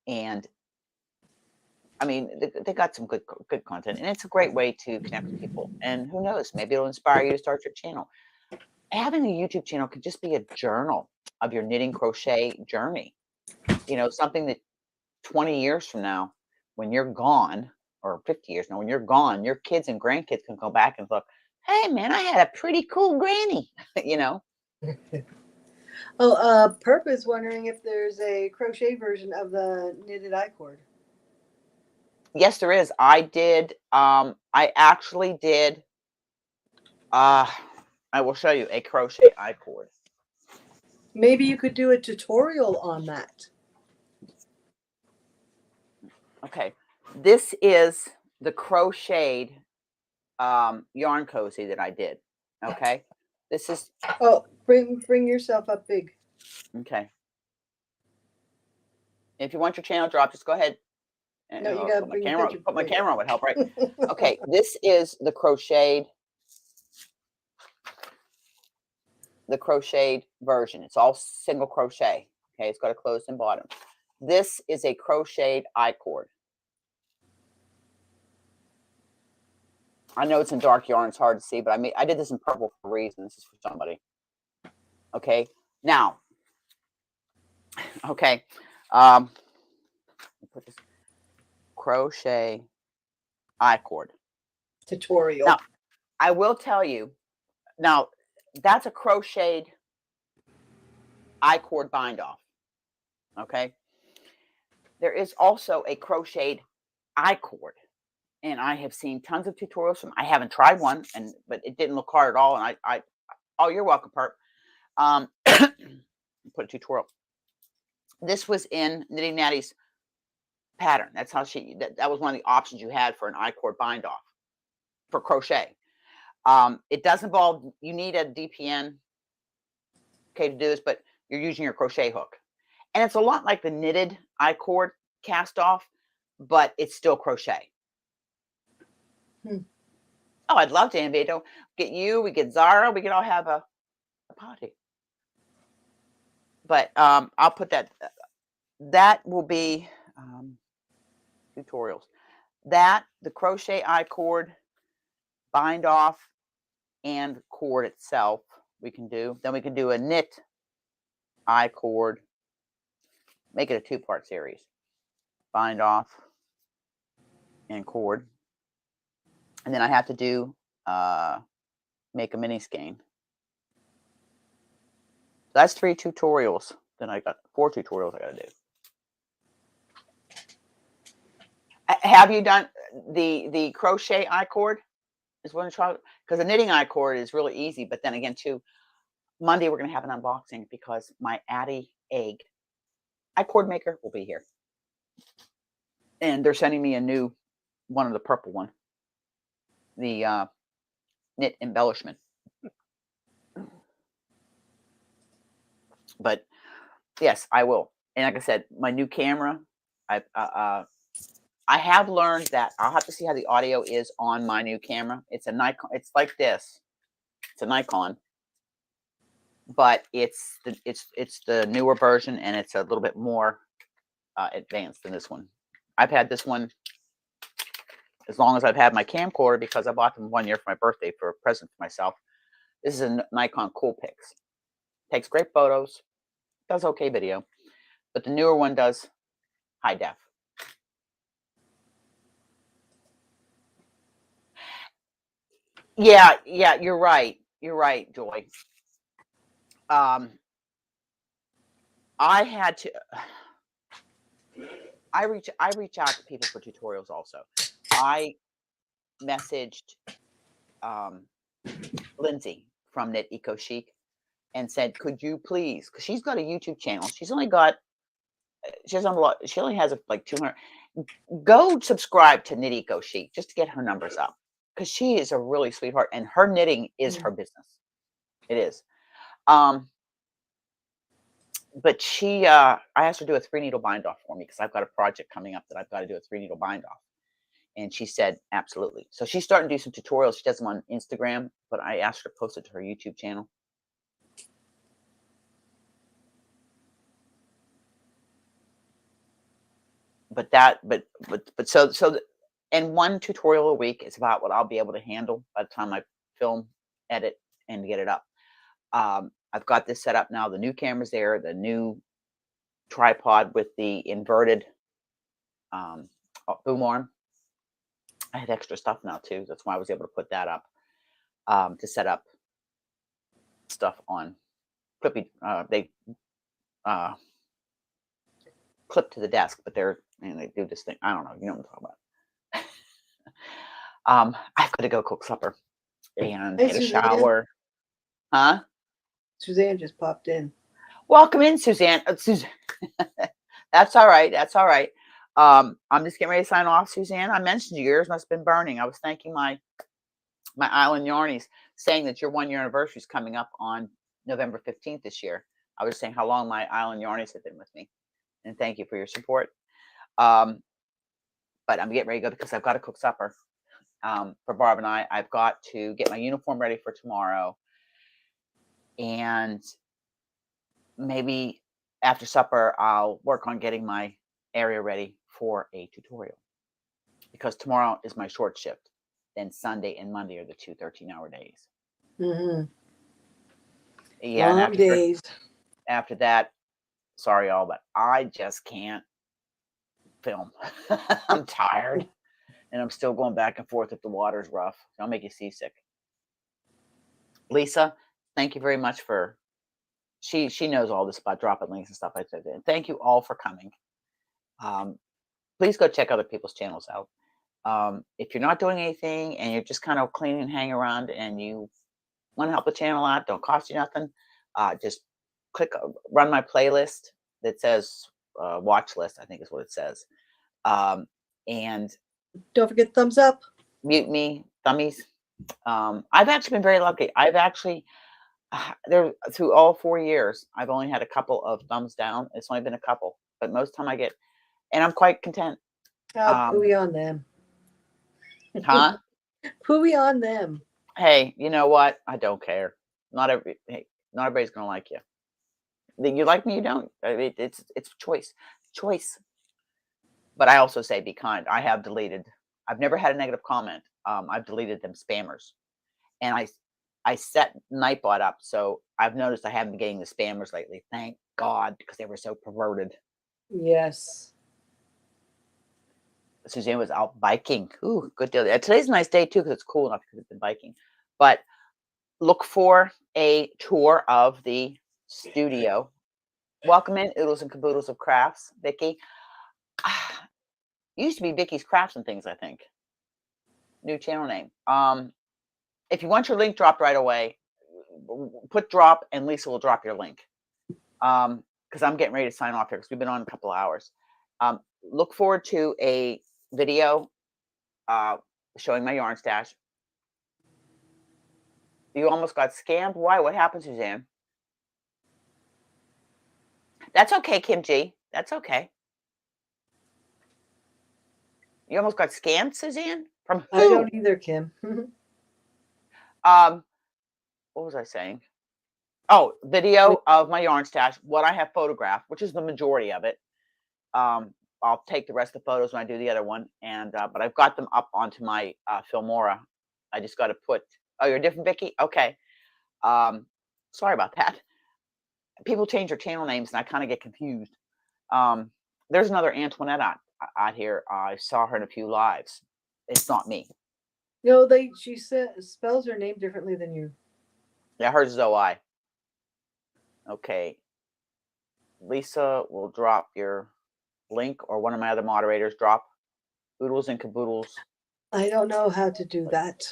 And I mean, they got some good content, and it's a great way to connect with people. And who knows, maybe it'll inspire you to start your channel. Having a YouTube channel could just be a journal of your knitting crochet journey. Something that 20 years from now, when you're gone, or 50 years now, when you're gone, your kids and grandkids can go back and look, hey man, I had a pretty cool granny. Perp is wondering if there's a crochet version of the knitted I-cord. Yes, there is. I did. I actually did. I will show you a crochet I-cord. Maybe you could do a tutorial on that. Okay, this is the crocheted yarn cozy that I did. Okay, this is. Oh, bring yourself up big. Okay. If you want your channel dropped, just go ahead. No, you gotta bring your picture. Put my camera on would help, right? Okay, this is the crocheted version. It's all single crochet. Okay, it's got a closed in bottom. This is a crocheted I-cord. I know it's in dark yarn, it's hard to see, but I did this in purple for a reason. This is for somebody. Okay, now, okay, put this crochet I-cord Tutorial. Now, I will tell you, now that's a crocheted I-cord bind off. Okay, There is also a crocheted I-cord, and I have seen tons of tutorials from. I haven't tried one, but it didn't look hard at all. And I oh, you're welcome, Perp. Put a tutorial. This was in Knitting Natty's pattern. That's how that was one of the options you had for an I-cord bind off for crochet. It does involve, you need a DPN, okay, to do this, but you're using your crochet hook. And it's a lot like the knitted I-cord cast off, but it's still crochet. Oh, I'd love to invite. Get you, we get Zara, we could all have a party. But I'll put that. That will be tutorials. That, the crochet I-cord, bind off, and cord itself we can do. Then we can do a knit I-cord. Make it a two-part series. Bind off and cord. And then I have to do make a mini skein. That's 3 tutorials. Then I got 4 tutorials I got to do. Have you done the crochet I-cord? Is one try, because the knitting I-cord is really easy. But then again, too, Monday we're going to have an unboxing because my Addie egg I-cord maker will be here, and they're sending me a new one of the purple one, the knit embellishment. But yes, I will. And like I said, my new camera, I have learned that I'll have to see how the audio is on my new camera. It's a Nikon. It's like this. It's a Nikon, but it's the newer version, and it's a little bit more advanced than this one. I've had this one as long as I've had my camcorder because I bought them 1 year for my birthday for a present for myself. This is a Nikon Coolpix. Takes great photos, does okay video, but the newer one does high def. Yeah, you're right. You're right, Joy. I had to. I reach out to people for tutorials also. I messaged Lindsay from Knit Eco Chic and said, could you please, because she's got a YouTube channel. She's only got, she has a lot, she only has like 200. Go subscribe to Knit Eco Chic just to get her numbers up, because she is a really sweetheart, and her knitting is her business. It is. But she, I asked her to do a 3-needle bind off for me because I've got a project coming up that I've got to do a 3-needle bind off. And she said, absolutely. So she's starting to do some tutorials. She does them on Instagram, but I asked her to post it to her YouTube channel. But and 1 tutorial a week is about what I'll be able to handle by the time I film, edit, and get it up. I've got this set up now. The new camera's there, the new tripod with the inverted boom arm. I had extra stuff now too. That's why I was able to put that up to set up stuff on clippy. They clip to the desk, but they do this thing. I don't know. You know what I'm talking about. I've got to go cook supper and Hey, take a Suzanne. shower. Huh? Suzanne just popped in. Welcome in, Suzanne. Suzanne. That's all right. That's all right. I'm just getting ready to sign off, Suzanne. I mentioned yours must have been burning. I was thanking my Island Yarnies, saying that your 1-year anniversary is coming up on November 15th this year. I was saying how long my Island Yarnies have been with me, and thank you for your support. But I'm getting ready to go because I've got to cook supper for Barb and I. I've got to get my uniform ready for tomorrow, and maybe after supper I'll work on getting my area ready for a tutorial, because tomorrow is my short shift. Then Sunday and Monday are the 2 13-hour days. Yeah, Long and days. after that, sorry all, but I just can't film. I'm tired, and I'm still going back and forth if the water's rough. I'll make you seasick. Lisa, thank you very much for. She knows all this about dropping links and stuff like that. And thank you all for coming. Please go check other people's channels out. If you're not doing anything and you're just kind of cleaning and hanging around and you want to help the channel out, don't cost you nothing. Just click run my playlist that says watch list, I think is what it says. And Don't forget thumbs up. mute me, thummies. I've actually been very lucky. I've actually there through all 4 years, I've only had a couple of thumbs down. It's only been a couple, but most time I get, and I'm quite content. Pooey on them. Huh? Pooey on them. Hey, you know what? I don't care. Not everybody's gonna like you. You like me, you don't. I mean, it's choice. But I also say be kind. I've never had a negative comment. I've deleted them spammers, and I set Nightbot up, so I've noticed I haven't been getting the spammers lately. Thank God, because they were so perverted. Yes. Suzanne was out biking. Ooh, good deal. Today's a nice day too, because it's cool enough because it's been biking. But look for a tour of the studio. Welcome in, Oodles and Caboodles of Crafts, Vicky. Used to be Vicky's Crafts and Things, I think. New channel name. If you want your link dropped right away, put drop and Lisa will drop your link. Because I'm getting ready to sign off here because we've been on a couple of hours. Look forward to a video showing my yarn stash. You almost got scammed? Why? What happened, Suzanne? That's okay, Kim G. That's okay. You almost got scammed, Suzanne? From who? I don't either, Kim. What was I saying? Oh, video of my yarn stash, what I have photographed, which is the majority of it. I'll take the rest of the photos when I do the other one, and but I've got them up onto my Filmora. I just got to put. Oh, you're different, Vicky? Okay. Sorry about that. People change their channel names, and I kind of get confused. There's another Antoinette out here. I saw her in a few lives. It's not me. No, she spells her name differently than you. Yeah, hers is OI. Okay. Lisa will drop your link, or one of my other moderators drop Oodles and Caboodles. I don't know how to do that.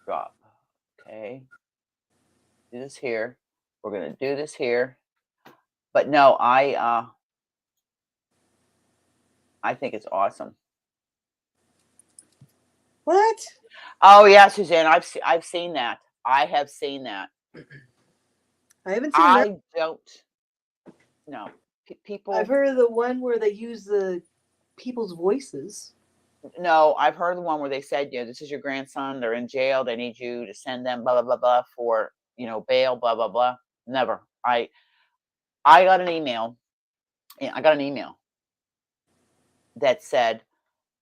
Drop. Okay. Do this here. We're gonna do this here. But no, I think it's awesome. What? Oh yeah, Suzanne, I've seen that. I have seen that. I haven't seen that. I don't know. People. I've heard of the one where they use the people's voices. No, I've heard the one where they said, this is your grandson. They're in jail. They need you to send them blah blah blah blah for bail. Blah blah blah. Never. I got an email. I got an email that said,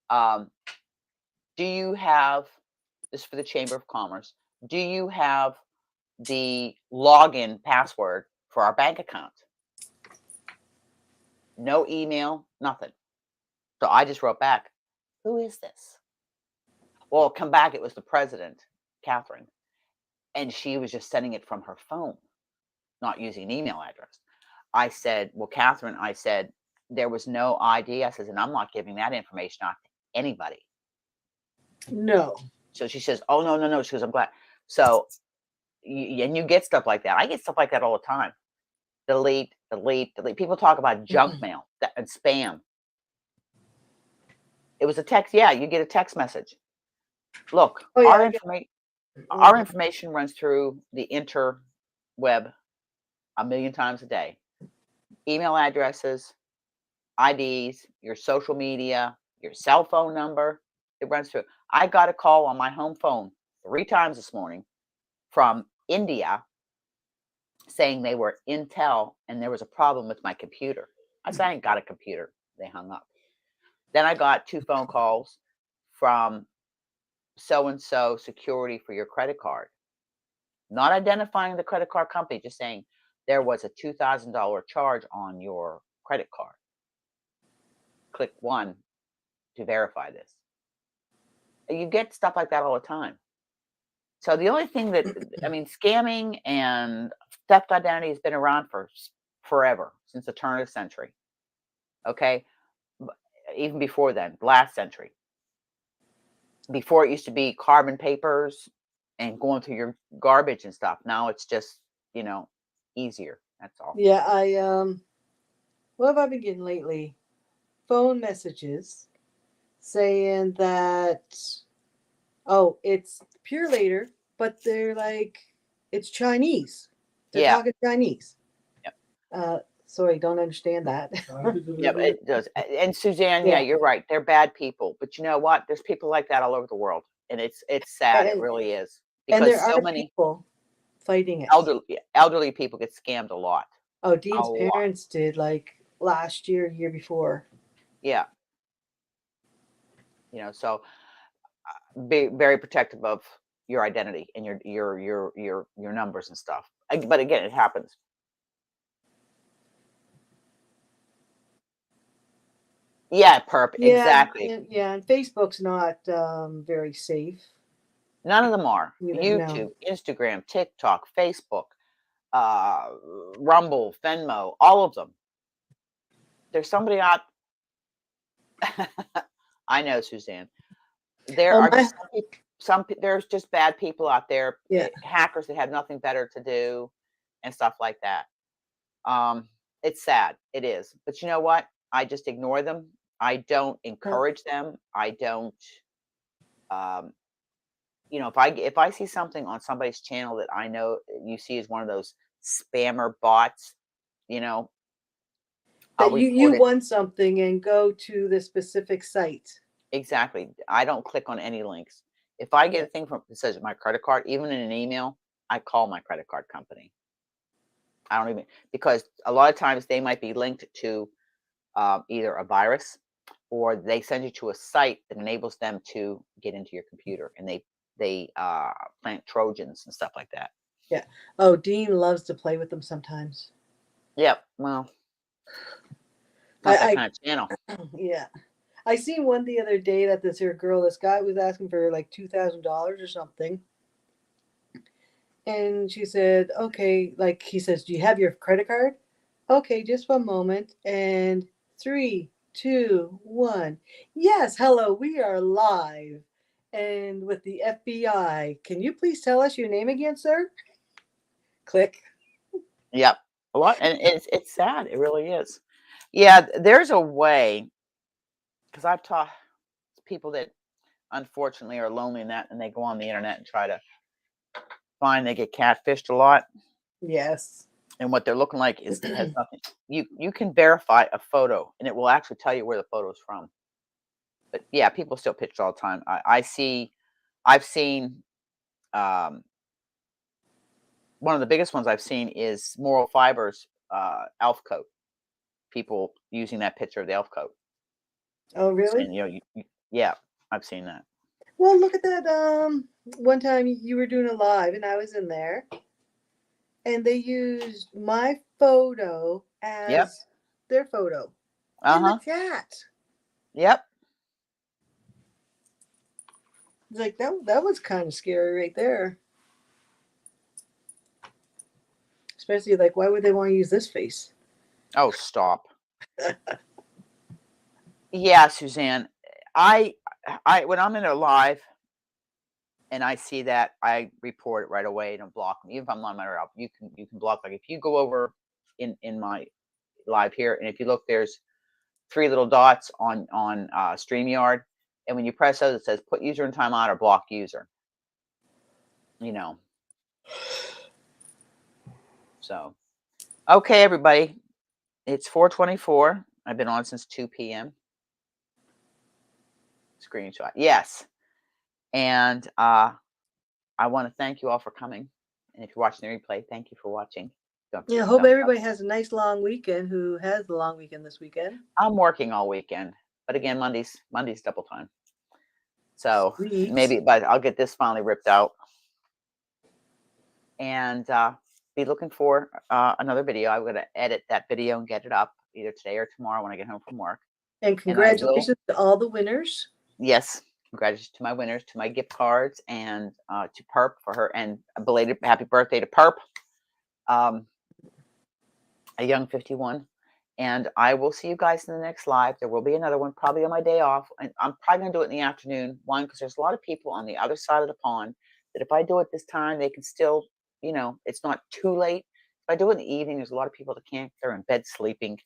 do you have this for the Chamber of Commerce? Do you have the login password for our bank account? No email, nothing. So I just wrote back, who is this? Well, come back, it was the president, Catherine. And she was just sending it from her phone, not using an email address. I said, well, Catherine, I said, there was no ID. I said, and I'm not giving that information out to anybody. No. So she says, oh, no. She goes, I'm glad. So, and you get stuff like that. I get stuff like that all the time. Delete. People talk about junk mail and spam. It was a text. Yeah, you get a text message. Look, our information runs through the interweb a million times a day. Email addresses, IDs, your social media, your cell phone number, it runs through. I got a call on my home phone 3 times this morning from India saying they were Intel and there was a problem with my computer. I said, I ain't got a computer. They hung up. Then I got 2 phone calls from so-and-so security for your credit card. Not identifying the credit card company, just saying there was a $2,000 charge on your credit card. Click 1 to verify this. You get stuff like that all the time. So the only thing that, I mean, scamming and theft identity has been around for forever, since the turn of the century. Okay. Even before then, last century. Before, it used to be carbon papers and going through your garbage and stuff. Now it's just, easier. That's all. Yeah, what have I been getting lately? Phone messages saying that, oh, it's Pure Later, but they're like, it's Chinese. They're Yeah. talking Chinese. Yep. Sorry, don't understand that. Yeah, but it does. And Suzanne, yeah, Yeah. you're right. They're bad people. But you know what? There's people like that all over the world. And it's sad. It And, really is. and Because there so are many people fighting it. elderly people get scammed a lot. Oh, A Dean's lot. parents did like last year, year before. Yeah. So be very protective of your identity and your numbers and stuff. But again, it happens. Yeah, exactly. And Facebook's not very safe. None of them are. Either, YouTube, Instagram, TikTok, Facebook, Rumble, Venmo, all of them. There's somebody out. I know, Suzanne. There are just there's just bad people out there, hackers that have nothing better to do and stuff like that. It's sad. It is. But you know what? I just ignore them. I don't encourage them. I don't, if I see something on somebody's channel that I know you see as one of those spammer bots, that you want something and go to the specific site. Exactly. I don't click on any links. If I get a thing that says my credit card, even in an email, I call my credit card company. I don't even, because a lot of times they might be linked to either a virus, or they send you to a site that enables them to get into your computer, and they plant Trojans and stuff like that. Yeah. Oh, Dean loves to play with them sometimes. Yep. Well, not that kind of channel. Yeah. I seen one the other day that this guy was asking for like $2,000 or something. And she said, okay, like he says, do you have your credit card? Okay, just one moment. And 3, 2, 1. Yes, hello, we are live. And with the FBI, can you please tell us your name again, sir? Click. Yep. A lot. And it's sad. It really is. Yeah, there's a way, because I've taught people that unfortunately are lonely and they go on the internet and try to find, they get catfished a lot. Yes. And what they're looking like has nothing. You can verify a photo, and it will actually tell you where the photo is from. But yeah, people still pitch all the time. I've seen one of the biggest ones I've seen is Moral Fibers elf coat. People using that picture of the elf coat. Oh, really? And, yeah, I've seen that. Well, look at that. One time you were doing a live and I was in there, and they used my photo as their photo in the chat. Yep. It's like that was kind of scary right there. Especially like, why would they want to use this face? Oh, stop. Yeah, Suzanne. I when I'm in a live and I see that, I report it right away and block them. Even if I'm on my route, you can block. Like if you go over in my live here, and if you look, there's 3 little dots on StreamYard, and when you press those, it says put user in timeout or block user. So, okay, everybody, it's 4:24. I've been on since 2 p.m. Screenshot, yes. And I want to thank you all for coming. And if you're watching the replay, thank you for watching. Yeah, hope everybody has a nice long weekend. Who has the long weekend this weekend? I'm working all weekend, but again, Monday's double time. So maybe, but I'll get this finally ripped out and be looking for another video. I'm going to edit that video and get it up either today or tomorrow when I get home from work. And congratulations to all the winners. Yes. Congratulations to my winners, to my gift cards, and to Perp for her, and a belated happy birthday to Perp, a young 51. And I will see you guys in the next live. There will be another one, probably on my day off. And I'm probably going to do it in the afternoon. One, because there's a lot of people on the other side of the pond that if I do it this time, they can still, you know, it's not too late. If I do it in the evening, there's a lot of people that can't. They're in bed sleeping.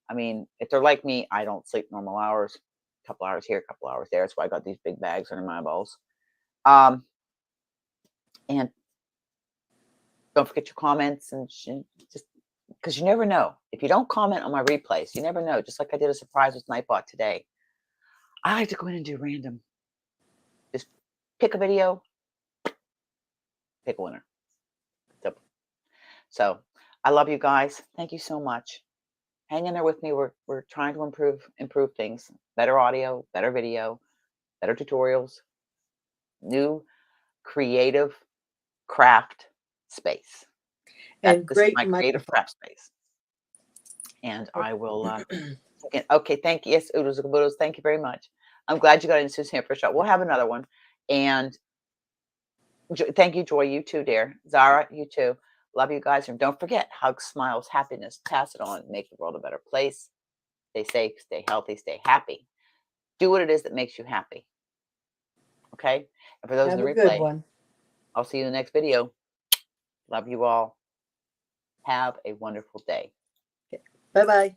I mean, if they're like me, I don't sleep normal hours. A couple hours here, a couple hours there. That's why I got these big bags under my eyeballs. And don't forget your comments, and just because you never know. If you don't comment on my replays, you never know. Just like I did a surprise with Nightbot today. I like to go in and do random. Just pick a video, pick a winner. So I love you guys. Thank you so much. Hang in there with me. We're trying to improve things. Better audio, better video, better tutorials, new creative craft space. And This is great my creative microphone. craft space. And I will okay, thank you. Yes, oodles and caboodles, thank you very much. I'm glad you got into Susan for a shot. We'll have another one. And thank you, Joy. You too, dear. Zara, you too. Love you guys. And don't forget, hugs, smiles, happiness, pass it on, make the world a better place. Stay safe, stay healthy, stay happy. Do what it is that makes you happy. Okay? And for those Have in a the good replay, one. I'll see you in the next video. Love you all. Have a wonderful day. Bye-bye.